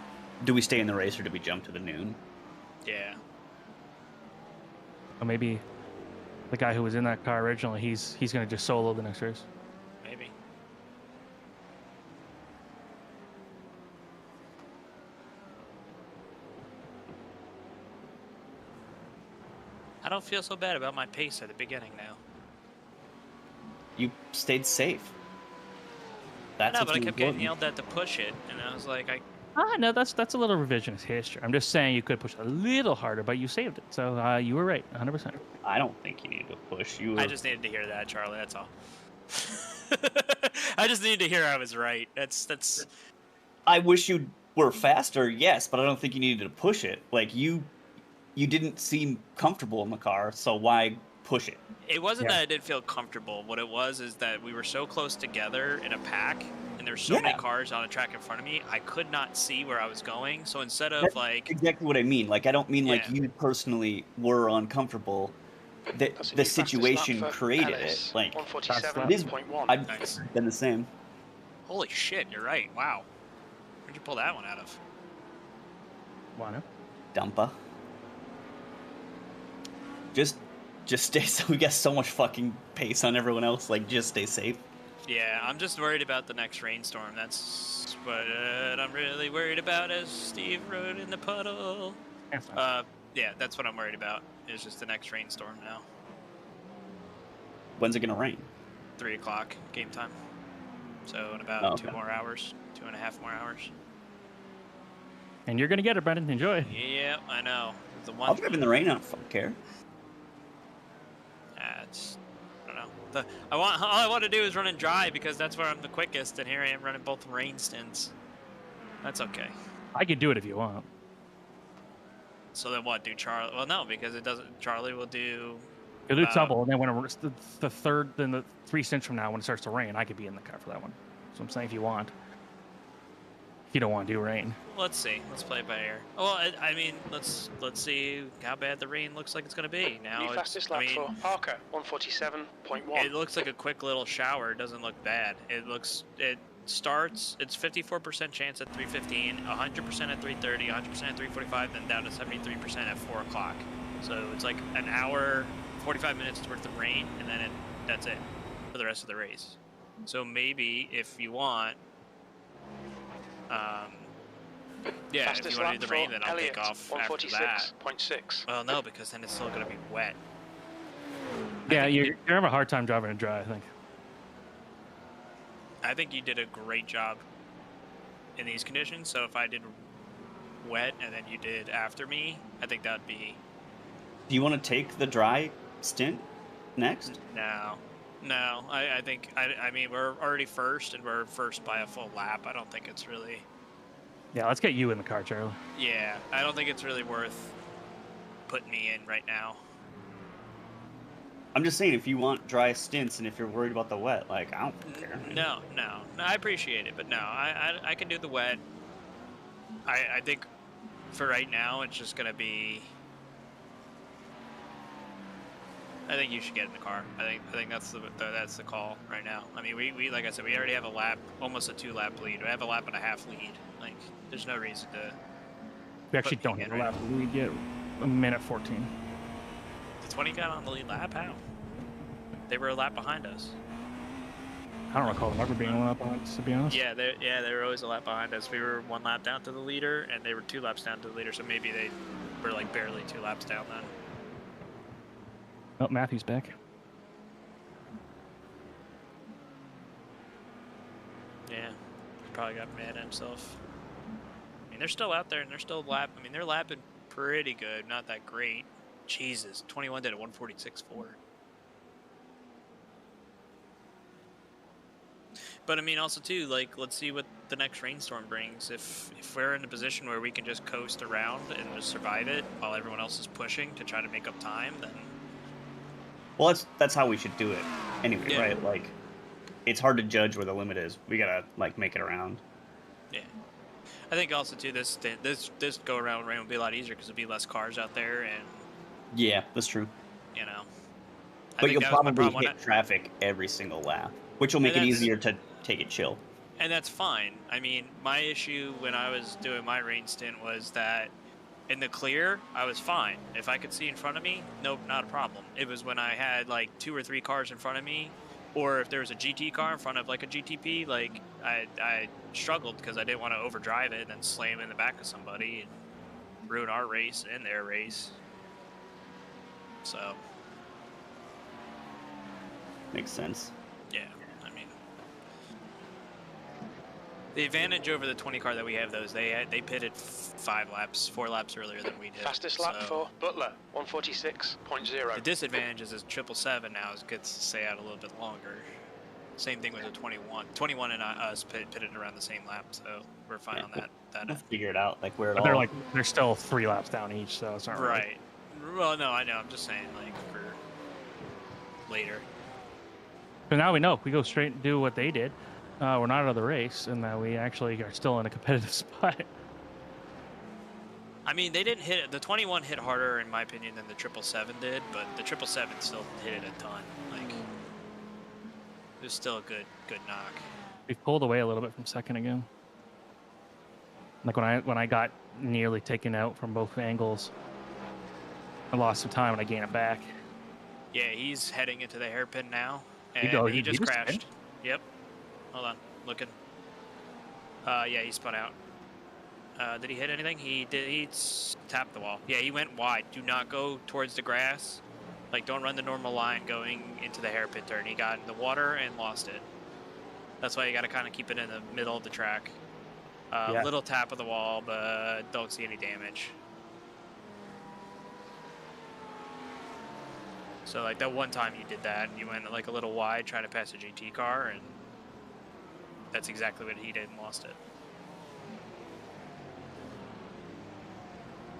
do we stay in the race or do we jump to the noon? Yeah. Or maybe the guy who was in that car originally, he's going to just solo the next race. Maybe. I don't feel so bad about my pace at the beginning now. You stayed safe. That's No, what's but I kept getting important. yelled at to push it, and I was like, No, that's a little revisionist history. I'm just saying you could push a little harder, but you saved it. So you were right, 100%. I don't think you need to push. I just needed to hear that, Charlie. That's all. I just needed to hear I was right. That's. I wish you were faster, yes, but I don't think you needed to push it. Like you didn't seem comfortable in the car, so why push it? It wasn't that I didn't feel comfortable. What it was is that we were so close together in a pack, and there's so many cars on a track in front of me, I could not see where I was going. So instead of That's exactly what I mean. Like I don't mean like you personally were uncomfortable. The situation created it. Like I've been the same. Holy shit, you're right. Wow. Where'd you pull that one out of? Wano? Dumpa. Just stay. So we got so much fucking pace on everyone else. Like just stay safe. Yeah, I'm just worried about the next rainstorm. That's what I'm really worried about, as Steve wrote in the puddle. Yeah, that's what I'm worried about. Is just the next rainstorm now. When's it gonna rain? 3 o'clock game time. So in about 2 more hours, 2.5 more hours. And you're gonna get it, Brenden. Enjoy. Yeah, I know. The one. I'll drive in the rain. I don't care. It's, I don't know. All I want to do is run and dry because that's where I'm the quickest, and here I am running both rain stints. That's okay. I could do it if you want. So then what? Do Charlie? Well, no, because it doesn't. Charlie will do It's double, and then when the third, then the 3 stints from now, when it starts to rain, I could be in the car for that one. So I'm saying if you want. If you don't want to do rain. Let's see. Let's play it by ear. Well, I mean, let's see how bad the rain looks like it's going to be. Now, New fastest lap for Parker, 147.1. It looks like a quick little shower. It doesn't look bad. It starts, it's 54% chance at 3:15, 100% at 3:30, 100% at 3:45, then down to 73% at 4 o'clock. So it's like an hour, 45 minutes worth of rain, and then that's it for the rest of the race. So maybe if you want, yeah, fastest if you want to do the rain, then I'll Elliot, take off after that. 146.6. Well, no, because then it's still going to be wet. Yeah, you're gonna have a hard time driving it dry, I think. I think you did a great job in these conditions. So if I did wet and then you did after me, I think that'd be. Do you want to take the dry stint next? No. I think I mean we're already first and we're first by a full lap. I don't think it's really. Yeah, let's get you in the car, Charlie. Yeah, I don't think it's really worth putting me in right now. I'm just saying, if you want dry stints and if you're worried about the wet, like, I don't care. No, I appreciate it, but no, I can do the wet. I think for right now, it's just gonna be. I think you should get in the car. I think that's the call right now. I mean, we like I said, we already have a lap, almost a 2-lap lead. We have a lap and a half lead. Like, there's no reason to. We actually don't have a lap. We get a minute 14. The 20 got on the lead lap. How? They were a lap behind us. I don't recall them ever being a lap behind us, to be honest. Yeah, they were always a lap behind us. We were 1 lap down to the leader, and they were 2 laps down to the leader. So maybe they were like barely 2 laps down then. Oh, Matthew's back. Yeah, he probably got mad at himself. I mean, they're still out there, and they're still lapping. I mean, they're lapping pretty good, not that great. Jesus, 21 did a 146.4. But I mean, also too, like, let's see what the next rainstorm brings. If we're in a position where we can just coast around and just survive it while everyone else is pushing to try to make up time, then. Well, that's how we should do it anyway, Yeah. right? Like, it's hard to judge where the limit is. We gotta, like, make it around. Yeah. I think also too, this go around rain will be a lot easier because there'll be less cars out there, and Yeah, that's true. you know. But you'll probably hit traffic every single lap, which will make it easier to take it chill. And that's fine. I mean, my issue when I was doing my rain stint was that in the clear, I was fine. If I could see in front of me, nope, not a problem. It was when I had like 2 or 3 cars in front of me, or if there was a GT car in front of like a GTP, like I struggled because I didn't want to overdrive it and then slam in the back of somebody and ruin our race and their race. So. Makes sense. Yeah, I mean, the advantage over the 20 car that we have, those they pitted 4 laps earlier than we did. Fastest lap for Butler, 146.0. The disadvantage is 777 now gets to stay out a little bit longer. Same thing with the 21. 21 and us pitted around the same lap, so we're fine on that. We'll figure it out, like where it But all. they're still 3 laps down each, so it's not really. Right. Well, no, I know. I'm just saying, like, for later. So now we know if we go straight and do what they did, we're not out of the race, and that we actually are still in a competitive spot. I mean, they didn't hit it. The 21 hit harder, in my opinion, than the 777 did, but the 777 still hit it a ton. Like, it was still a good knock. We've pulled away a little bit from second again. Like when I got nearly taken out from both angles, I lost some time and I gained it back. Yeah, he's heading into the hairpin now, and he just just crashed. Yep. Hold on, looking. Yeah, he spun out. Did he hit anything? He did. He tapped the wall. Yeah, he went wide. Do not go towards the grass. Like, don't run the normal line going into the hairpin turn. He got in the water and lost it. That's why you got to kind of keep it in the middle of the track. Yeah. Little tap of the wall, but don't see any damage. So, like, that one time you did that, you went, like, a little wide trying to pass a GT car, and that's exactly what he did and lost it.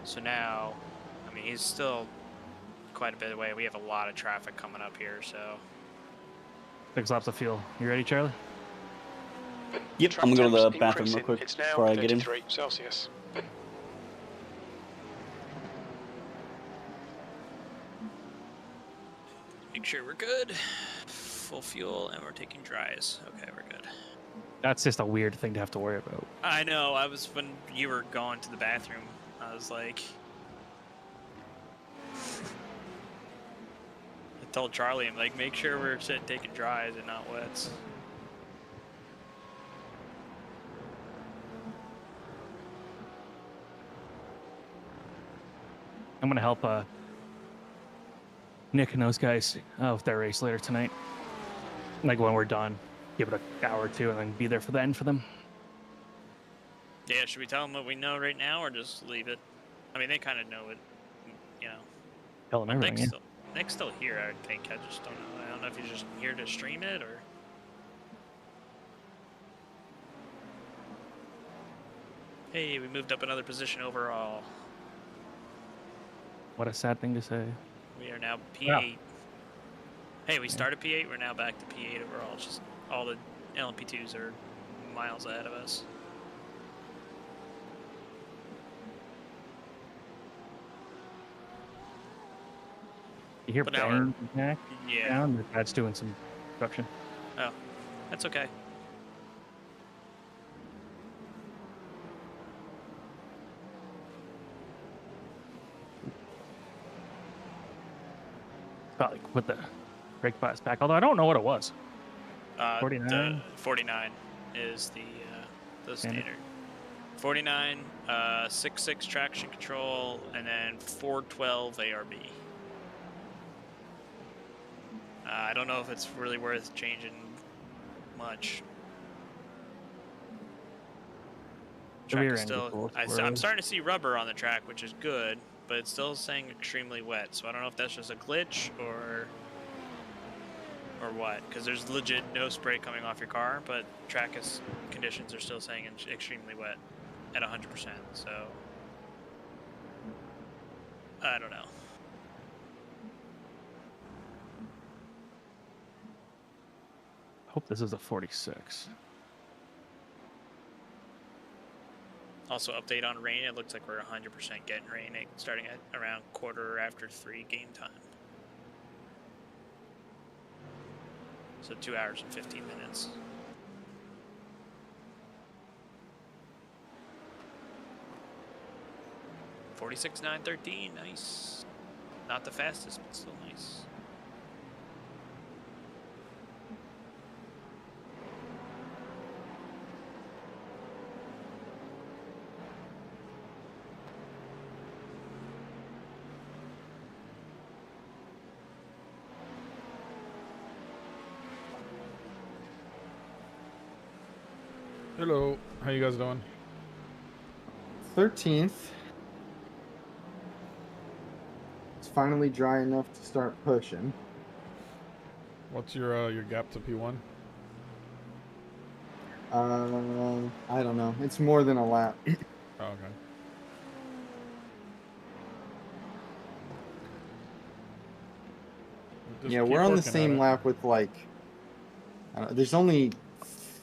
So now, I mean, he's still quite a bit away. We have a lot of traffic coming up here, so. 6 laps of fuel. You ready, Charlie? Yep, I'm gonna go to the bathroom real increasing. quick It's now before I get in. 33 Celsius. Make sure we're good. Full fuel, and we're taking dries. Okay, we're good. That's just a weird thing to have to worry about. I know. When you were going to the bathroom, I was like, I told Charlie, I'm like, make sure we're taking dries and not wets. I'm gonna help Nick and those guys with their race later tonight. Like when we're done, give it an hour or two, and then be there for the end for them. Yeah, should we tell them what we know right now, or just leave it? I mean, they kind of know it, you know. Tell them everything. Nick's still here, I think. I just don't know. I don't know if he's just here to stream it or. Hey, we moved up another position overall. What a sad thing to say. We are now P8. Yeah. Hey, we started P8. We're now back to P8 overall. It's just all the LMP2s are miles ahead of us. You hear bang, Jack? Yeah. Down? That's doing some construction. Oh, that's okay. Probably put the brake bias back, although I don't know what it was. 49? 49 is the standard. 49, 6.6 traction control, and then 412 ARB. I don't know if it's really worth changing much. Track is still, I'm starting to see rubber on the track, which is good, but it's still saying extremely wet. So I don't know if that's just a glitch or what, because there's legit no spray coming off your car, but track conditions are still saying extremely wet at 100%. So I don't know. Hope this is a 46. Also, update on rain. It looks like we're 100% getting rain starting at around 3:15 game time. So 2 hours and 15 minutes. .46.913, nice. Not the fastest, but still nice. Hello, how you guys doing? 13th. It's finally dry enough to start pushing. What's your gap to P1? I don't know. It's more than a lap. Oh, okay. Yeah, we're on the same lap with like. There's only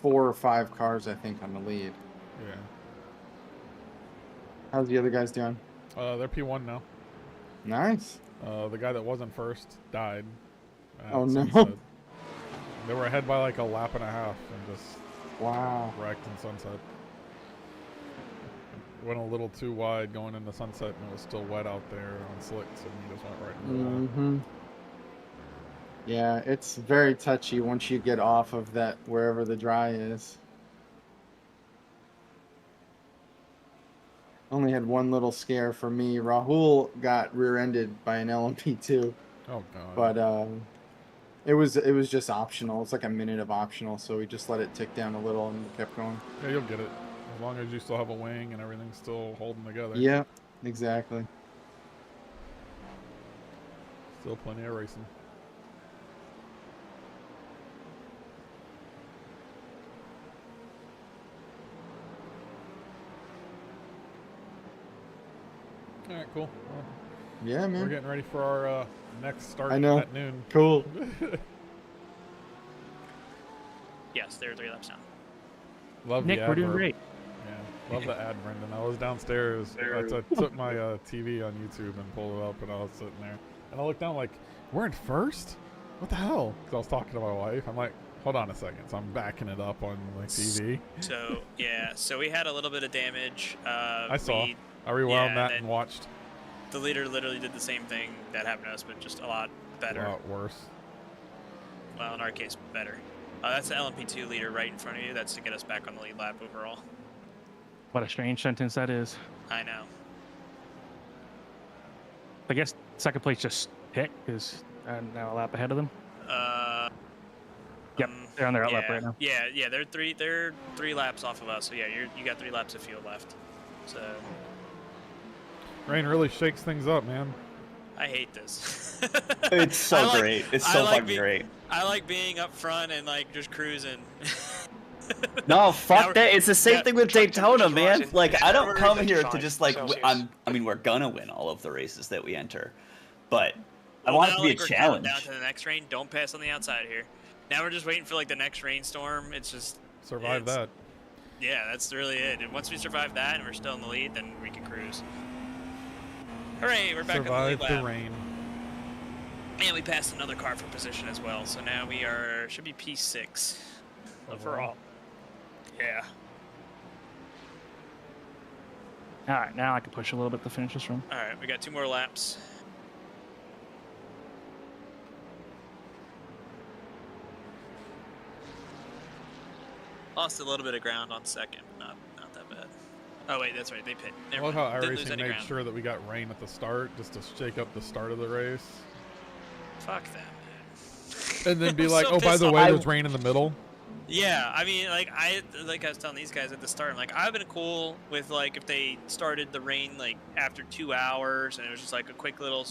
4 or 5 cars, I think, on the lead. Yeah. How's the other guys doing? They're P1 now. Nice. The guy that wasn't first died. Oh no. Sunset. They were ahead by like a lap and a half and just wrecked in Sunset. Went a little too wide going into Sunset and it was still wet out there on slicks and he just went right into the wall. Yeah, it's very touchy once you get off of that wherever the dry is. Only had one little scare for me. Rahul got rear-ended by an LMP2. Oh god. But it was just optional. It's like a minute of optional, so we just let it tick down a little and kept going. Yeah, you'll get it. As long as you still have a wing and everything's still holding together. Yeah, exactly. Still plenty of racing. Alright, cool. Well, Yeah, man. We're getting ready for our next start I know. at noon. Cool. Yes, there are 3 laps down. Love Nick, the we're doing adverb. great. Yeah, love the ad, Brendan. I was downstairs. I took my TV on YouTube and pulled it up, and I was sitting there. And I looked down like, we're in first? What the hell? Because I was talking to my wife. I'm like, hold on a second. So I'm backing it up on my TV. So, yeah. So we had a little bit of damage. I saw. I rewound that and watched. The leader literally did the same thing that happened to us, but just a lot better. A lot worse. Well, in our case, better. That's the LMP2 leader right in front of you. That's to get us back on the lead lap overall. What a strange sentence that is. I know. I guess second place just hit because I'm now a lap ahead of them. Yep, they're on their lap right now. Yeah, they're three laps off of us. So yeah, you got 3 laps of fuel left. So Rain really shakes things up, man. I hate this. It's so great. It's so fucking great. I like being up front and like just cruising. No, fuck that. It's the same thing with Daytona, man. Like, I don't come here to just like, I mean, we're gonna win all of the races that we enter, but I want it to be a challenge. Down to the next rain. Don't pass on the outside here. Now we're just waiting for like the next rainstorm. It's just survive that. Yeah, that's really it. And once we survive that and we're still in the lead, then we can cruise. Hooray, we're back on the lead lap. Survive the rain. And we passed another car for position as well. So now we should be P6 overall. Yeah. All right, now I can push a little bit to finish this run. All right, we got 2 more laps. Lost a little bit of ground on second, but not that bad. Oh wait, that's right, they pit. I love how iRacing made sure that we got rain at the start just to shake up the start of the race. Fuck that, man. And then be like, oh, by the way, there's rain in the middle. Yeah, I mean, like I was telling these guys at the start, I'm like, I've been cool with like if they started the rain like after 2 hours and it was just like a quick little,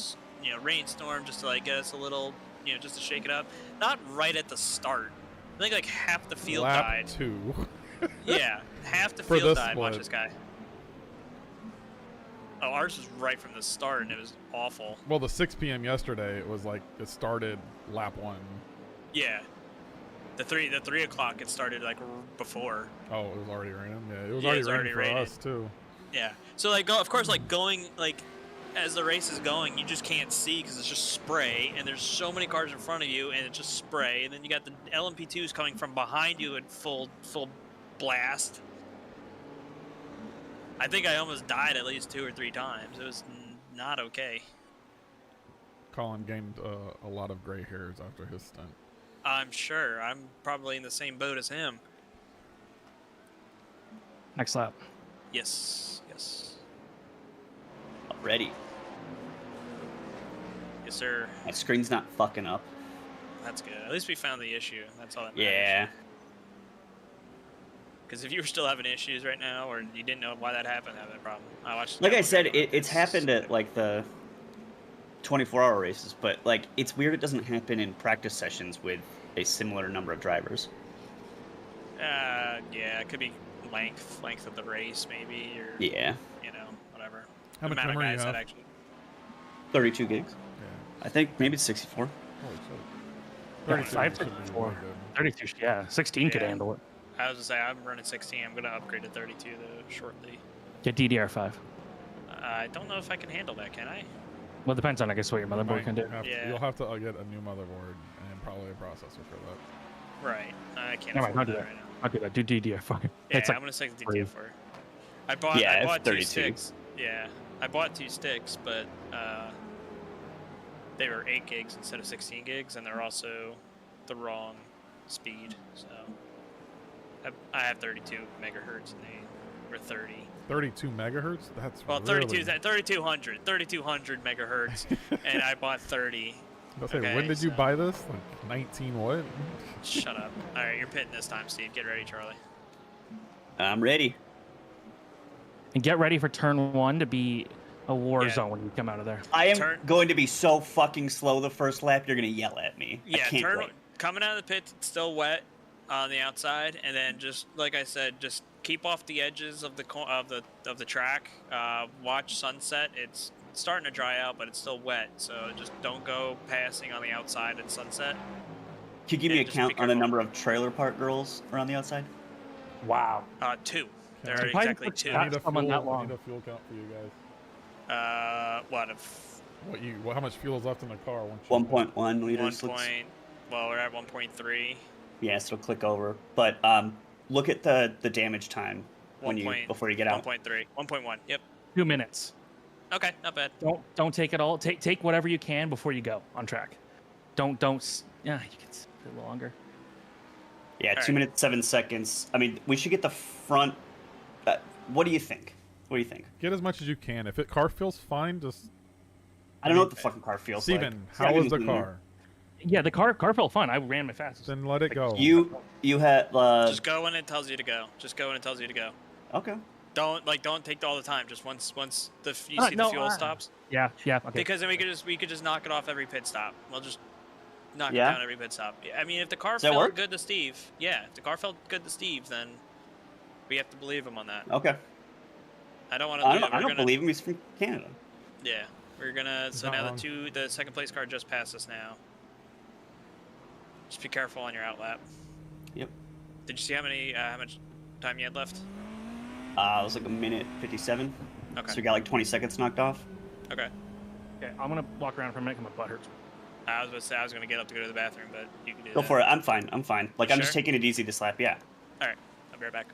rainstorm just to like get us a little, just to shake it up. Not right at the start. I think like half the field died. Lap 2. Yeah, half the field died. Watch this guy. Oh, ours was right from the start and it was awful. Well, the 6 p.m. yesterday, it was like it started lap 1. Yeah. The 3 o'clock it started like before. Oh, it was already raining. Yeah, it was already raining for us too. Yeah. So like, of course, like going like as the race is going, you just can't see because it's just spray, and there's so many cars in front of you, and it's just spray, and then you got the LMP2s coming from behind you at full blast. I think I almost died at least 2 or 3 times. It was not okay. Colin gained a lot of gray hairs after his stint. I'm sure. I'm probably in the same boat as him. Next lap. Yes. Ready. Yes, sir. My screen's not fucking up. That's good. At least we found the issue. That's all that matters. Yeah. Because if you were still having issues right now, or you didn't know why that happened, have that problem. Like I said, it's happened at like the 24-hour races, but like it's weird it doesn't happen in practice sessions with a similar number of drivers. Yeah, it could be length of the race, maybe, or whatever. How much memory you have? 32 gigs. Yeah. I think maybe it's 64. Holy shit. 35, 34. 32, yeah. 16 could handle it. I was gonna say I'm running 16. I'm gonna upgrade to 32 though shortly. Get DDR5. I don't know if I can handle that. Can I? Well, it depends on, I guess, what your motherboard can do. You'll have to get a new motherboard and probably a processor for that. Right. I can't afford that right now. I'll do that. Do DDR5. Yeah, it's like I'm gonna stick to DDR4. I bought 2 sticks. Yeah, I bought 2 sticks, but they were 8 gigs instead of 16 gigs, and they're also the wrong speed. So I have 32 megahertz, and they were 30. 32 megahertz? That's well, really... 3200 megahertz, and I bought 30. I was gonna say, when did you buy this? Like 19 what? Shut up. All right, you're pitting this time, Steve. Get ready, Charlie. I'm ready. And get ready for turn 1 to be a war zone when you come out of there. I am going to be so fucking slow the first lap. You're gonna yell at me. Yeah, I can't wait. Coming out of the pits, it's still wet on the outside, and then just like I said, just keep off the edges of the track. Watch sunset. It's starting to dry out, but it's still wet. So just don't go passing on the outside at sunset. Can you give me a count on the number of trailer park girls around the outside? Wow. 2. There are Okay. exactly 2. I need a fuel count for you guys. What? How much fuel is left in the car? 1.1 liters. Well, we're at 1.3. Yes, it'll click over. But look at the damage time before you get out. 1.3. 1.1. Yep. 2 minutes. Okay, not bad. Don't take it all. Take whatever you can before you go on track. Don't. Yeah, you can sit a little longer. Yeah, 2 minutes 7 seconds. I mean, we should get the front. What do you think? Get as much as you can. If car feels fine, just. I don't know what the fucking car feels like. Steven, how was the car? Yeah, the car felt fine. I ran my fastest. Then let it go. You had. Just go when it tells you to go. Okay. Don't take all the time. Just once you see the fuel stops. Yeah. Okay. Because then we could just knock it off every pit stop. We'll just knock it down every pit stop. I mean, if the car felt good to Steve, then we have to believe him on that. Okay. I don't want to. I don't believe him. He's from Canada. Yeah, we're gonna. So now the second place car just passed us now. Just be careful on your outlap. Yep. Did you see how much time you had left? It was like 1:57. Okay. So we got like 20 seconds knocked off. Okay. Okay, I'm gonna walk around for a minute. My butt hurts. I was gonna say I was gonna get up to go to the bathroom, but you can do that. Go for it. I'm fine. Like, I'm sure? just taking it easy this lap. Yeah. All right. I'll be right back.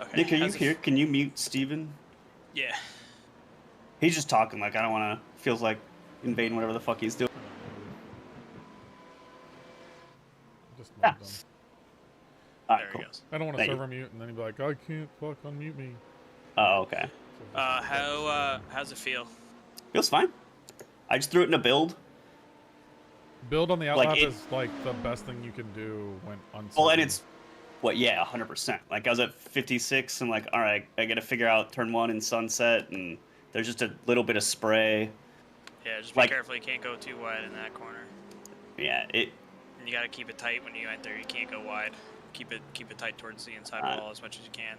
Okay. Nick, are you here? Can you mute Steven? Yeah. He's just talking like I don't want to. Feels like invading whatever the fuck he's doing. Just Yeah. There cool. he goes. I don't want to serve a mute and then he'd be like, I can't fuck unmute me. Oh, okay. How's it feel? Feels fine. I just threw it in a build. Build on the outlap is like the best thing you can do when uncertain. Well, and it's 100%. Like I was at 56 and like, all right, I got to figure out turn 1 and sunset, and there's just a little bit of spray. Yeah, just be careful. You can't go too wide in that corner. Yeah, And you gotta keep it tight when you enter. You can't go wide. Keep it tight towards the inside wall as much as you can.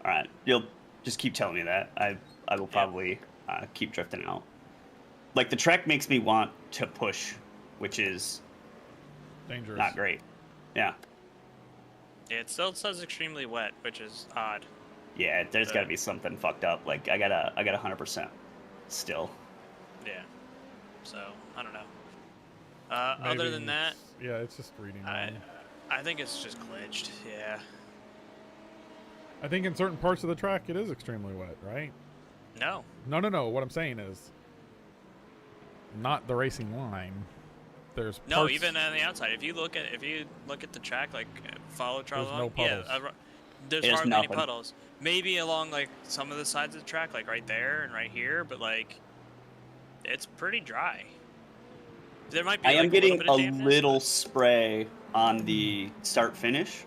All right, you'll just keep telling me that. I will probably keep drifting out. Like the track makes me want to push, which is dangerous. Not great. Yeah. Yeah, it still says extremely wet, which is odd. Yeah, there's got to be something fucked up. Like I got 100% still. Yeah. So I don't know. Other than that, yeah, it's just reading. I think it's just glitched. Yeah. I think in certain parts of the track it is extremely wet, right? No. No. What I'm saying is, not the racing line. There's no, parts, even on the outside. If you look at the track, like follow Charles there's along, no puddles. there's hardly any puddles. Maybe along like some of the sides of the track, like right there and right here, but like it's pretty dry. There might be. I am getting a dampness, little spray on the start finish,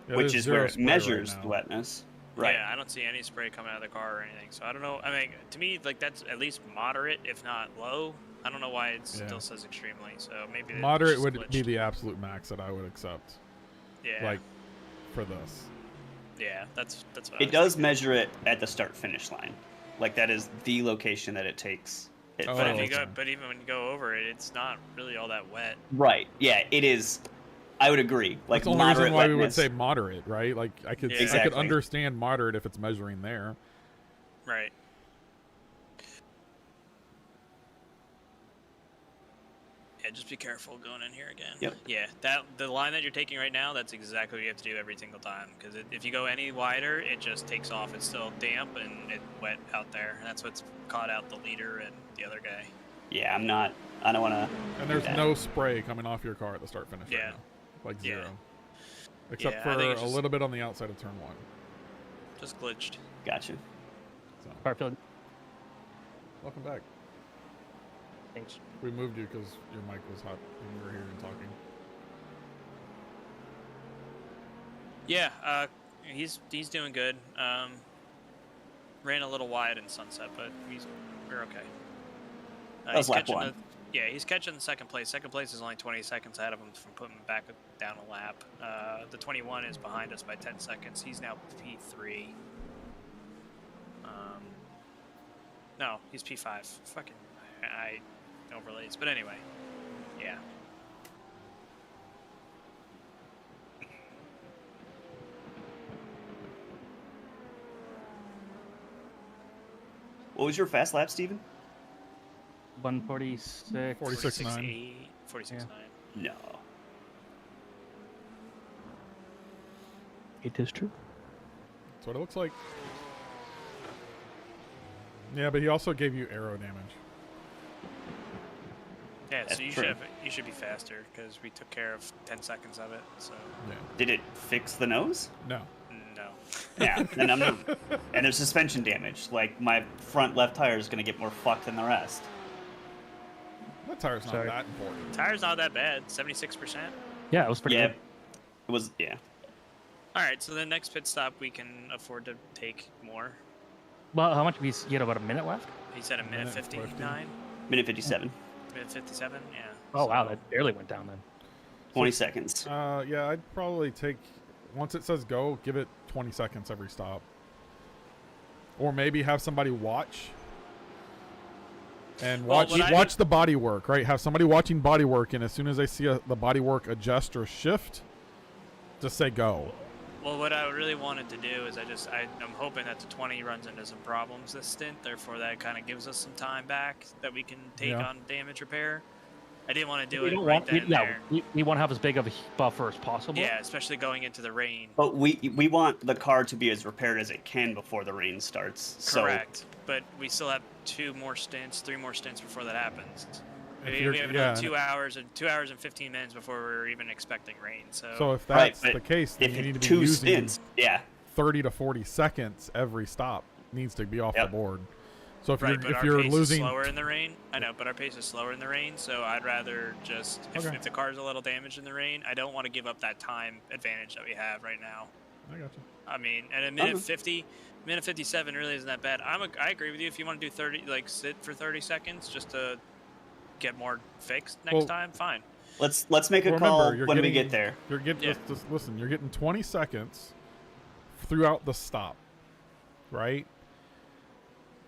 which is where it measures the wetness. Right. Yeah, I don't see any spray coming out of the car or anything. So I don't know. I mean, to me, like that's at least moderate, if not low. I don't know why it still says extremely. So maybe moderate would be the absolute max that I would accept. Yeah. Like for this. Yeah, that's what it does measure it at the start finish line. Like that is the location that it takes. But even when you go over it, it's not really all that wet. Right. Yeah, it is. I would agree. Like that's the only reason why wetness. we would say moderate, right? Like I could understand moderate if it's measuring there. Right. Yeah, just be careful going in here again. Yep. Yeah, the line that you're taking right now, that's exactly what you have to do every single time. Because if you go any wider, it just takes off. It's still damp and it's wet out there. And that's what's caught out the leader and the other guy. Yeah, I don't want to. And there's no spray coming off your car at the start finish Yeah. right now. Like zero. Yeah. Except for a little bit on the outside of turn 1. Just glitched. Gotcha. So. Hartfield. Welcome back. Thanks. We moved you because your mic was hot when you were here and talking. Yeah, he's doing good. Ran a little wide in Sunset, but we're okay. That was lap 1. Yeah, he's catching the second place. Second place is only 20 seconds ahead of him from putting him back down a lap. The 21 is behind us by 10 seconds. He's now P3. No, he's P5. Fucking, I overlays. But anyway, yeah. What was your fast lap, Steven? 146. 46.9. 46.9. No. It is true. That's what it looks like. Yeah, but he also gave you aero damage. Yeah, That's so you true. should be faster because we took care of 10 seconds of it. So Yeah. Did it fix the nose? No. no. Yeah, and I'm not. And there's suspension damage. Like my front left tire is gonna get more fucked than the rest. That tire's not Sorry. that important. Tire's not that bad. 76%. Yeah, it was pretty Yeah, good. it was. Yeah. All right, so the next pit stop we can afford to take more. Well, how much have you get? About a minute left? He said a minute 59. Minute 57. Minute 57. Yeah. Oh, wow, that barely went down then. 20 seconds. Yeah, I'd probably take, once it says go, give it 20 seconds every stop. Or maybe have somebody watch. And watch the body work, right? Have somebody watching body work, and as soon as they see the body work adjust or shift, just say go. Well, what I really wanted to do is I'm hoping that the 20 runs into some problems this stint. Therefore, that kind of gives us some time back that we can take on damage repair. I didn't want to do it right then and there. We want to have as big of a buffer as possible. Yeah, especially going into the rain. But we want the car to be as repaired as it can before the rain starts. Correct. But we still have 3 more stints before that happens. We have another 2 hours and 15 minutes before we're even expecting rain. So if that's the case, then you need to be using 30 to 40 seconds every stop needs to be off the board. So if you're losing slower in the rain, I know, but our pace is slower in the rain. So I'd rather just if the car's a little damaged in the rain, I don't want to give up that time advantage that we have right now. I got you. I mean, at a minute 50, minute 57 really isn't that bad. I agree with you. If you want to do 30, like sit for 30 seconds just to get more fixed next time, fine. Let's make a call when we get there. You're getting just listen. You're getting 20 seconds throughout the stop, right?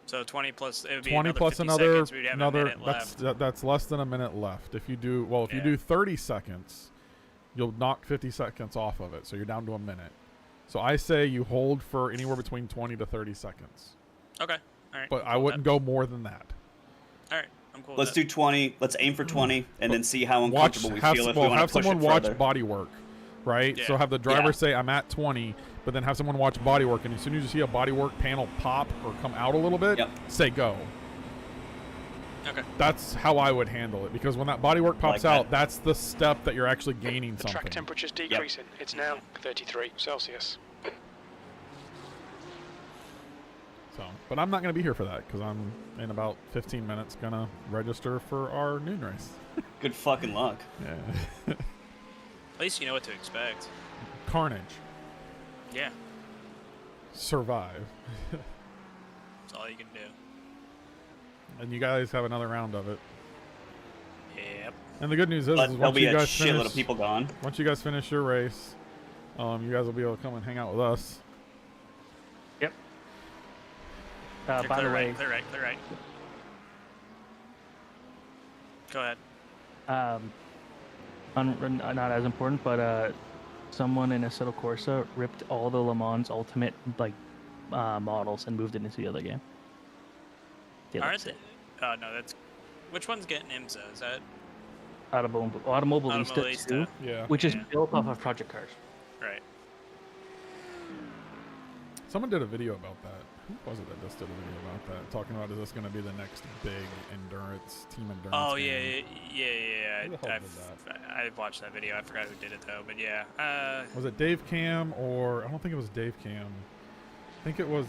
So 20 plus. It would be 20 plus 50 another. seconds, we'd have a minute left. That's less than a minute left. If you do if you do 30 seconds, you'll knock 50 seconds off of it. So you're down to a minute. So I say you hold for anywhere between 20 to 30 seconds. Okay. All right. But I wouldn't go more than that. All right. I'm cool. Let's do 20. Let's aim for 20, and then see how uncomfortable we feel if we want to push it further. Have someone watch body work, right? Yeah. So have the driver say, I'm at 20, but then have someone watch body work, and as soon as you see a body work panel pop or come out a little bit, say go. Okay. That's how I would handle it, because when that body work pops out, that's the step that you're actually gaining something. The track temperature's decreasing. It's now 33 Celsius. So, but I'm not going to be here for that, because I'm in about 15 minutes going to register for our noon race. Good fucking luck. Yeah. At least you know what to expect. Carnage. Yeah. Survive. That's all you can do. And you guys have another round of it. Yep. And the good news is There'll once be you a guys shitload finish, of people gone. Once you guys finish your race, you guys will be able to come and hang out with us. Yep. Clear By the way, right, clear right. Go ahead. Not as important, but someone in Assetto Corsa ripped all the Le Mans Ultimate models and moved it into the other game. Aren't they? Oh no, that's. Which one's getting IMSA? Is that? Automobilista 2, Yeah. which is built off of Project Cars. Right. Someone did a video about that. Who was it that just did a video about that? Talking about, is this going to be the next big team endurance Oh, game? yeah. Who the hell did that? I watched that video. I forgot who did it, though. But yeah. Was it Dave Cam or... I don't think it was Dave Cam. I think it was,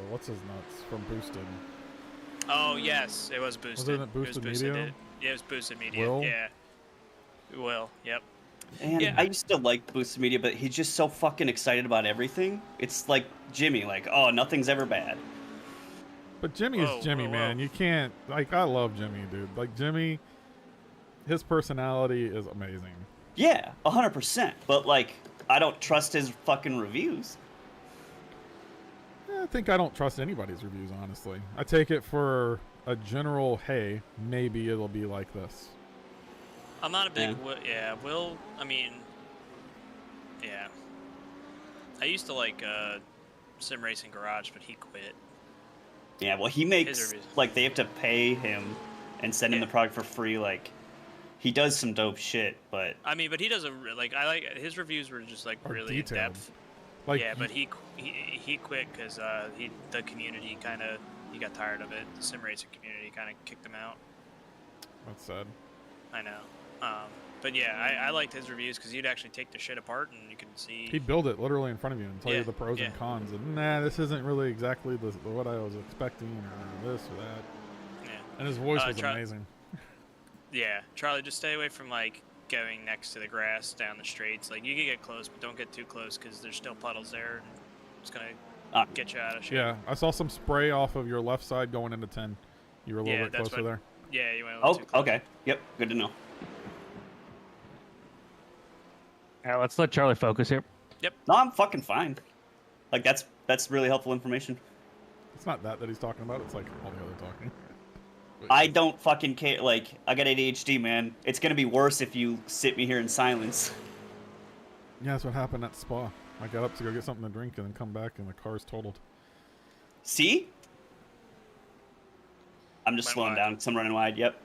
what's his nuts from Boosted. Oh, yes. It was Boosted. Wasn't it Boosted Media? Yeah, it was Boosted Media. Will? Yeah. Will, yep. And Yeah. I used to like Boosted Media, but he's just so fucking excited about everything. It's like Jimmy, like, oh, nothing's ever bad. But Jimmy is Jimmy, man. You can't... Like, I love Jimmy, dude. Like, Jimmy, his personality is amazing. Yeah, 100%. But, like, I don't trust his fucking reviews. I think I don't trust anybody's reviews, honestly. I take it for a general, hey, maybe it'll be like this. I'm not a big... Will... I mean... Yeah. I used to like Sim Racing Garage, but he quit. Yeah, well, he makes... Like, they have to pay him and send him the product for free. Like, he does some dope shit, but... I mean, but he does like... I like... His reviews were just, like, really detailed. in depth. Like, yeah, but he quit because the community kind of... He got tired of it. The Sim Racing community kind of kicked him out. That's sad. I know. But yeah, I liked his reviews because he'd actually take the shit apart and you can see... He'd build it literally in front of you and tell you the pros yeah. and cons. And, nah, this isn't really exactly what I was expecting, or this or that. Yeah. And his voice was amazing. Yeah. Charlie, just stay away from, like, going next to the grass down the straights. Like, you can get close, but don't get too close because there's still puddles there. And it's going to get you out of shape. Yeah, I saw some spray off of your left side going into 10. You were a little bit that's closer there. Yeah, you went a little too close. Okay. Yep, good to know. All right, let's let Charlie focus here. Yep. No, I'm fucking fine. Like, that's really helpful information. It's not that he's talking about. It's like all the other talking. I don't fucking care. Like, I got ADHD, man. It's gonna be worse if you sit me here in silence. Yeah, that's what happened at Spa. I got up to go get something to drink and then come back and the car's totaled. See? I'm just slowing down because I'm running wide. Yep.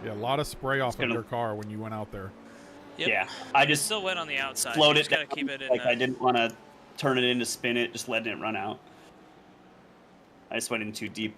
Yeah, a lot of spray off of your car when you went out there. Yep. Yeah, I just still wet on the outside. Float you it just gotta down, keep it in. Like, I didn't want to turn it in to spin it, just letting it run out. I just went in too deep.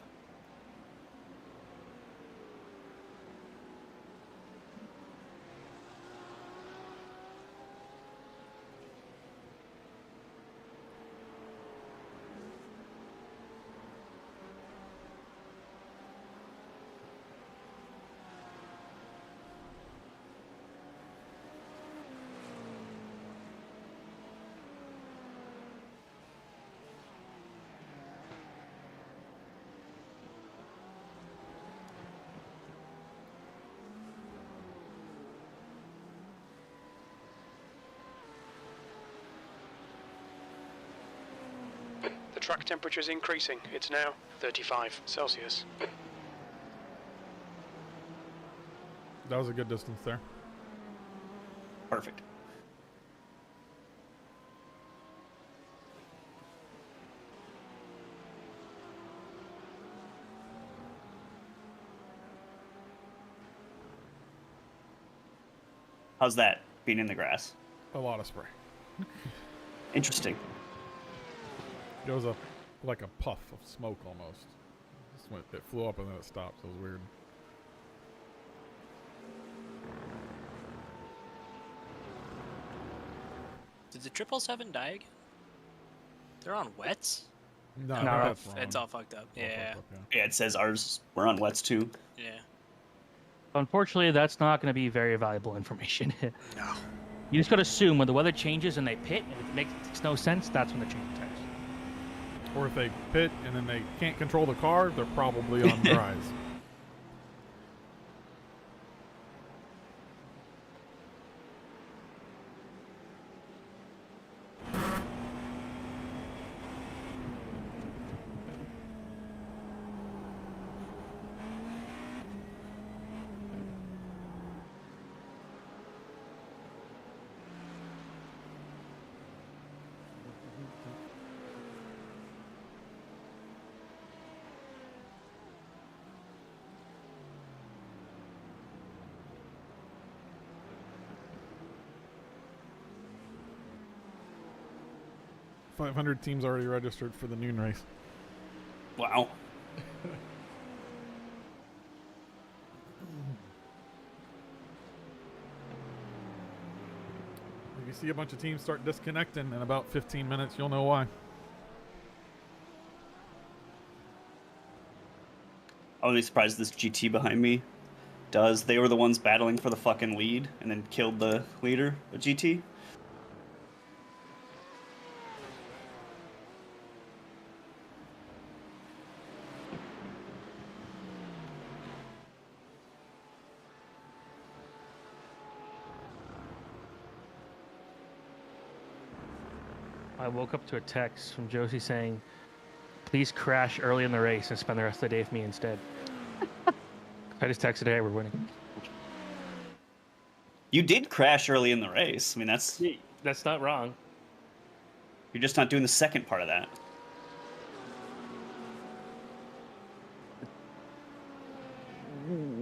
The track temperature is increasing. It's now 35 Celsius. That was a good distance there. Perfect. How's that, being in the grass? A lot of spray. Interesting. Goes up like a puff of smoke almost. It flew up and then it stopped. So it was weird. Did the 777 die again? They're on wets? No, that's wrong. It's all fucked up. Yeah. Yeah, it says ours. We're on wets too. Yeah. Unfortunately, that's not going to be very valuable information. No. You just got to assume when the weather changes and they pit and it makes no sense, that's when they're changing tires. Or if they pit and then they can't control the car, they're probably on dries. 500 teams already registered for the noon race. Wow. If you see a bunch of teams start disconnecting in about 15 minutes, you'll know why. I'm really surprised this GT behind me does. They were the ones battling for the fucking lead and then killed the leader, the GT. I woke up to a text from Josie saying, please crash early in the race and spend the rest of the day with me instead. I just texted, hey, we're winning. You did crash early in the race. I mean, that's not wrong. You're just not doing the second part of that.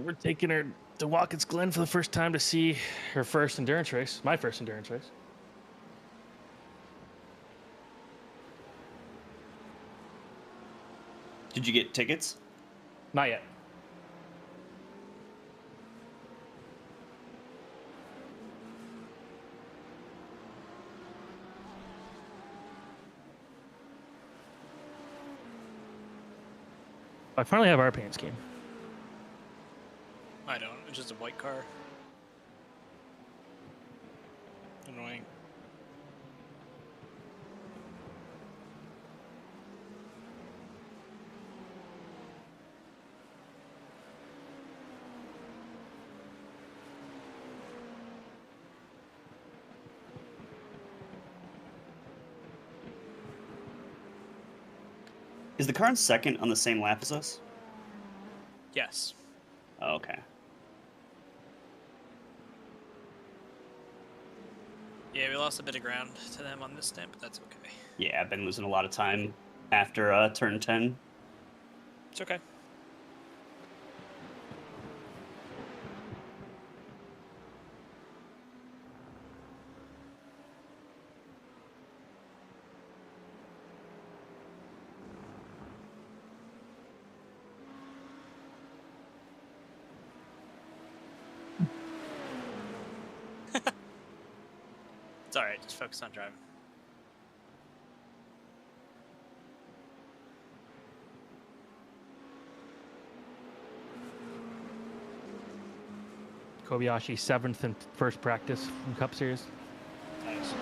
We're taking her to Watkins Glen for the first time to see her first endurance race, my first endurance race. Did you get tickets? Not yet. I finally have our paint scheme. I don't. It's just a white car. Annoying. Is the car in second on the same lap as us? Yes. Oh, okay. Yeah, we lost a bit of ground to them on this stint, but that's okay. Yeah, I've been losing a lot of time after turn 10. It's okay. It's alright, just focus on driving. Kobayashi 7th in first practice from Cup Series. Nice.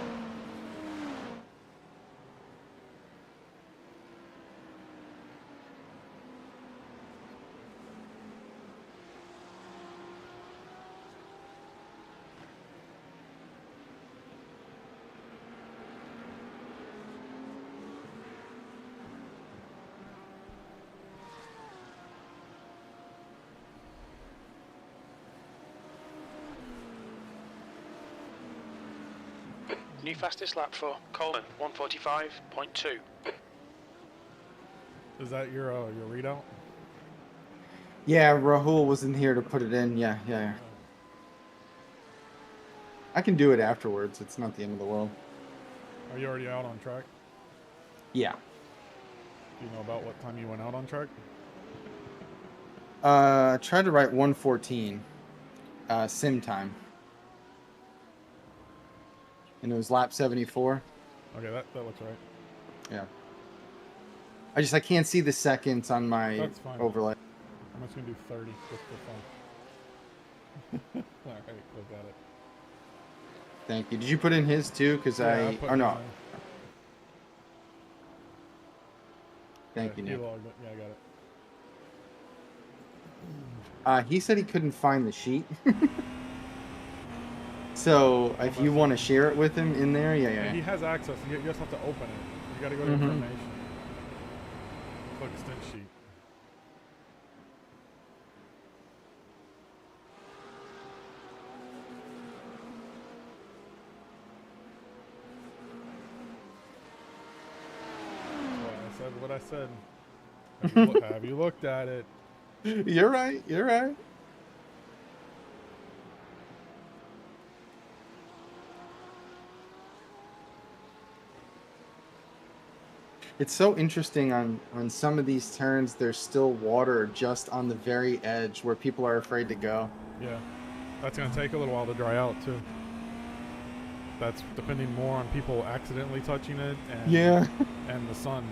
New fastest lap for Colin, 145.2. Is that your readout? Yeah, Rahul was in here to put it in. Yeah. I can do it afterwards. It's not the end of the world. Are you already out on track? Yeah. Do you know about what time you went out on track? I tried to write 1:14 sim time. And it was lap 74. Okay, that looks right. Yeah. I can't see the seconds on my overlay. I'm just gonna do 30 just for fun. All right, we got it. Thank you. Did you put in his too? Because yeah, oh no. in. Thank you, Nick. Logged it. Yeah, I got it. He said he couldn't find the sheet. So if you want to share it with him in there, yeah. He has access. You just have to open it. You got to go to information. Click stint sheet. What I said. Have you looked at it? You're right. You're right. It's so interesting on some of these turns. There's still water just on the very edge where people are afraid to go. Yeah, that's gonna take a little while to dry out too. That's depending more on people accidentally touching it and and the sun.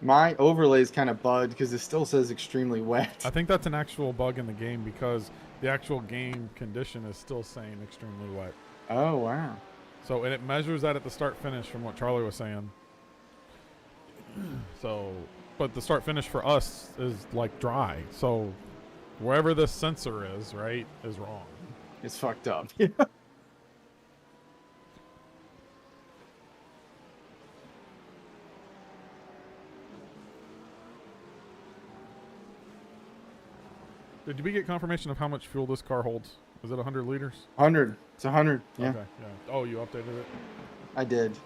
My overlay's kind of bugged because it still says extremely wet. I think that's an actual bug in the game because the actual game condition is still saying extremely wet. Oh wow. So, and it measures that at the start finish from what Charlie was saying. So, but the start finish for us is like dry. So, wherever this sensor is, right, is wrong. It's fucked up. Did we get confirmation of how much fuel this car holds? Is it 100 liters? 100. It's 100. Yeah. Okay. Yeah. Oh, you updated it? I did. Okay.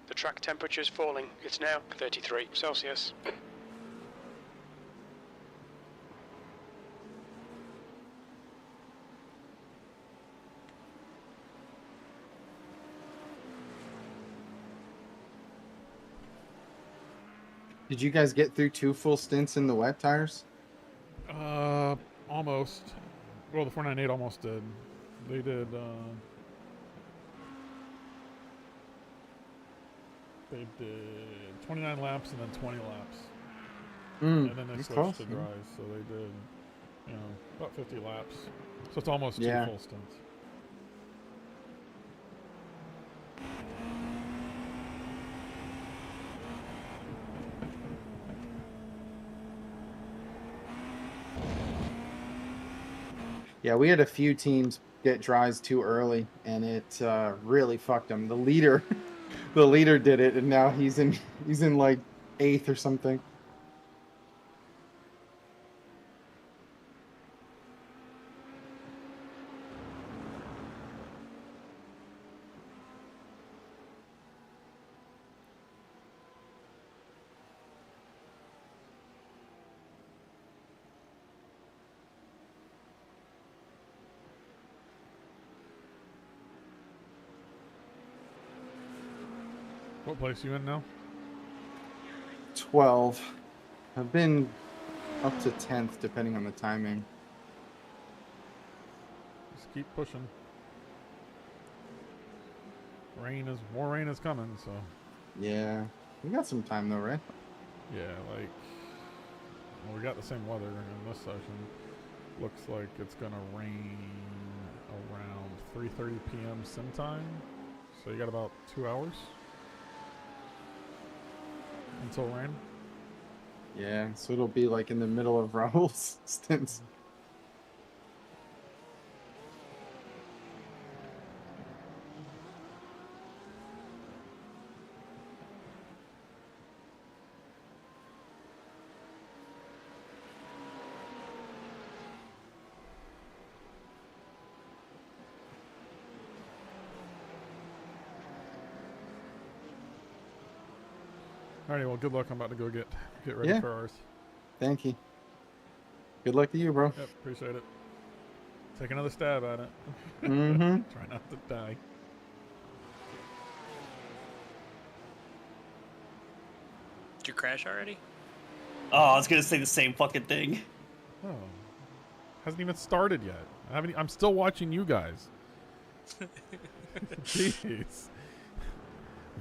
The track temperature is falling. It's now 33 Celsius. Did you guys get through 2 full stints in the wet tires? Almost. Well, the 498 almost did. They did, they did 29 laps and then 20 laps. And then they switched to dry, so they did, you know, about 50 laps. So it's almost 2 full stints. Yeah, we had a few teams get dries too early, and it really fucked them. The leader, the leader did it, and now he's in like 8th or something. What place are you in now? 12. I've been up to 10th, depending on the timing. Just keep pushing. More rain is coming, so. Yeah. We got some time though, right? Yeah, like, well, we got the same weather in this session. Looks like it's gonna rain around 3:30 p.m. sim time. So you got about 2 hours until rain. Yeah, so it'll be like in the middle of Rahul's stints. Alrighty, well, good luck. I'm about to go get ready for ours. Thank you. Good luck to you, bro. Yep, appreciate it. Take another stab at it. Mm-hmm. Try not to die. Did you crash already? Oh, I was gonna say the same fucking thing. Oh, hasn't even started yet. I'm still watching you guys. Jeez.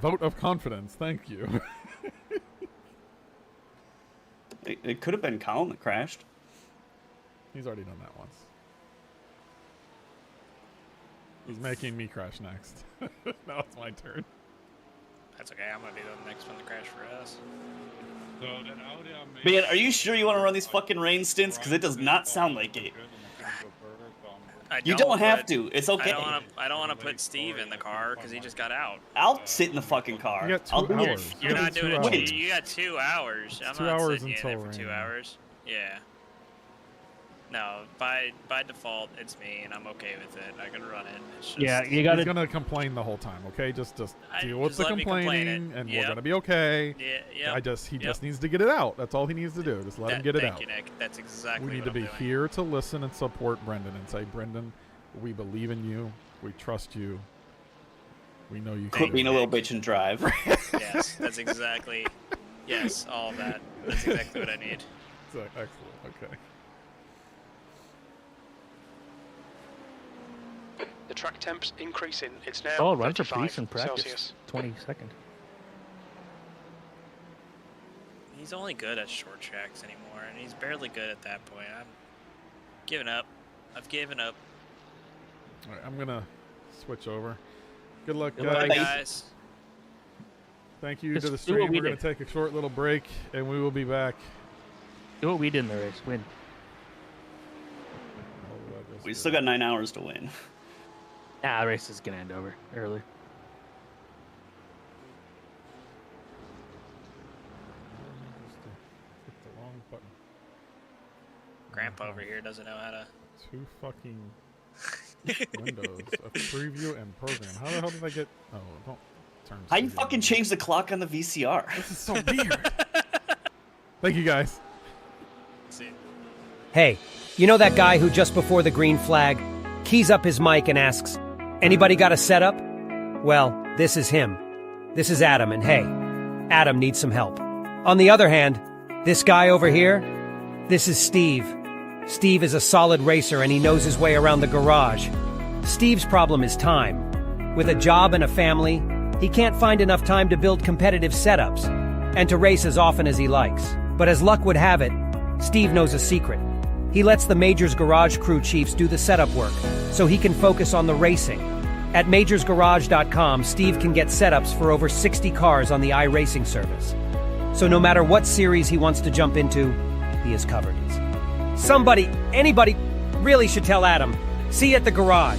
Vote of confidence. Thank you. It could have been Colin that crashed. He's already done that once. He's making me crash next. Now it's my turn. That's okay. I'm gonna be the next one to crash for us. Man, are you sure you want to run these fucking rain stints? Because it does not sound like it. You don't have to. It's okay. I don't want to put Steve in the car because he just got out. I'll sit in the fucking car. You got 2 hours. You're not doing it. You got 2 hours. I'm 2 not hours sitting you in until there for 2 rain. hours. Yeah. No, by default, it's me, and I'm okay with it. I can run it. It's just, Yeah, you got He's to. gonna complain the whole time, okay? Just deal with just the let me complain complaining, it. and Yep. we're gonna be okay. Yeah. He just needs to get it out. That's all he needs to do. Just let him get it out. Thank you, Nick. That's exactly We need what to I'm be doing. here to listen and support Brenden and say, Brenden, we believe in you. We trust you. We know you can. Quit being a little bitch and drive. Yes, that's exactly. Yes, all of that. That's exactly what I need. Excellent. Okay. The track temp's increasing. It's now Oh, runs are 35 decent practice. Celsius. 22nd. He's only good at short tracks anymore, and he's barely good at that point. I'm giving up. I've given up. All right, I'm gonna switch over. Good luck, Good guys. luck, guys. Thank you Just to the do stream. what we We're gonna did. take a short little break, and we will be back. Do what we did in the race. Win. We still got 9 hours to win. Ah, the race is gonna end over early. Hit the wrong button. Grandpa over here doesn't know how to. 2 fucking windows of preview and program. How the hell did I get? Oh, don't turn. How you studio fucking on. change the clock on the VCR? This is so weird. Thank you, guys. See. Hey, you know that guy who just before the green flag keys up his mic and asks, "Anybody got a setup?" Well, this is him. This is Adam, and hey, Adam needs some help. On the other hand, this guy over here, this is Steve. Steve is a solid racer and he knows his way around the garage. Steve's problem is time. With a job and a family, he can't find enough time to build competitive setups and to race as often as he likes. But as luck would have it, Steve knows a secret. He lets the Majors Garage crew chiefs do the setup work so he can focus on the racing. At majorsgarage.com, Steve can get setups for over 60 cars on the iRacing service. So no matter what series he wants to jump into, he is covered. Anybody really should tell Adam. See you at the garage.